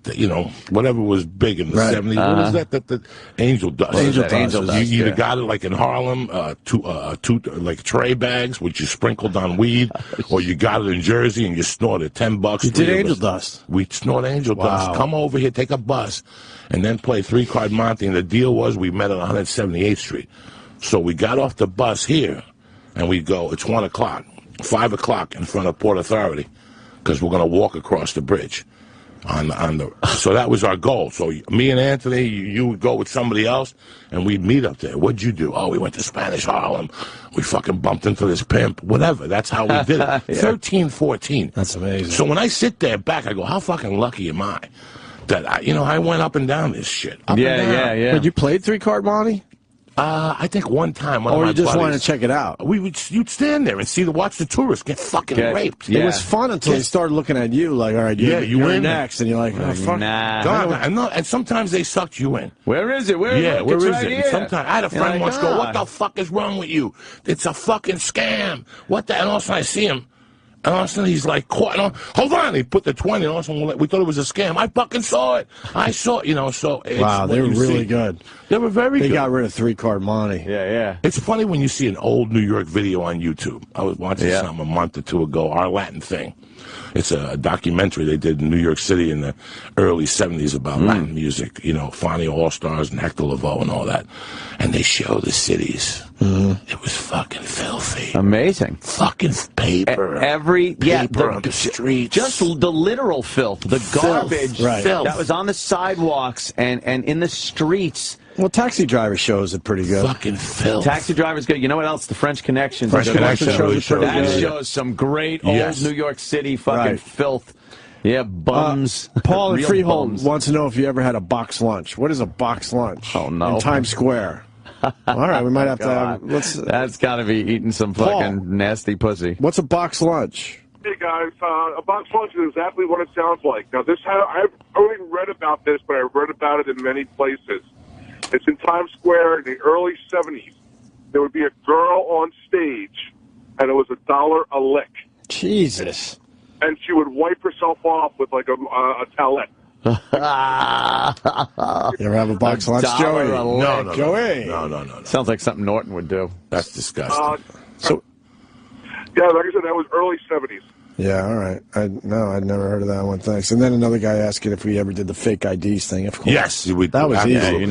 Whatever was big in the 70s. What is that? That Angel Dust. Angel Dust. You either got it like in Harlem, two like tray bags, which you sprinkled on weed, or you got it in Jersey and you snorted $10. You did Angel Dust. We snort Angel Dust. Come over here, take a bus, and then play 3-Card Monte. And the deal was we met on 178th Street. So we got off the bus here, and we go, it's 1 o'clock, 5 o'clock in front of Port Authority, because we're going to walk across the bridge. So that was our goal. So me and Anthony, you would go with somebody else, and we'd meet up there. What'd you do? Oh, we went to Spanish Harlem. We fucking bumped into this pimp. Whatever. That's how we did it. Yeah. 13, 14. That's amazing. So when I sit there back, I go, how fucking lucky am I that I went up and down this shit. Up and down. But you played 3-card Monte? I think one time. Or you just wanted to check it out? You'd stand there and watch the tourists get fucking raped. It was fun until they started looking at you like, all right, you're in next, and you're like, oh, fuck. And sometimes they sucked you in. Where is it? Where is it? And sometimes I had a friend once go, what the fuck is wrong with you? It's a fucking scam. What the? And all of a sudden I see him. And all of a sudden he's like, hold on. He put the 20, and all of a sudden we thought it was a scam. I fucking saw it. I saw it, so. Wow, they were really good. They were very good. They got rid of 3-card Monte. Yeah. It's funny when you see an old New York video on YouTube. I was watching something a month or two ago, Our Latin Thing. It's a documentary they did in New York City in the early 70s about Latin music, Fonny All-Stars and Hector Lavoe and all that. And they show the cities. It was fucking filthy. Amazing. Fucking paper. Paper on the streets. Just the literal filth. The garbage filth. that was on the sidewalks and in the streets. Well, Taxi Driver shows it pretty good. Fucking filth. Taxi Driver's good. You know what else? The French Connection. French Connection really shows that shows some great old New York City fucking filth. Yeah, bums. Paul in Freehold wants to know if you ever had a box lunch. What is a box lunch? Oh, no. In Times Square. All right, we might have to have... That's got to be eating some fucking nasty pussy. What's a box lunch? Hey guys, a box lunch is exactly what it sounds like. Now I've only read about this, but I've read about it in many places. It's in Times Square in the early 70s. There would be a girl on stage, and it was $1 a lick. Jesus. And she would wipe herself off with like a towelette. You ever have a box lunch, Joey? No, Joey. No. Sounds like something Norton would do. That's disgusting. Yeah, like I said, that was early 70s. Yeah, all right. I'd never heard of that one. Thanks. And then another guy asking if we ever did the fake IDs thing. Of course. Yes, that was easy. We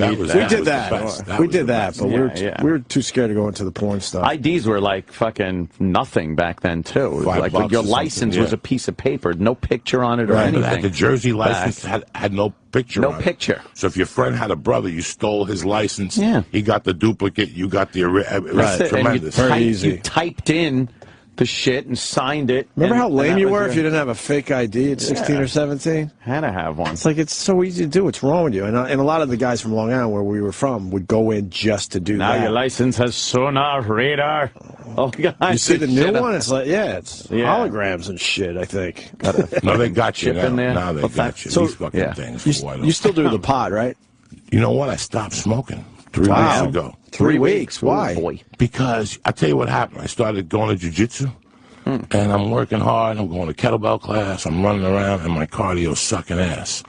did that. We did that, but we were too scared to go into the porn stuff. IDs were like fucking nothing back then too. It was like your license was a piece of paper, no picture on it or anything. The Jersey license had no picture. No picture. So if your friend had a brother, you stole his license. Yeah. He got the duplicate. You got the it was tremendous. Very easy. You typed in the shit and signed it. Remember how lame you were if you didn't have a fake ID at 16 or 17? Had to have one. It's like, it's so easy to do. What's wrong with you? And a lot of the guys from Long Island, where we were from, would go in just to do that. Now your license has sonar, radar. Oh, God. You see the new one? It's like, it's holograms and shit, I think. No, they got you now. In there. Now they got you. These fucking things. You still do the pod, right? You know what? I stopped smoking 3 weeks ago. 3 weeks? Why? Because I tell you what happened. I started going to jiu-jitsu. And I'm working hard. I'm going to kettlebell class. I'm running around, and my cardio's sucking ass.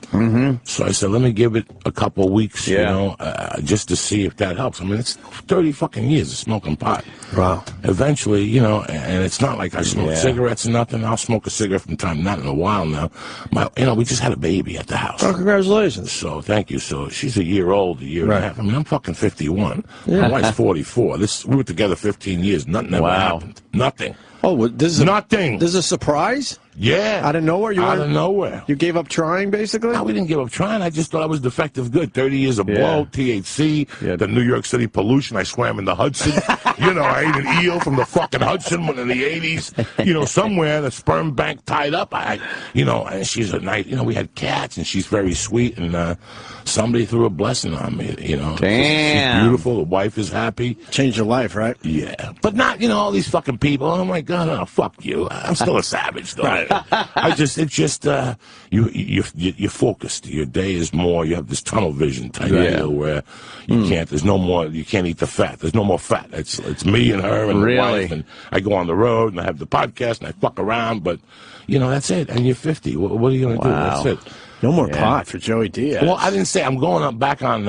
So I said, let me give it a couple of weeks, just to see if that helps. I mean, it's 30 fucking years of smoking pot. Wow. Eventually, and it's not like I smoke cigarettes or nothing. I'll smoke a cigarette from time, not in a while now. We just had a baby at the house. Oh, congratulations. So thank you. So she's a year old, a year and a half. I mean, I'm fucking 51. My wife's 44. We were together 15 years. Nothing ever happened. Nothing. Oh, this is nothing. This is a surprise? Yeah. Out of nowhere? Out of nowhere. You gave up trying, basically? No, we didn't give up trying. I just thought I was defective good. 30 years of blow, THC, the New York City pollution. I swam in the Hudson. I ate an eel from the fucking Hudson in the 80s. Somewhere, the sperm bank tied up. And she's a nice, we had cats, and she's very sweet, and somebody threw a blessing on me, Damn. She's beautiful. The wife is happy. Changed your life, right? Yeah. But not, all these fucking people. Oh, my God, no, fuck you. I'm still a savage, though. Right. You're focused. Your day is more, you have this tunnel vision type deal where you can't eat the fat. There's no more fat. It's me and her and the wife, and I go on the road and I have the podcast and I fuck around, but that's it. And you're 50. What are you going to do? That's it. No more pot for Joey Diaz. Well, I didn't say I'm going back on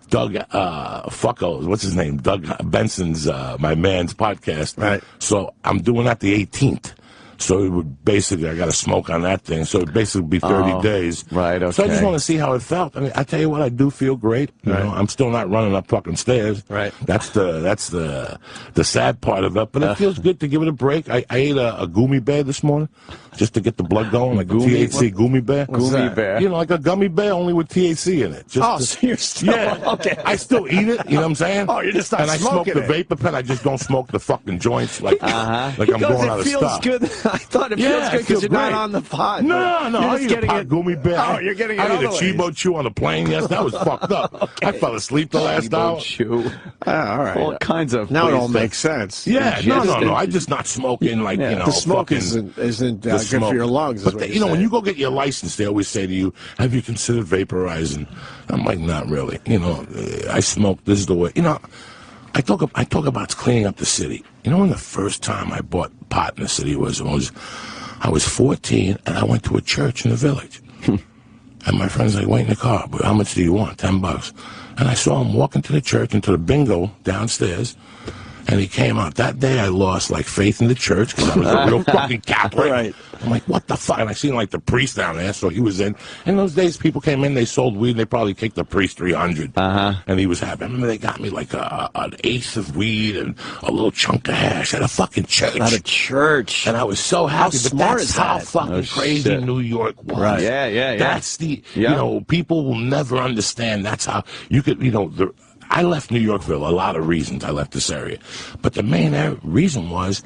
Doug Fucko, what's his name? Doug Benson's, my man's podcast. Right. So I'm doing that the 18th. So it would basically, I got to smoke on that thing. So it basically would be 30 days. Right, okay. So I just want to see how it felt. I mean, I tell you what, I do feel great. You know, I'm still not running up fucking stairs. Right. That's the sad part of it. But it feels good to give it a break. I ate a gummy bear this morning just to get the blood going, like a THC gummy bear. Gummy bear. You know, like a gummy bear, only with THC in it. Just so you're still... Yeah. Okay. I still eat it, you know what I'm saying? Oh, you're just not and smoking I smoke the vapor pen. I just don't smoke the fucking joints like I'm going out of stuff. Good. I thought it feels good because you're not on the pod. No, you're I eat a gummy bear. Oh, you're getting it I ate a other Chibo chew on the plane. Yes, that was fucked up. Okay. I fell asleep the last hour. Chew. All right. All kinds of. Now it all makes sense. Yeah, no. I'm just not smoking like, you know. The smoke fucking, isn't good for your lungs. But, you know, when you go get your license, they always say to you, have you considered vaporizing? I'm like, not really. You know, I smoke. This is the way. You know, I talk about cleaning up the city. You know, when the first time I bought pot in the city I was 14, and I went to a church in the village. And my friend's like, wait in the car. But how much do you want? $10. And I saw him walk into the church, into the bingo downstairs. And he came out. That day I lost, like, faith in the church because I was a real fucking Catholic. Right. I'm like, what the fuck? And I seen, like, the priest down there, so he was in. In those days, people came in, they sold weed, and they probably kicked the priest $300. And he was happy. I remember they got me, like, an eighth of weed and a little chunk of hash at a fucking church. At a church. And I was so happy. How but smart that's is how that? fucking crazy New York was. Right. Yeah. That's the, you know, people will never understand. That's how you could, you know, I left New Yorkville, a lot of reasons I left this area. But the main reason was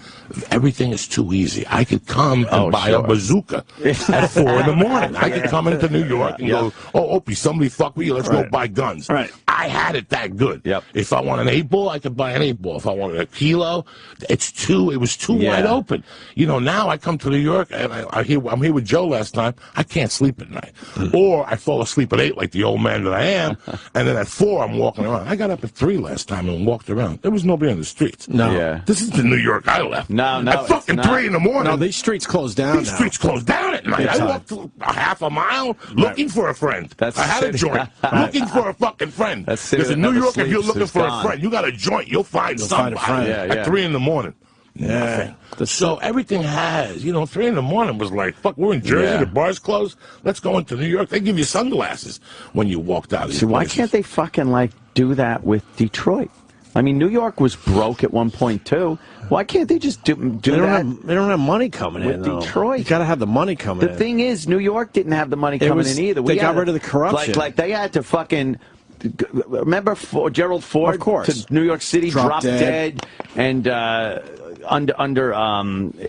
everything is too easy. I could come and buy a bazooka at 4 in the morning. I could come into New York and go, oh, Opie, somebody fuck with you, let's go buy guns. Right. I had it that good. If I want an 8-ball, I could buy an 8-ball. If I wanted a kilo, it was too wide open. You know, now I come to New York and I'm here with Joe last time. I can't sleep at night. Or I fall asleep at 8 like the old man that I am, and then at 4 I'm walking around. I got up at 3 last time and walked around. There was nobody on the streets. No. Yeah. This is the New York I left. No, at fucking 3 in the morning. No, these streets closed down These streets closed down at night. I walked a half a mile looking for a friend. I had a joint. Looking for a fucking friend. Because in New York, if you're looking for a friend, you got a joint. You'll find somebody at 3 in the morning. Nothing. So everything has, you know, 3 in the morning was like, fuck, we're in Jersey, the bar's closed, let's go into New York. They give you sunglasses when you walked out of these why places. can't they fucking, like, do that with Detroit? I mean, New York was broke at one point, too. Why can't they just do that? They don't have money coming in, with Detroit. You got to have the money coming in. The thing is, New York didn't have the money coming in either. They got rid of the corruption. Like they had to fucking... Remember Gerald Ford? Of course. To New York City, dropped dead, and under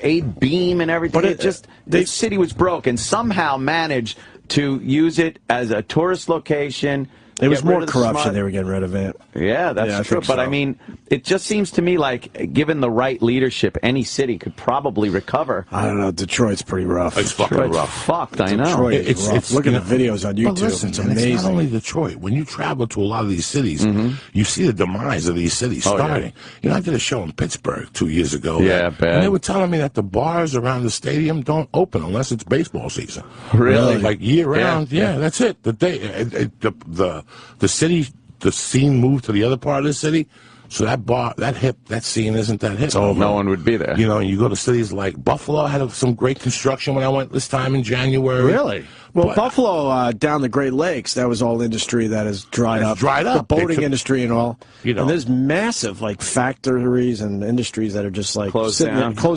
Abe Beam and everything. But the city was broke, and somehow managed to use it as a tourist location. It was more corruption they were getting rid of it. Yeah, that's true. But I mean, it just seems to me like, given the right leadership, any city could probably recover. I don't know. Detroit's pretty rough. It's fucking rough. Fucked, I know. Detroit is rough. Look at the videos on YouTube. But listen, it's amazing. It's not only Detroit. When you travel to a lot of these cities, you see the demise of these cities starting. You know, I did a show in Pittsburgh 2 years ago. Yeah, bad. And they were telling me that the bars around the stadium don't open unless it's baseball season. Really? Like year round. Yeah, that's it. The city, the scene moved to the other part of the city, so that scene isn't that hip. So no one would be there. You know, you go to cities like Buffalo, had some great construction when I went this time in January. Really? Well, Buffalo, down the Great Lakes, that was all industry that has dried up. The boating industry and all. You know. And there's massive, like, factories and industries that are just, like, closed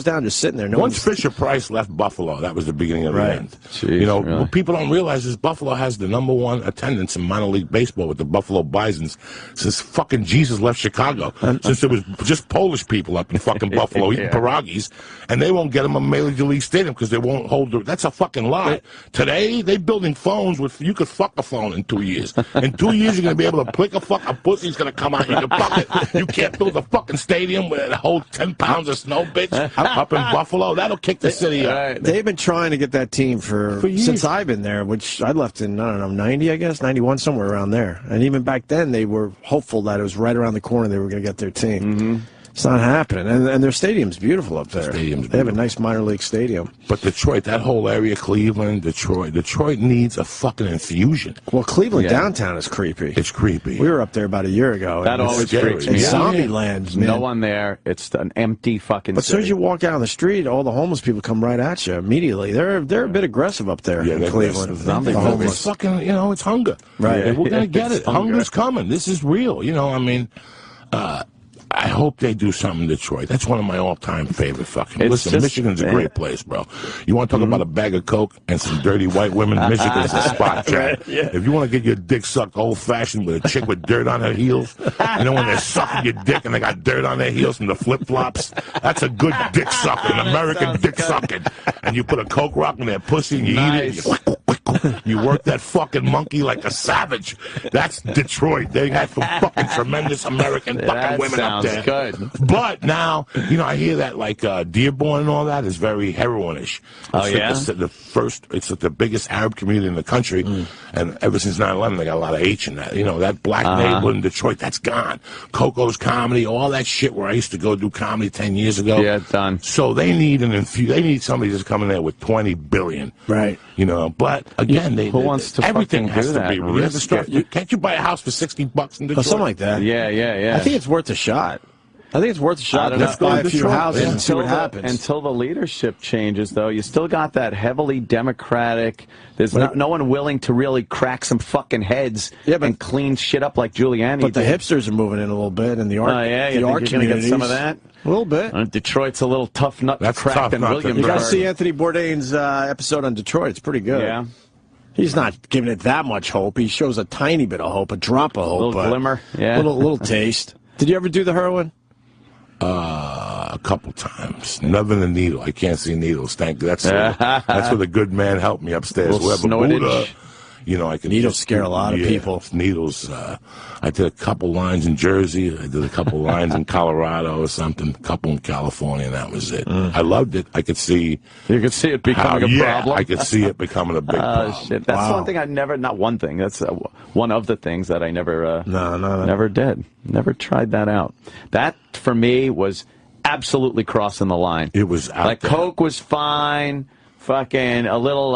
down, just sitting there. Once Fisher Price left Buffalo, that was the beginning of the end. Jeez, you know, really? what people don't realize is Buffalo has the #1 attendance in minor league baseball with the Buffalo Bisons since fucking Jesus left Chicago. Since there was just Polish people up in fucking Buffalo eating pierogies, and they won't get them a Major League Stadium because they won't hold that's a fucking lie. Today, they're building phones you could fuck a phone in 2 years. In 2 years, you're going to be able to click a pussy's going to come out, you can fuck it. You can't build a fucking stadium with a whole 10 pounds of snow, bitch, up in Buffalo. That'll kick the city up. They've been trying to get that team for since I've been there, which I left in, I don't know, 90, I guess, 91, somewhere around there. And even back then, they were hopeful that it was right around the corner they were going to get their team. It's not happening, and their stadium's beautiful up there. They have a nice minor league stadium. But Detroit, that whole area, Cleveland, Detroit needs a fucking infusion. Well, Cleveland downtown is creepy. It's creepy. We were up there about a year ago. That always freaks me out. Zombieland, man. No one there. It's an empty fucking But as soon as you walk down the street, all the homeless people come right at you immediately. They're a bit aggressive up there in Cleveland. The homeless. It's fucking, it's hunger. Right. And we're going to get it. Hunger's coming. This is real. I hope they do something in Detroit. That's one of my all-time favorite fucking. Listen, Michigan's a great place, bro. You want to talk about a bag of Coke and some dirty white women? Michigan's the spot, Chad. If you want to get your dick sucked old-fashioned with a chick with dirt on her heels, when they're sucking your dick and they got dirt on their heels from the flip-flops, that's a good dick sucking, an American dick sucking. And you put a Coke rock in their pussy and you eat it. You work that fucking monkey like a savage. That's Detroit. They had some fucking tremendous American fucking women up there. Good. But now, I hear that Dearborn and all that is very heroinish. It's it's the biggest Arab community in the country, and ever since 9/11, they got a lot of H in that. That black neighborhood in Detroit, that's gone. Coco's Comedy, all that shit where I used to go do comedy 10 years ago. Yeah, done. So they need they need somebody just coming there with $20 billion. Right. But again, who wants to everything fucking has do to be that? Can't you buy a house for $60 in Detroit? Something like that. Yeah. I think it's worth a shot. Let's buy a few houses and see what happens. Until the leadership changes, though, you still got that heavily Democratic. There's no one willing to really crack some fucking heads and clean shit up like Giuliani. But the hipsters are moving in a little bit, and the art, the art community. Get some of that. A little bit. Detroit's a little tough nut to crack than Williamsburg. You got to see Anthony Bourdain's episode on Detroit. It's pretty good. Yeah. He's not giving it that much hope. He shows a tiny bit of hope, a drop of hope. A little glimmer. Yeah. Little taste. Did you ever do the heroin? A couple times. Never the needle. I can't see needles. Thank you. That's where the good man helped me upstairs. Buddha, I can. Needles scare a lot of people. Needles. I did a couple lines in Jersey. I did a couple lines in Colorado or something. A couple in California, and that was it. I loved it. I could see. You could see it becoming a problem. I could see it becoming a big problem. Shit. That's one thing I never. Not one thing. That's one of the things that I never. Never did. Never tried that out. That for me was absolutely crossing the line. It was out there. Coke was fine. Fucking a little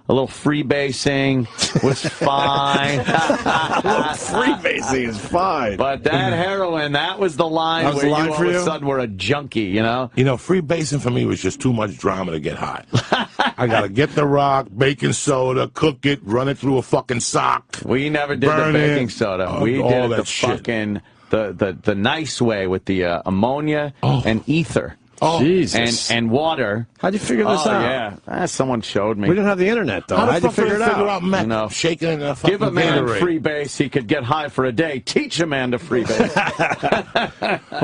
freebasing was fine. Freebasing is fine. But that heroin, that was the line where you all of a sudden were a junkie, Freebasing for me was just too much drama to get high. I got to get the rock, baking soda, cook it, run it through a fucking sock. We never did the baking soda. We did the fucking, the nice way with the ammonia and ether. Oh, Jesus. And water. How'd you figure this out? Yeah. Someone showed me. We didn't have the internet, though. How'd you figure it out? Meth, shaking in a fucking Give a man Gatorade. freebase, he could get high for a day. Teach a man to freebase.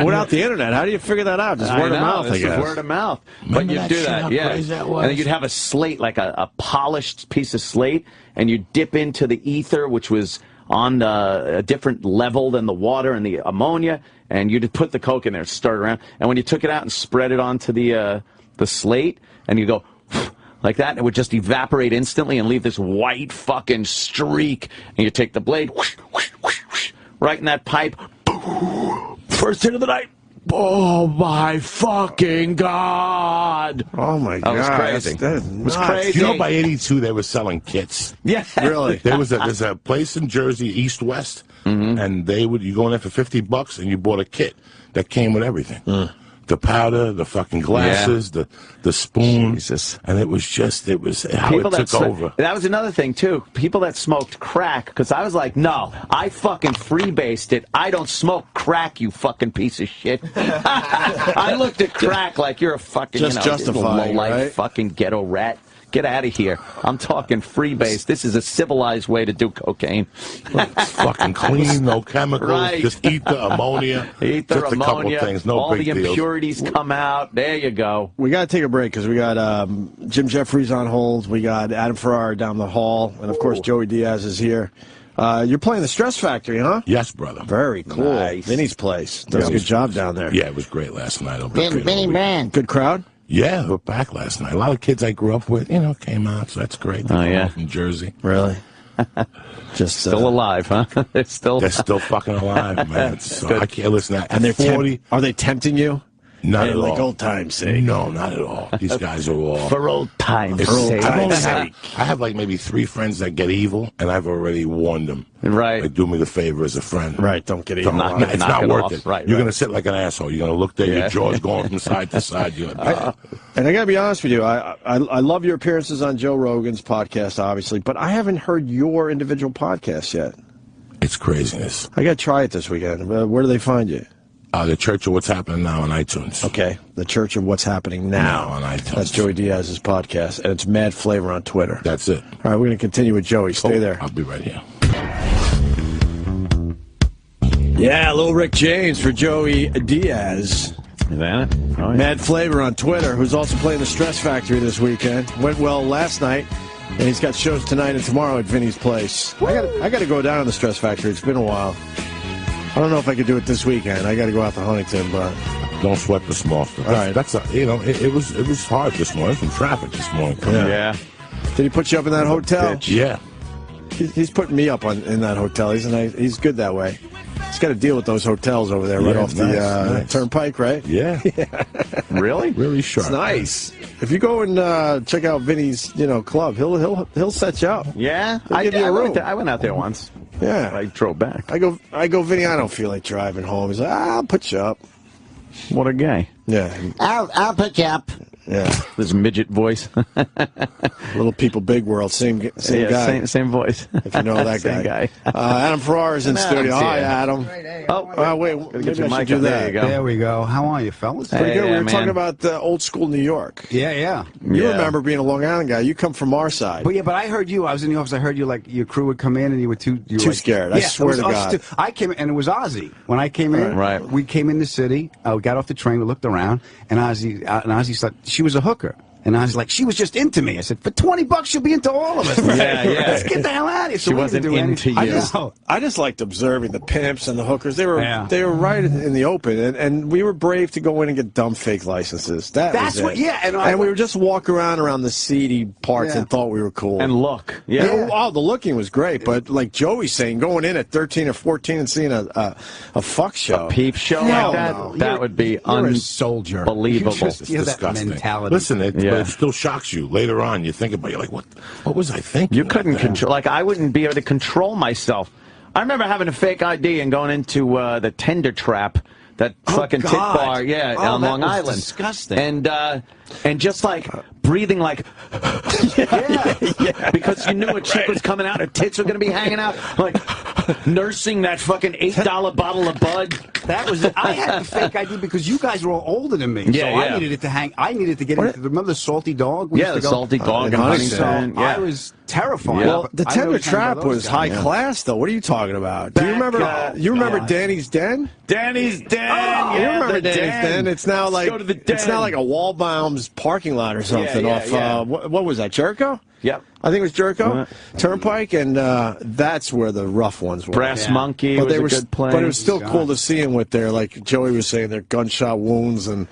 Without the internet, how do you figure that out? Just word of mouth, I guess. Word of mouth. Remember but you'd do that, how crazy that was? And then you'd have a slate, like a polished piece of slate, and you'd dip into the ether, which was on a different level than the water and the ammonia, and you'd put the Coke in there, stir it around, and when you took it out and spread it onto the slate, and you go like that, it would just evaporate instantly and leave this white fucking streak, and you take the blade, whoosh, whoosh, whoosh, whoosh, right in that pipe, first hit of the night. Oh my fucking God! Oh my God! That was crazy. That was crazy. By '82 they were selling kits. Yeah, really. There's a place in Jersey, East West, and you go in there for $50 and you bought a kit that came with everything. The powder, the fucking glasses, the spoon. Jesus. And it was how People it took over. That was another thing, too. People that smoked crack, because I was like, no, I fucking freebased it. I don't smoke crack, you fucking piece of shit. I looked at crack like you're a fucking, justifying, low-life right? fucking ghetto rat. Get out of here. I'm talking freebase. This is a civilized way to do cocaine. It's fucking clean, no chemicals, right. Just ether, ammonia. Ether, just ammonia, a couple things, no all big the deals. impurities come out. There you go. We got to take a break because we got Jim Jefferies on hold. We got Adam Ferrara down the hall. And, of course, Joey Diaz is here. You're playing the Stress Factory, huh? Yes, brother. Very cool. Nice. Vinny's place. Does a good job down there. Yeah, it was great last night. Vinny Brand. Good crowd? Yeah, they were back last night. A lot of kids I grew up with, came out, so that's great. They come out from Jersey. Really? Just still alive, huh? They're still fucking alive, man. So I can't listen to that. And they're 40. Are they tempting you? Not at all. Like old times' sake. No, not at all. These guys are all for old times' sake. I have like maybe 3 friends that get evil, and I've already warned them. Right. Like, do me the favor as a friend. Right. Don't get evil. It's not worth it. Right. You're gonna sit like an asshole. You're gonna look there. Your jaw's going from side to side. You're gonna be. And I gotta be honest with you. I love your appearances on Joe Rogan's podcast, obviously, but I haven't heard your individual podcast yet. It's craziness. I gotta try it this weekend. Where do they find you? The Church of What's Happening Now on iTunes. Okay, The Church of What's Happening Now on iTunes. That's Joey Diaz's podcast, and it's Mad Flavor on Twitter. That's it. All right, we're going to continue with Joey. Stay there. I'll be right here. Yeah, Lil Rick James for Joey Diaz. Is that it? Oh, yeah. Mad Flavor on Twitter, who's also playing the Stress Factory this weekend. Went well last night, and he's got shows tonight and tomorrow at Vinny's place. I got to go down to the Stress Factory. It's been a while. I don't know if I could do it this weekend. I got to go out to Huntington, but don't sweat the small stuff. All right. That's it was hard this morning. Some traffic this morning. Yeah. Did he put you up in that hotel? Bitch. Yeah. He's putting me up in that hotel. He's good that way. He's got to deal with those hotels over there right off the turnpike, right? Yeah. Really? Really sharp. It's nice. If you go and check out Vinny's, club, he'll set you up. Yeah, He'll give you a room. I went out there once. Yeah, I drove back. I go, Vinny. I don't feel like driving home. He's like, I'll put you up. What a guy. Yeah, I'll put you up. Yeah, this midget voice. Little People, Big World. Same guy. Same voice. If you know that Same guy. Adam Ferrara is in studio. Hi, Adam. Wait. Maybe I should do that. There we go. How are you, fellas? Pretty good. We were talking about old school New York. Yeah. You remember being a Long Island guy. You come from our side. But I heard you. I was in the office. I heard you, like, your crew would come in and you were too scared. I swear to God. I came in, and it was Ozzy. When I came in, we came in the city. We got off the train. We looked around, and Ozzy said she was a hooker. And I was like, she was just into me. I said, for $20, she'll be into all of us. Yeah. Let's get the hell out of here. So she wasn't into you. I just liked observing the pimps and the hookers. They were right in the open, and we were brave to go in and get dumb fake licenses. That's what. Yeah, and we were just walking around the seedy parts and thought we were cool. And look, oh, the looking was great, but like Joey's saying, going in at 13 or 14 and seeing a fuck show, a peep show like that, that would be unbelievable. It's disgusting. Mentality. Listen, but it still shocks you later on. You think about, you're like, what was I thinking? You couldn't control. Like, I wouldn't be able to control myself. I remember having a fake ID and going into the Tender Trap, that fucking tit bar, on Long Island. Disgusting. And just like breathing like, because you knew a chick was coming out, her tits were going to be hanging out, like nursing that fucking $8 bottle of Bud. That was it. I had the fake ID because you guys were all older than me. So I needed it to hang. I needed to get into. Remember the Salty Dog? The Salty Dog in Huntington. So I was terrified. Well, the Tender Trap was high class, though. What are you talking about? Do you remember? You remember Danny's Den? Danny's Den. You remember Danny's Den? It's now like a Wallbaum's parking lot or something off. What was that? Jericho? Yep. I think it was Jericho, Turnpike, and that's where the rough ones were. Brass Monkey was a good place. But it was still cool to see them with their, like Joey was saying, their gunshot wounds and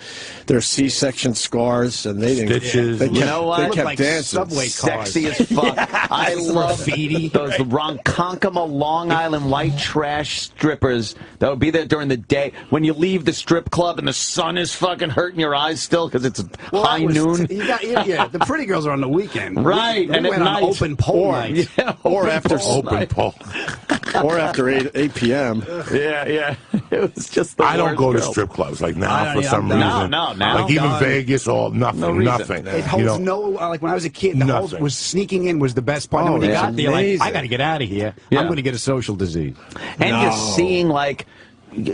their C-section scars, and they didn't. Stitches. They kept like dancing. Subway cars. Sexy as fuck. I love those Ronkonkoma, Long Island white trash strippers that would be there during the day. When you leave the strip club and the sun is fucking hurting your eyes still because it's high noon. The pretty girls are on the weekend. Right. And at night. Open pole night. Or after open pole. Or after 8 p.m. Yeah. It was just I don't go to strip clubs like now for some reason. No. Like even Vegas or nothing. It holds like when I was a kid, the whole was sneaking in was the best part. When you got there, like, I got to get out of here. I'm going to get a social disease. And you're seeing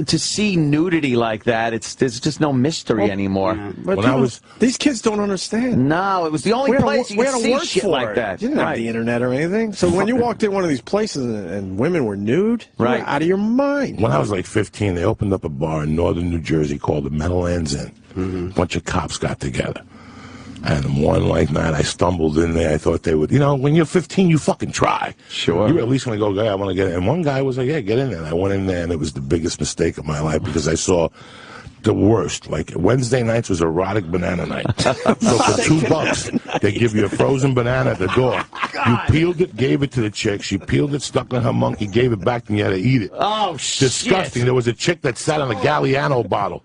to see nudity like that, there's just no mystery anymore. But these kids don't understand. No, it was the only place you could see shit like that. You didn't have the internet or anything. So when you walked in one of these places and women were nude, you were out of your mind. When I was like 15, they opened up a bar in northern New Jersey called the Meadowlands Inn. A bunch of cops got together. And one night, I stumbled in there. I thought they would, when you're 15, you fucking try. Sure. You at least want to go, I want to get in. And one guy was like, yeah, get in there. And I went in there, and it was the biggest mistake of my life because I saw the worst. Like, Wednesday nights was erotic banana night. So for $2, they give you a frozen banana at the door. You peeled it, gave it to the chick. She peeled it, stuck in her monkey, gave it back, and you had to eat it. Oh, disgusting. shit. There was a chick that sat on a Galliano bottle.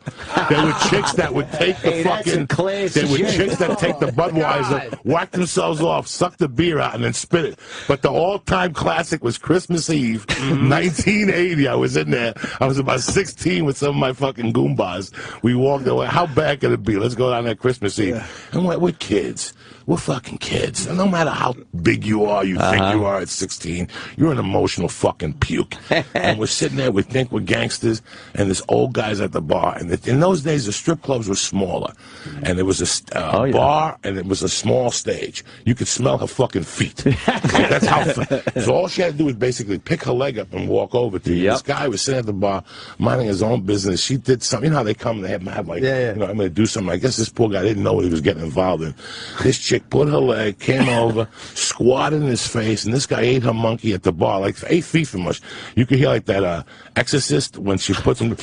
There were chicks that would take the fucking. There were chicks that take the Budweiser, whack themselves off, suck the beer out, and then spit it. But the all-time classic was Christmas Eve, 1980. I was in there. I was about 16 with some of my fucking Goombas. We walked away. How bad could it be? Let's go down there Christmas Eve. And we're kids. We're fucking kids. And no matter how big you are, you think you are at 16, you're an emotional fucking puke. And we're sitting there, we think we're gangsters, and this old guy's at the bar. And in those days, the strip clubs were smaller. And there was a bar, and it was a small stage. You could smell her fucking feet. Like, that's how. So all she had to do was basically pick her leg up and walk over to you. This guy was sitting at the bar, minding his own business. She did something. You know how they come and they have like, you know, I'm going to do something. I guess this poor guy didn't know what he was getting involved in. This chick put her leg, came over, squatted in his face, and this guy ate her monkey at the bar, like 8 feet from us. You could hear like that Exorcist when she puts him,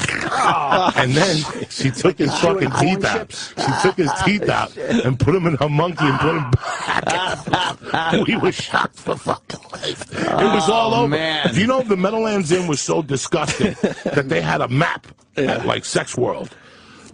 and then she took his fucking teeth out. She took his teeth out and put him in her monkey and put him back. We were shocked for fucking life. It was all over. Man. Do you know the Meadowlands Inn was so disgusting that they had a map at like Sex World?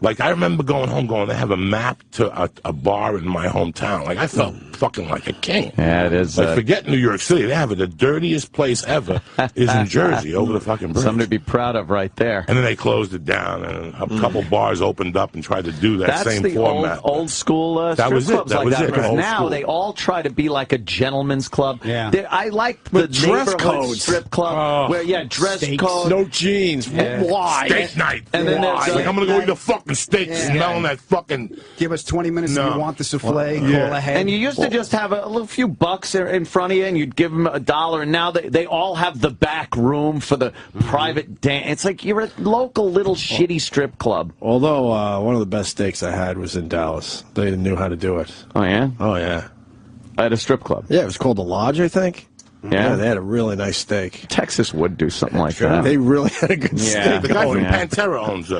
Like, I remember going home they have a map to a bar in my hometown. Like, I felt fucking like a king. Yeah, it is. Like, forget New York City. They have it. The dirtiest place ever is in Jersey, over the fucking bridge. Something to be proud of right there. And then they closed it down, and a couple bars opened up and tried to do that same format. That's the old school strip clubs like that. Because now they all try to be like a gentleman's club. Yeah. I like the dress neighborhood codes. strip club where, dress code. No jeans. Why? Steak night. And then there's like, I'm going to go eat a fucking steak smelling that fucking... Give us 20 minutes if you want the souffle, call ahead. And you used to just have a little few bucks in front of you, and you'd give them $1, and now they all have the back room for the private dance. It's like you're a local little shitty strip club. Although, one of the best steaks I had was in Dallas. They knew how to do it. Oh, yeah? Oh, yeah. At a strip club? Yeah, it was called The Lodge, I think. Yeah, they had a really nice steak. Texas would do something like that. They really had a good steak. The guy from Pantera owns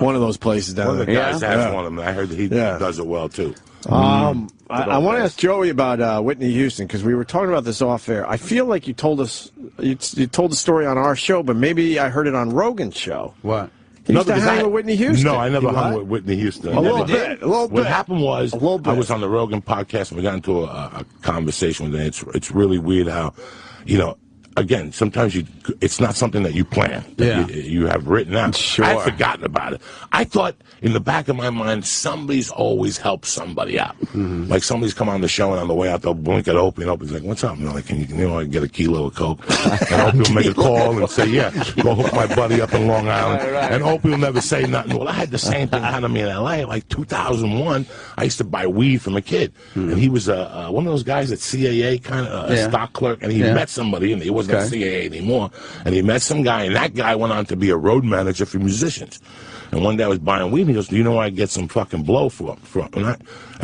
one of those places down there. One of the guys has one of them. I heard that he does it well, too. I want to ask Joey about Whitney Houston, because we were talking about this off air. I feel like you told us, you told the story on our show, but maybe I heard it on Rogan's show. What? You used to hang with Whitney Houston. No, I never hung with Whitney Houston. A little bit. What happened was, I was on the Rogan podcast, and we got into a conversation with her. It's really weird how, again, sometimes it's not something that you plan. That you have written out. Sure. I had forgotten about it. I thought in the back of my mind, somebody's always helped somebody out. Like somebody's come on the show, and on the way out, they'll blink at Opie, and Opie's like, "What's up?" And they're like, "Can you get a kilo of coke?" And Opie will make a call and say, "Yeah, go hook my buddy up in Long Island." Right. And Opie will never say nothing. Well, I had the same thing happen to me in L.A. Like 2001, I used to buy weed from a kid, and he was one of those guys at CAA, kind of a stock clerk, and he met somebody, and he wasn't at CAA anymore, and he met some guy, and that guy went on to be a road manager for musicians. And one day I was buying weed, and he goes, "Do you know where I get some fucking blow from?" And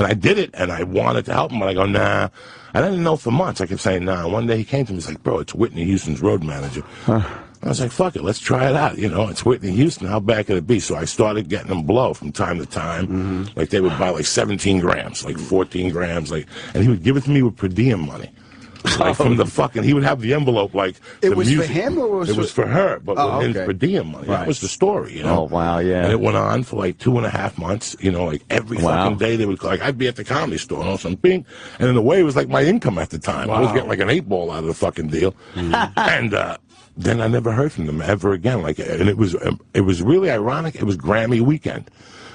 I did it, and I wanted to help him, but I go, "Nah." And I didn't know for months. I kept saying, "Nah." One day he came to me, he's like, "Bro, it's Whitney Houston's road manager." I was like, "Fuck it, let's try it out. It's Whitney Houston. How bad could it be?" So I started getting them blow from time to time. Like they would buy like 17 grams, like 14 grams, and he would give it to me with per diem money. Like from the fucking, he would have the envelope like it was music. For him or was it was for her, but with his per diem money. That was the story, Oh wow, yeah. And it went on for like 2.5 months. Like every fucking day they would I'd be at the Comedy Store and some bing, and in a way it was like my income at the time. I was getting like an 8-ball out of the fucking deal, and then I never heard from them ever again. And it was really ironic. It was Grammy weekend,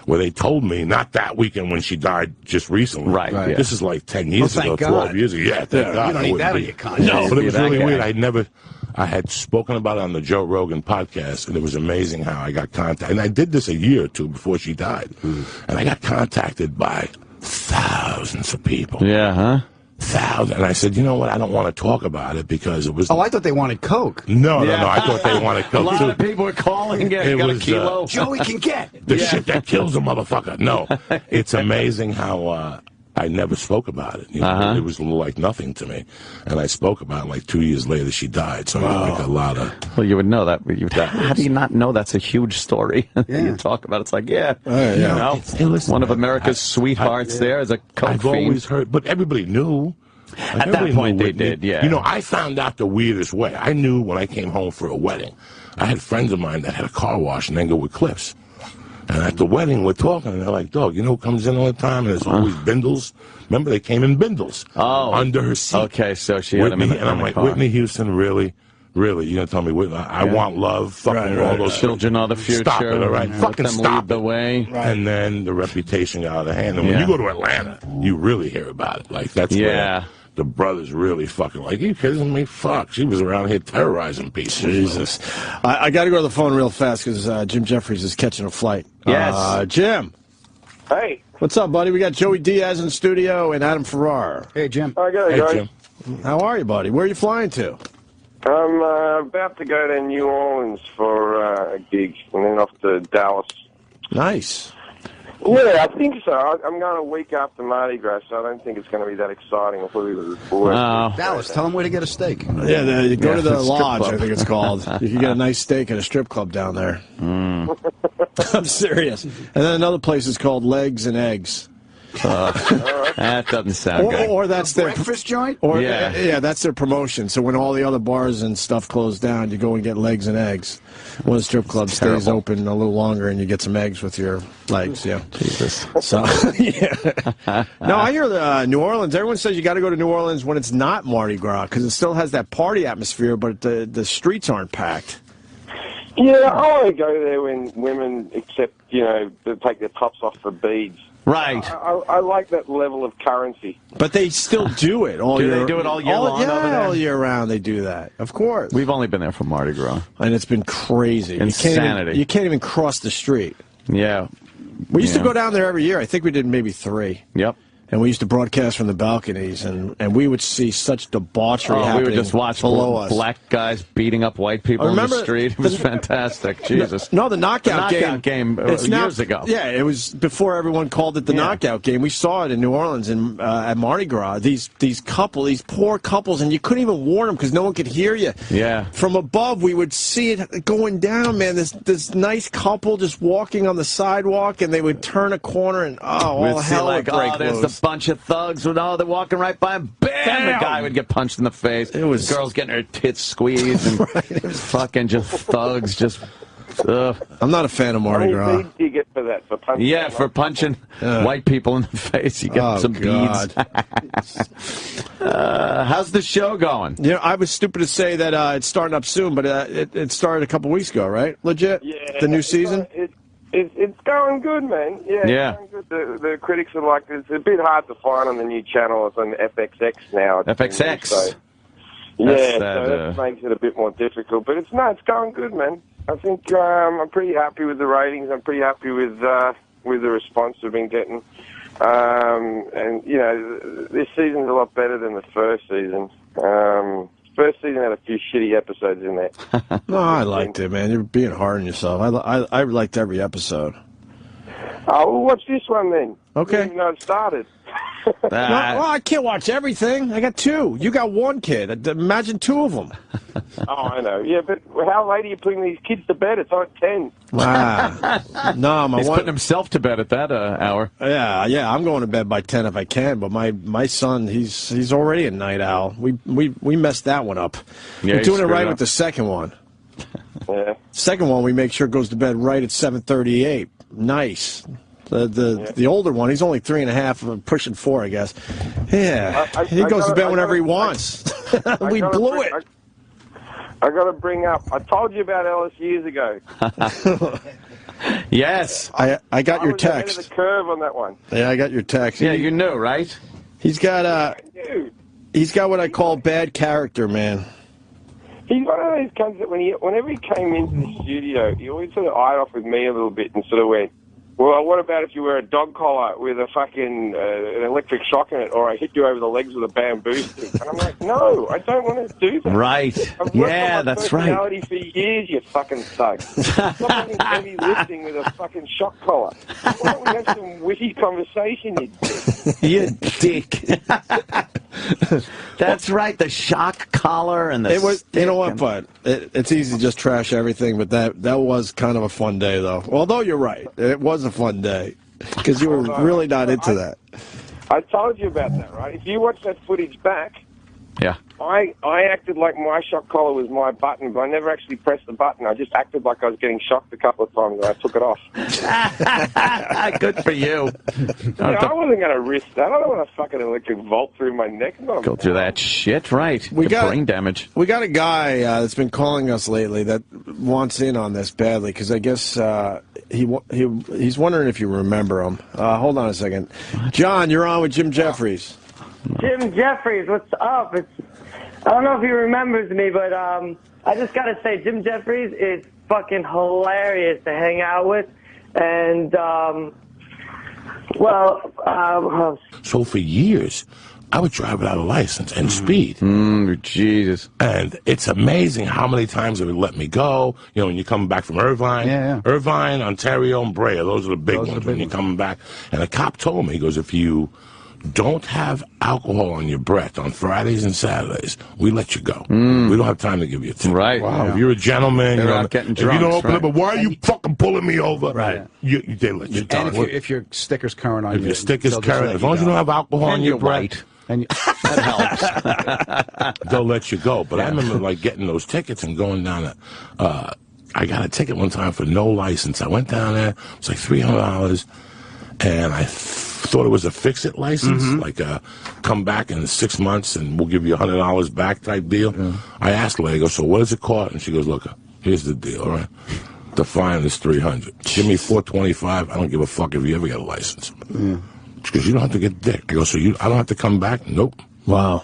where they told me, not that weekend when she died just recently. Right. This is like 10 years ago, 12 years ago. Yeah, thank God. You don't need that on your contract. No, but it was really weird. I had spoken about it on the Joe Rogan podcast, and it was amazing how I got contacted. And I did this a year or two before she died. And I got contacted by thousands of people. Yeah, huh? Thousands. And I said, you know what? I don't want to talk about it because it was... Oh, I thought they wanted Coke. No. I thought they wanted Coke, a lot of people were calling. Got a kilo. Joey can get the shit that kills a motherfucker. No. It's amazing how... I never spoke about it. It was like nothing to me. And I spoke about it like 2 years later she died. So like a lot of... Well, you would know that. How do you not know that's a huge story? You talk about it, it's like, one of America's sweethearts there is a coke I've fiend. always heard, but everybody knew. At that point, they did, yeah. You know, I found out the weirdest way. I knew when I came home for a wedding, I had friends of mine that had a car wash in Englewood Cliffs. And at the wedding, we're talking, and they're like, dog, you know who comes in all the time? And there's always bindles. Remember, they came in bindles. Under her seat. Okay, so she had Whitney, them in and I'm like, car. Whitney Houston, really? Really? You're going to tell me, Whitney, I want love, fucking all those children are the future. Stop it, all right? Let Fucking them stop lead the way. And then the reputation got out of hand. And when you go to Atlanta, you really hear about it. Like, that's where the brothers really fucking like, you kidding me? Fuck. She was around here terrorizing people. Jesus. I got to go to the phone real fast because Jim Jefferies is catching a flight. Yes. Jim. Hey. What's up, buddy? We got Joey Diaz in the studio and Adam Ferrara. Hey, Jim. Hey, Jim. How are you, buddy? Where are you flying to? I'm about to go to New Orleans for a gig and then off to Dallas. Nice. Yeah, I think so. I'm going a week after Mardi Gras, so I don't think it's going to be that exciting. I'll probably Dallas, tell them where to get a steak. Yeah, you go to the lodge, I think it's called. You can get a nice steak at a strip club down there. I'm serious. And then another place is called Legs and Eggs. That doesn't sound good. Or that's their breakfast joint. Or that's their promotion. So when all the other bars and stuff close down, you go and get legs and eggs. One strip club stays open a little longer, and you get some eggs with your legs. Yeah, Jesus. So no, I hear New Orleans. Everyone says you got to go to New Orleans when it's not Mardi Gras because it still has that party atmosphere, but the streets aren't packed. Yeah, I want to go there when women accept, they take their tops off for beads. Right. I like that level of currency. But they still do it all year. They do it all year long over there? All year round they do that. Of course. We've only been there for Mardi Gras. And it's been crazy. Insanity. You can't even cross the street. Yeah. We used to go down there every year. I think we did maybe 3. Yep. And we used to broadcast from the balconies, and we would see such debauchery happening. We would just watch below us. Black guys beating up white people on the street. It was fantastic. Jesus. No, the knockout game years ago. Yeah, it was before everyone called it the knockout game. We saw it in New Orleans at Mardi Gras. These poor couples, and you couldn't even warn them because no one could hear you. Yeah. From above, we would see it going down, man. This nice couple just walking on the sidewalk, and they would turn a corner, and all hell would break there's loose. the bunch of thugs. They're walking right by him. Bam! The guy would get punched in the face. It was girls getting her tits squeezed, and it was fucking just thugs. Just. I'm not a fan of Mardi Gras. How many beads do you get for that? For punching? Yeah, for punching white people in the face, you get some beads. How's the show going? I was stupid to say that it's starting up soon, but it started a couple weeks ago, right? Legit? Yeah. The new season? It's going good, man. Yeah. It's going good. The critics are like, it's a bit hard to find on the new channel. It's on FXX now. FXX. So that makes it a bit more difficult. But it's going good, man. I think I'm pretty happy with the ratings. I'm pretty happy with the response we've been getting. And this season's a lot better than the first season. First season had a few shitty episodes in there. No, I liked it, man. You're being hard on yourself. I liked every episode. Oh, well, watch this one then. Okay. You didn't know it started. Well, I can't watch everything. I got 2. You got 1 kid. Imagine 2 of them. Oh, I know. Yeah, but how late are you putting these kids to bed? It's on 10. No, He's putting himself to bed at that hour. Yeah. I'm going to bed by 10 if I can. But my son, he's already a night owl. We messed that one up. Yeah, we're doing it right with the second one. Yeah. Second one, we make sure goes to bed right at 7:38. Nice. The older one, he's only 3.5, pushing 4, I guess. Yeah, he goes to bed whenever he wants. We blew it. I got to bring up. I told you about Ellis years ago. Yes, I got your was ahead text. of the curve on that one. Yeah, I got your text. Yeah, you knew, right? He's got what I call bad character, man. He's one of those cunts that whenever he came into the studio, he always sort of eyed off with me a little bit and sort of went, well, what about if you wear a dog collar with a fucking an electric shock in it, or I hit you over the legs with a bamboo stick? And I'm like, no, I don't want to do that. Right. I've Yeah, that's right. I've worked on my personality for years, you fucking thug. Stop having heavy lifting with a fucking shock collar. Why don't we have some witty conversation, you dick? You dick. That's right, the shock collar and the It was, you know what, but it's easy to just trash everything, but that was kind of a fun day, though. Although you're right, it was a fun day, because you were really not into that. I told you about that, right? If you watch that footage back, yeah, I acted like my shock collar was my button, but I never actually pressed the button. I just acted like I was getting shocked a couple of times, and I took it off. Good for you. I wasn't going to risk that. I don't want to fucking electric volt through my neck. Go through that shit, right? We got brain damage. We got a guy that's been calling us lately that wants in on this badly because I guess he's wondering if you remember him. Hold on a second. John, you're on with Jim Jefferies. Jim Jefferies, what's up? I don't know if he remembers me, but I just got to say, Jim Jefferies is fucking hilarious to hang out with. And, so for years, I would drive without a license and speed. Jesus. And it's amazing how many times it would let me go. You know, when you're coming back from Irvine. Irvine, Ontario, and Brea. Those are the big ones when you're coming back. And the cop told me, he goes, if you don't have alcohol on your breath on Fridays and Saturdays, we let you go. We don't have time to give you a tip. Right. Wow. Yeah. If you're a gentleman, They're not getting if you don't drunks, open up, but why are you fucking pulling me over? Right. They let you go. And if your sticker's current on if your sticker's current, as long as you don't have alcohol on your breath, that helps. they'll let you go. But I remember like getting those tickets and going down to, I got a ticket one time for no license. I went down there, it was like $300, and I thought it was a fix-it license, like come back in 6 months and we'll give you $100 back type deal. I asked the lady, I go, so what does it cost? And she goes, look, here's the deal, all right? The fine is $300. Give me $425. I don't give a fuck if you ever get a license. Because you don't have to get dick. I go, so I don't have to come back? Nope. Wow.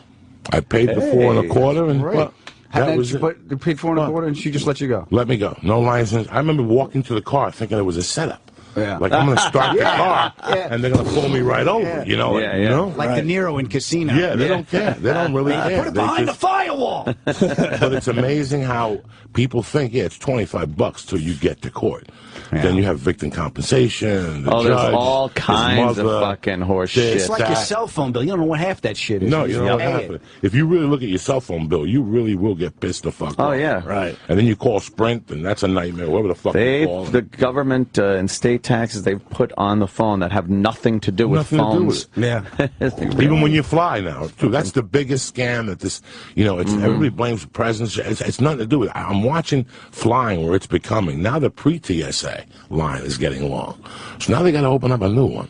I paid the $425, and right. that was it. But you paid $425, and she just let you go. Let me go. No license. I remember walking to the car thinking it was a setup. Yeah. Like, I'm going to start the car, and they're going to pull me right over, you know? Yeah, You know? Like De Niro in Casino. Yeah, they don't care. They don't really care. Put it behind the firewall. But it's amazing how people think, it's $25 till you get to court. Then you have victim compensation, the judge, there's all kinds of mother, fucking horse shit. It's like your cell phone bill. You don't know what half that shit is. No, you don't know what happened. If you really look at your cell phone bill, you really will get pissed the fuck off. Yeah. Right. And then you call Sprint, and that's a nightmare, whatever the fuck you call The government and state taxes they've put on the phone that have nothing to do with phones. Even when you fly now, too. That's the biggest scam that this, it's everybody blames the presidents. It's nothing to do with it. I'm watching flying where it's becoming. Now the pre-TSA line is getting long. So now they got to open up a new one.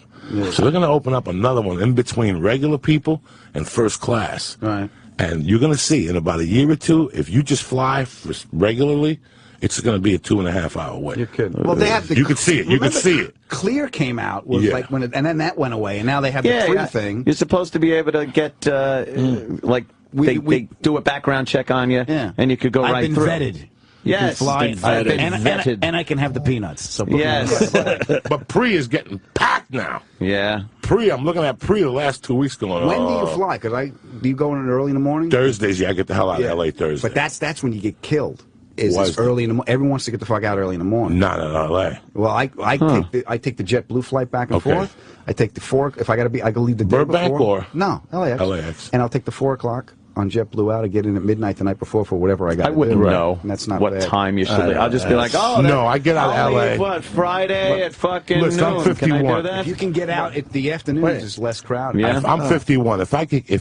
So they're going to open up another one in between regular people and first class. Right. And you're going to see in about a year or two, if you just fly regularly, it's going to be a 2.5 hour wait. You're kidding. Well, they have you could see it. You could see it. Clear came out was like when, and then that went away, and now they have the free thing. You're supposed to be able to get like they do a background check on you, and you could go right through. I've been vetted. Yes, I've been vetted. And I can have the peanuts. So yes, but pre is getting packed now. Yeah, pre. I'm looking at pre the last 2 weeks going. When do you fly? Because do you go in early in the morning? Thursdays, I get the hell out of LA Thursday. But that's when you get killed. Is early in the morning. Everyone wants to get the fuck out early in the morning. Not in LA. Well, I take the JetBlue flight back and forth. I take the 4. If I got to be, I can leave the day Burbank before. or no LAX. LAX. And I'll take the 4 o'clock on JetBlue out and get in at midnight the night before for whatever I got. I wouldn't know and that's not what bad. time you should leave. I'll just be like, no, I get out of LA. What, Friday at fucking noon? I'm 51. Can I do that? If you can get out at the afternoon, it's less crowded. Yeah. I'm 51. If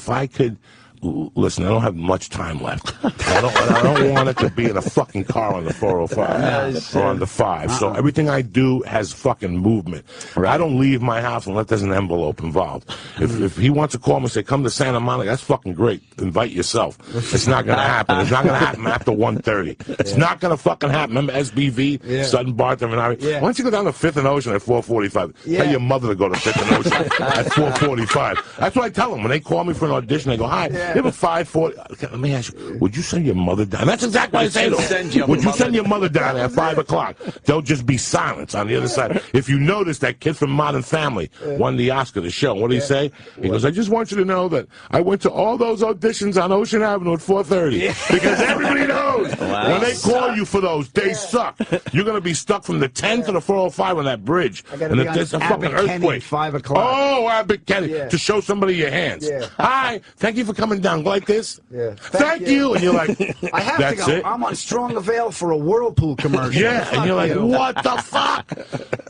I could. Listen, I don't have much time left. I don't want it to be in a fucking car on the 405 or on the 5. So everything I do has fucking movement. I don't leave my house unless there's an envelope involved. If he wants to call me and say, come to Santa Monica, that's fucking great. Invite yourself. It's not going to happen. It's not going to happen after 1:30. It's not going to fucking happen. Remember SBV, Sutton Bartham, and I. Why don't you go down to 5th and Ocean at 4:45? Tell your mother to go to 5th and Ocean at 4:45. That's what I tell them. When they call me for an audition, they go, hi. You have a 5:40. Let me ask you, would you send your mother down? That's exactly what I say to them. Would you send your mother down at 5 o'clock? There'll just be silence on the other side. If you notice, that kid from Modern Family won the Oscar, the show. What did he say? He goes, I just want you to know that I went to all those auditions on Ocean Avenue at 4:30. Because everybody knows when they call you for those, they suck. You're going to be stuck from the 10 to the 405 on that bridge. And there's a fucking earthquake. 5 o'clock. Oh, Abbott Kenny. To show somebody your hands. Hi, thank you for coming hand down like this. Yeah. Thank you. And you're like, I have that's to go. it. I'm on Strong Avail for a Whirlpool commercial. Yeah, and you're like, you. what the fuck?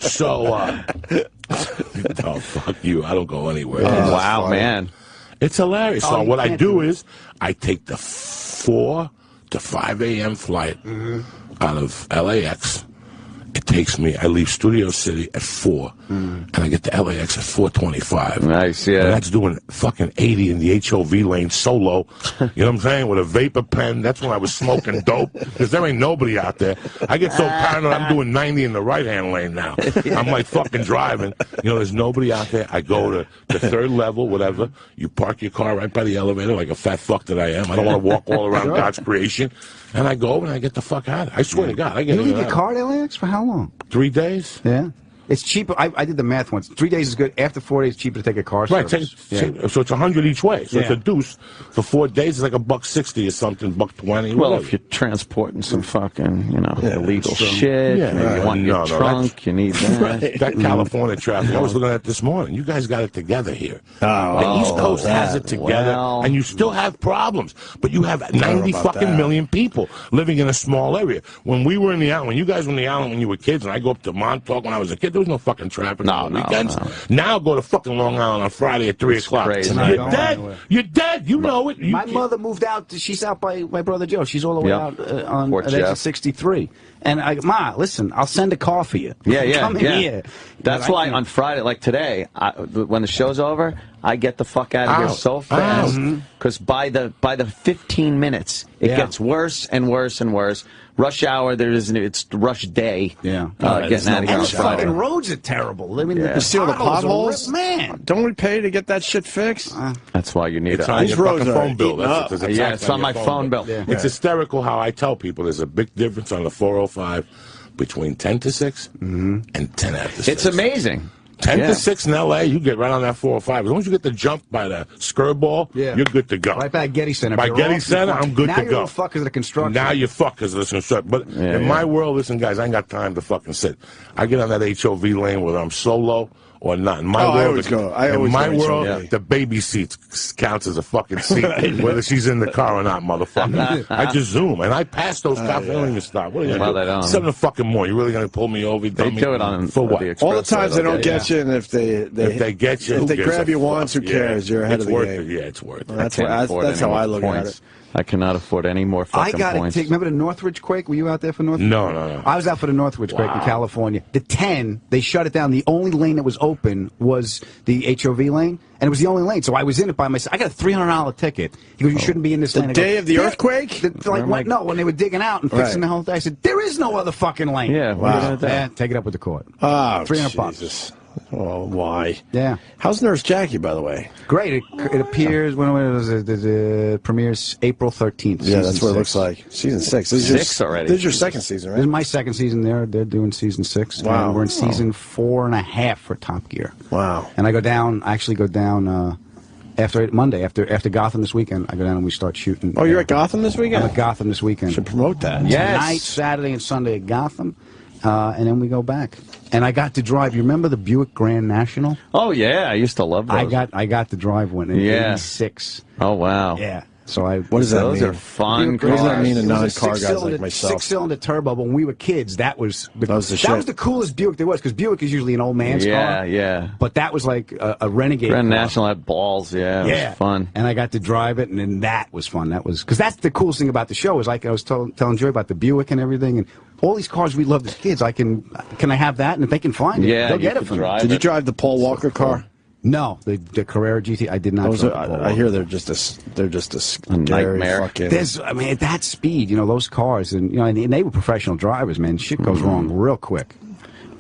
So, oh, fuck you. I don't go anywhere. Wow, man. It's hilarious. So you what I can't do is I take the 4 to 5 a.m. flight out of LAX. It takes me, I leave Studio City at 4, and I get to LAX at 4:25. Nice, yeah. And that's doing fucking 80 in the HOV lane solo. You know what I'm saying? With a vapor pen. That's when I was smoking dope, because there ain't nobody out there. I get so paranoid, I'm doing 90 in the right-hand lane now. I'm like fucking driving. You know, there's nobody out there. I go to the 3rd level, whatever. You park your car right by the elevator like a fat fuck that I am. I don't want to walk all around God's creation. And I go and I get the fuck out of it. I swear to God, I get You it leave out. your car at LAX for how long? 3 days? Yeah. It's cheaper. I did the math once. 3 days is good. After 4 days, it's cheaper to take a car Right, service. so it's 100 each way. So it's Yeah. a deuce. For 4 days, it's like $1.60 or something, $1.20. Well, whatever. if you're transporting some fucking, illegal true. shit, Yeah, maybe you want your no, trunk, you need that. That California traffic, I was looking at it this morning. You guys got it together here. The East Coast has it together, and you still have problems. But you have 90 fucking million people living in a small area. When we were in the island, when you guys were in the island when you were kids, and I go up to Montauk when I was a kid, there was no fucking traffic on the weekends. Now go to fucking Long Island on Friday at 3 o'clock. crazy. You're dead. You're dead. You know it. My mother moved out. She's out by my brother Joe. She's all the way out on Fort at exit Jeff. 63. And Ma, listen, I'll send a car for you. Come in here. That's why on Friday, like today, when the show's over, I get the fuck out of here so fast because by the 15 minutes, it gets worse and worse and worse. Rush hour, it's rush day. Yeah, getting out of here on the Friday. fucking roads are terrible. I mean, You seal the potholes? Man, don't we pay to get that shit fixed? That's why you need It's on your fucking phone bill. It's on my phone bill. It's hysterical how I tell people there's a big difference on the 405 between 10 to 6 and 10 after 6. It's amazing. 10 to 6 in L.A., you get right on that 405. As long as you get the jump by the skirt ball, you're good to go. Right by Getty Center. By Getty Center, I'm good to go. Now you're fuckers of the construction. Now you're fuckers of the construction. But in my world, listen, guys, I ain't got time to fucking sit. I get on that HOV lane whether I'm solo or not. In my world, the baby seat counts as a fucking seat, whether she's in the car or not, motherfucker. I just zoom, and I pass those cops. They don't even stop. What are you gonna do? 7 in the fucking morning. You really gonna pull me over? They do it on for what? All the times they don't get you, and if they get you, if they grab you once, who cares? You're ahead of the game. Yeah, it's worth it. That's how I look at it. I cannot afford any more fucking points. Remember the Northridge quake? Were you out there for Northridge? No. I was out for the Northridge quake in California. The 10, they shut it down. The only lane that was open was the HOV lane, and it was the only lane. So I was in it by myself. I got a $300 ticket. He goes, you shouldn't be in this lane. The day of the earthquake? When they were digging out and fixing the whole thing. I said, there is no other fucking lane. Yeah, wow. Take it up with the court. Oh, $300. Oh, why? Yeah. How's Nurse Jackie, by the way? Great. It appears when it premieres April 13th. Yeah, that's what it looks like. Season 6. This is already. This is your second season, right? This is my second season. They're doing season 6. Wow. And we're in season 4.5 for Top Gear. Wow. And I actually go down after Monday, after Gotham this weekend. I go down and we start shooting. Oh, you're at Gotham this weekend? I'm at Gotham this weekend. Should promote that. Yes. Tonight, Saturday, and Sunday at Gotham. And then we go back. And I got to drive. You remember the Buick Grand National? Oh yeah, I used to love those. I got to drive one in '86. Oh wow. Yeah. So what does that mean? Those are fun cars. What does that mean to non-car guys like myself? 6-cylinder turbo. But when we were kids, that was the shit. That was the coolest Buick there was, because Buick is usually an old man's car. Yeah. But that was like a renegade. Grand car. National had balls. Yeah. It was fun. And I got to drive it, and then that was fun. That was because that's the coolest thing about the show is like I was telling Joy about the Buick and everything, and all these cars we loved as kids. Can I have that? And if they can find it, they'll get it for me. Did you drive the Paul Walker car? No, the Carrera GT. I did not. I hear they're just a scary nightmare. fucking. At that speed, those cars, and and they were professional drivers, man. Shit goes wrong real quick.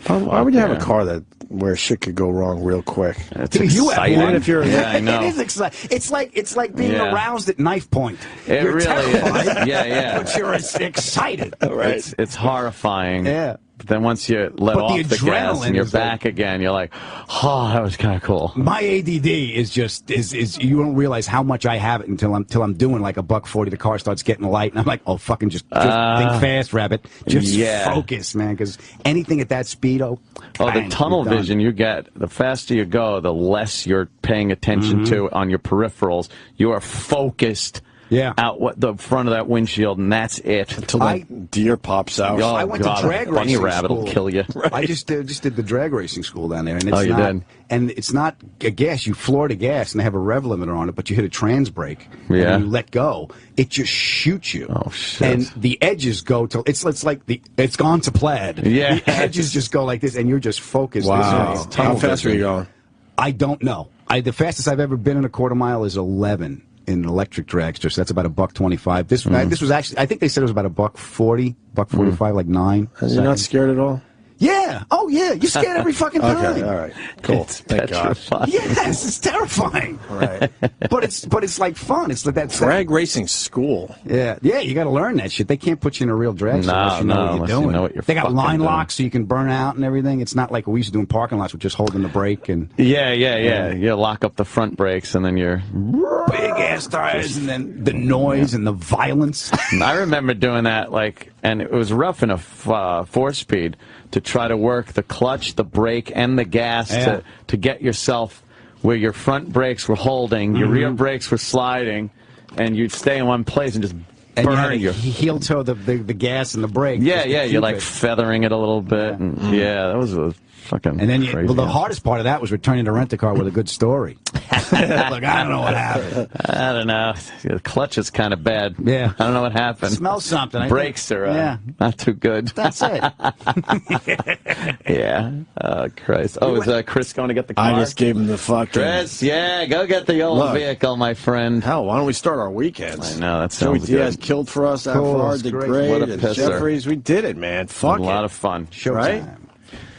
Why would you have a car where shit could go wrong real quick? It's exciting. Even if you're, I know. It is exciting. It's like being aroused at knife point. It You're really terrified, is. Yeah. But you're excited. Right. It's horrifying. Yeah. But then once you let off the gas and you're back again, you're like, oh, that was kind of cool. My ADD is you don't realize how much I have it until I'm doing like $140. The car starts getting light, and I'm like, oh, fucking just think fast, rabbit. Just focus, man, because anything at that speed, the tunnel vision you get, the faster you go, the less you're paying attention to on your peripherals. You are focused. Yeah, out the front of that windshield, and that's it. Until that deer pops out. Oh, I went to drag racing bunny rabbit school. Will kill you. Right. I just did the drag racing school down there, and it's you did. And it's not a gas. You floor the gas, and they have a rev limiter on it, but you hit a trans brake, and when you let go, it just shoots you. Oh shit! And the edges go to it's like it's gone to plaid. Yeah, the edges just go like this, and you're just focused. Wow! How fast are you going? I don't know. The fastest I've ever been in a quarter mile is 11. In an electric dragster, so that's about $1.25. This was actually, I think they said it was about $1.40, $1.45, like 9. You're not scared at all? Yeah. Oh, yeah. You're scared every fucking time. Okay. All right. Cool. Thank God. Yes, it's terrifying. Right. But it's like fun. It's like that drag racing school. Yeah. Yeah. You got to learn that shit. They can't put you in a real drag unless you know what you're doing. You know what they got line locks so you can burn out and everything. It's not like we used to do in parking lots with just holding the brake and. Yeah. You lock up the front brakes and then you're big ass tires and then the noise and the violence. I remember doing that and it was rough in a 4-speed. To try to work the clutch, the brake, and the gas to get yourself where your front brakes were holding, your rear brakes were sliding, and you'd stay in one place and just burn your heel toe the gas and the brake. Yeah, you're like feathering it a little bit. And that was a fucking And then crazy. the hardest part of that was returning to rent a car with a good story. Like, I don't know what happened. I don't know. The clutch is kind of bad. Yeah. I don't know what happened. Smells something. Brakes are not too good. That's it. Yeah. Oh, Christ. Oh, is Chris going to get the car? I just gave him the fucking... Chris, go get the old vehicle, my friend. Hell, why don't we start our weekends? I know, that sounds good. Diaz killed for us. Adam Ferrara did great. What a and pisser. Jefferies, we did it, man. Fuck it. A lot of fun. Right?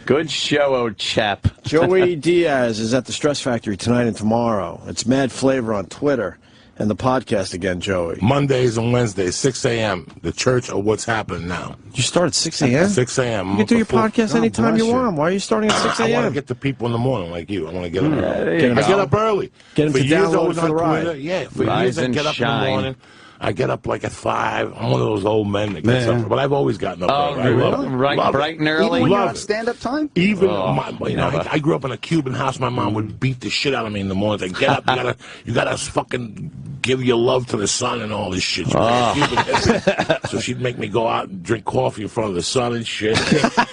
Good show, old chap. Joey Diaz is at the Stress Factory tonight and tomorrow. It's Mad Flavor on Twitter. And the podcast again, Joey. Mondays and Wednesdays, 6 a.m. The Church of What's Happening Now. You start at 6 a.m.? 6 a.m. You can do your podcast anytime you want. Why are you starting at 6 a.m.? I want to get to people in the morning like you. I want to get up early. I get up early. Get them to download for the ride. For years I get up in the morning. I get up like at 5. I'm one of those old men that gets up. But I've always gotten up early. I love it. Bright and early? Even when you're on stand-up time? Even, I grew up in a Cuban house. My mom would beat the shit out of me in the morning. Like, get up, you gotta fucking give your love to the sun and all this shit. So she'd make me go out and drink coffee in front of the sun and shit.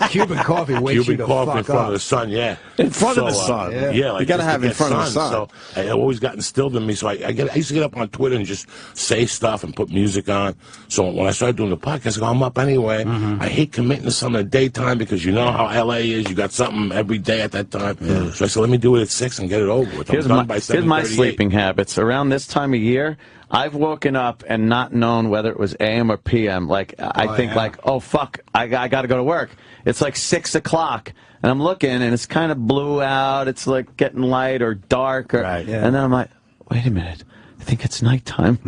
Cuban coffee wakes you the fuck up. In front of the sun, In front of the sun? Yeah, like you gotta have it in front of the sun. So I always got instilled in me. So I used to get up on Twitter and just say stuff and put music on. So when I started doing the podcast, I go, I'm up anyway. I hate committing to something in the daytime because you know how LA is. You got something every day at that time. So I said, let me do it at 6 and get it over with. Here's my sleeping habits. Around this time of year, I've woken up and not known whether it was AM or PM. Like, I think oh, fuck, I got to go to work. It's like 6 o'clock, and I'm looking, and it's kind of blue out. It's like getting light or dark. And then I'm like, wait a minute. I think it's nighttime.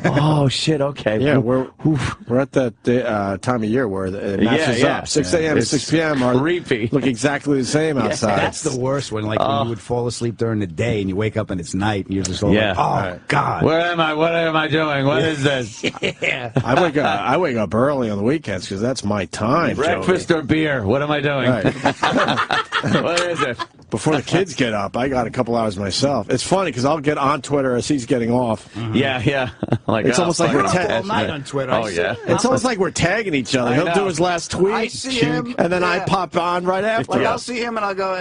Oh, shit, okay. Yeah, we're at that time of year where it matches up. 6 a.m. and 6 p.m. look exactly the same outside. That's the worst one, when you would fall asleep during the day and you wake up and it's night and you're just all like, oh, God. Where am I? What am I doing? What is this? I wake up early on the weekends because that's my time. Breakfast or beer? What am I doing? What is it? Before the kids get up, I got a couple hours myself. It's funny because I'll get on Twitter as he's getting off. Yeah. Like, it's almost like we're all night on Twitter. Oh, yeah. It's almost like we're tagging each other. He'll do his last tweet. I see him, and then I pop on right after. Like, I'll see him and I'll go,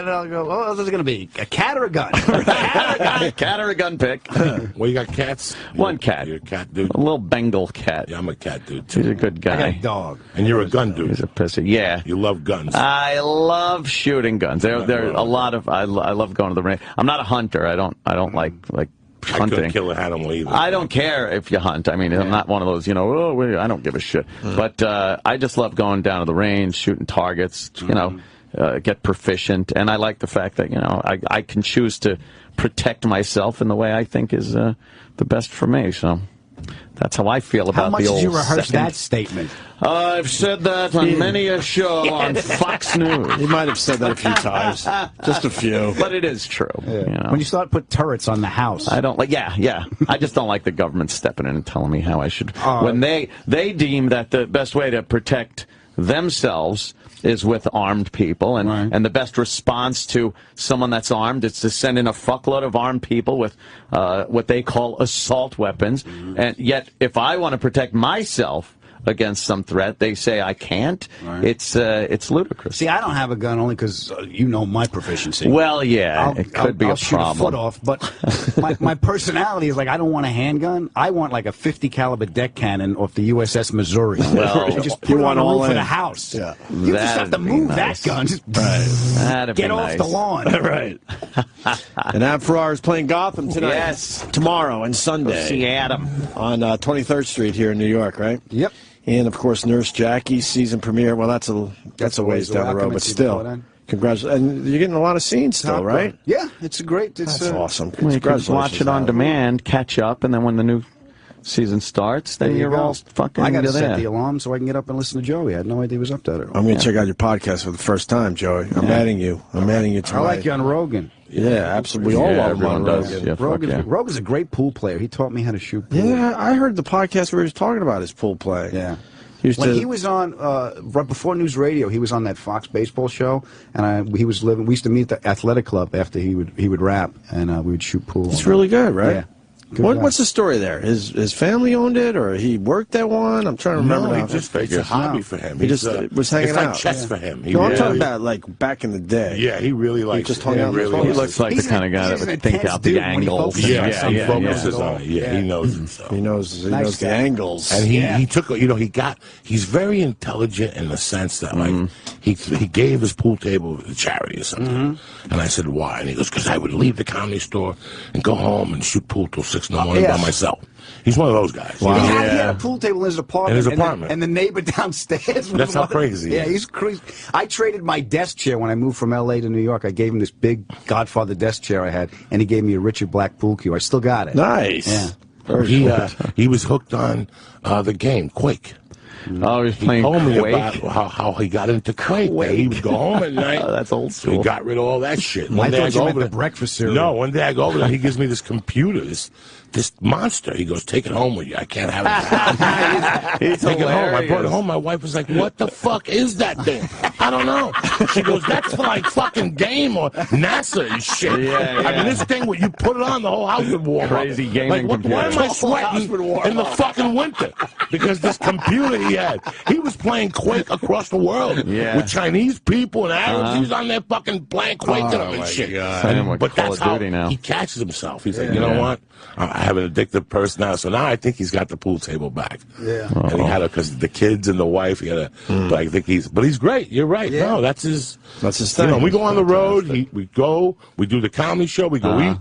oh, this is going to be a cat or a gun? Cat or a gun pick. Well, you got cats? One cat. You're a cat dude? A little Bengal cat. Yeah, I'm a cat dude, too. He's a good guy. I got a dog. And you're a gun dude. He's a pussy. Yeah. You love guns. I love shooting guns. There are a lot of. I love going to the range. I'm not a hunter. I don't like hunting. I couldn't kill an animal either. I don't care if you hunt. I mean, I'm not one of those, I don't give a shit. But I just love going down to the range, shooting targets, get proficient. And I like the fact that, I can choose to protect myself in the way I think is the best for me. So That's how I feel about the old How much did you rehearse second. that statement? I've said that on many a show on Fox News. He might have said that a few times. Just a few. But it is true. Yeah. You know? When you start put turrets on the house. I don't like, yeah. I just don't like the government stepping in and telling me how I should. When they deem that the best way to protect themselves is with armed people, and the best response to someone that's armed is to send in a fuckload of armed people with what they call assault weapons. And yet, if I want to protect myself against some threat, they say I can't. It's ludicrous. See, I don't have a gun only because you know my proficiency. Well, yeah, it could be a I'll shoot problem. a foot off, but my personality is like I don't want a handgun. I want like a 50 caliber deck cannon off the USS Missouri. Well, you just put it on the roof of the house. Yeah. You just have to move that gun. Just get off the lawn. Right. And Adam Ferrara is playing Gotham tonight. Yes. Tomorrow and Sunday. See Adam on 23rd Street here in New York, right? Yep. And of course, Nurse Jackie's season premiere. Well, that's a ways down the road, but still, congratulations! And you're getting a lot of scenes still, right? Yeah, it's great. It's That's awesome. Well, you can watch it on demand, catch up, and then when the new season starts, then you're all fucking I got to set there. the alarm so I can get up and listen to Joey. I had no idea he was up that early. I'm going to check out your podcast for the first time, Joey. I'm adding you. I'm adding you to I like you on Rogan. Yeah, absolutely. We all love him on Rogan. Rogan's a great pool player. He taught me how to shoot pool. Yeah, I heard the podcast where he was talking about his pool play. Yeah. He was on right before News Radio, he was on that Fox baseball show, and we used to meet at the athletic club after he would rap, and we would shoot pool. It's really good, right? Yeah. What's the story there? His family owned it, or he worked at one? I'm trying to remember. No, now. it's a hobby for him. He just was hanging it's out. like chess for him. No, I'm talking about like back in the day. Yeah, he really likes. He just hung out. He looks like the kind of guy that would think out the angles. He focuses on it. Yeah, he knows it. So. He knows the angles. And he took, he's very intelligent in the sense that, like, he gave his pool table to charity or something. And I said, why? And he goes, because I would leave the comedy store and go home and shoot pool till 6 in the morning by myself. He's one of those guys. Wow. He had a pool table in his apartment. In his apartment. And the neighbor downstairs. That's how crazy. Yeah, he's crazy. I traded my desk chair when I moved from L.A. to New York. I gave him this big Godfather desk chair I had, and he gave me a Richard Black pool cue. I still got it. Nice. Yeah. He was hooked on the game, Quake. Oh, he was playing told me Quake? about how he got into Quake. He would go home at night. That's old So school. he got rid of all that shit. I thought you meant the breakfast cereal. No, one day I go over there, he gives me this computer, this monster. He goes, take it home with you. I can't have it. He's take it home. I brought it hilarious. home. My wife was like, what the fuck is that thing? I don't know. She goes, that's for like fucking game or NASA and shit. Yeah. I mean, this thing, when you put it on, the whole house would warm Crazy up. gaming like, why am I computer. sweating in the fucking winter? Because this computer he had, he was playing Quake across the world with Chinese people and Arabs. He was on there fucking playing Quake to them and shit. But that's how he catches himself. He's like, you know what? I have an addictive personality. So now I think he's got the pool table back. Yeah. And he had because the kids and the wife, he had but I think but he's great. You're right. Yeah. No, that's his thing. You know, we go on the road, we do the comedy show, we go eat.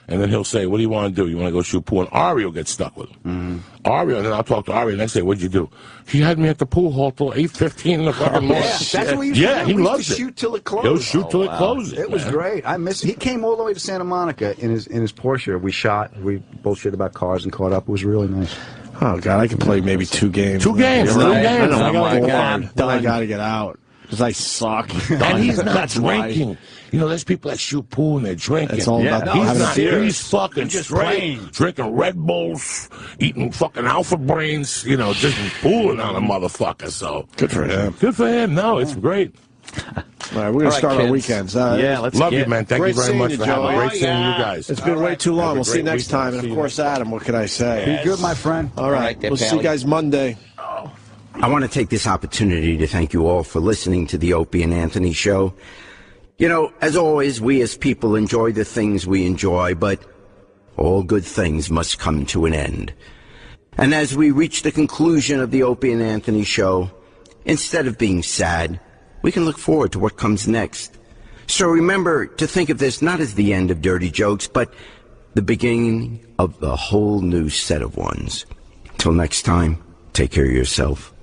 And then he'll say, what do you want to do? You want to go shoot pool? And Ari will get stuck with him. Ari, and then I'll talk to Ari, and I say, what'd you do? He had me at the pool hall till 8:15 in the fucking morning. That's what we used to do. he We used loves to it. shoot till it closed. He'll shoot till it closes. It was great. I miss. He came all the way to Santa Monica in his Porsche. We shot. We bullshit about cars and caught up. It was really nice. Oh God, I could play maybe 2 games. 2 games. Right. 2 games. I know, I'm like, bored. Then I got to get out because I suck. And he's not That's drinking. why. You know, there's people that shoot pool and they're drinking. It's all about he's not. beer. He's fucking just straight, playing. drinking Red Bulls, eating fucking Alpha Brains, you know, just fooling on a motherfucker. So Good for him. Good for him. No, it's great. All right, we're going to start our weekends. Let's Love you, man. Thank you very much for having me. Great Joey. seeing you guys. It's been way too long. Have a We'll see you great next weekend. time. And of course, Adam, what can I say? Be good, my friend. All right, we'll see you guys Monday. I want to take this opportunity to thank you all for listening to the Opie and Anthony Show. You know, as always, we as people enjoy the things we enjoy, but all good things must come to an end. And as we reach the conclusion of the Opie and Anthony Show, instead of being sad, we can look forward to what comes next. So remember to think of this not as the end of dirty jokes, but the beginning of a whole new set of ones. Till next time, take care of yourself.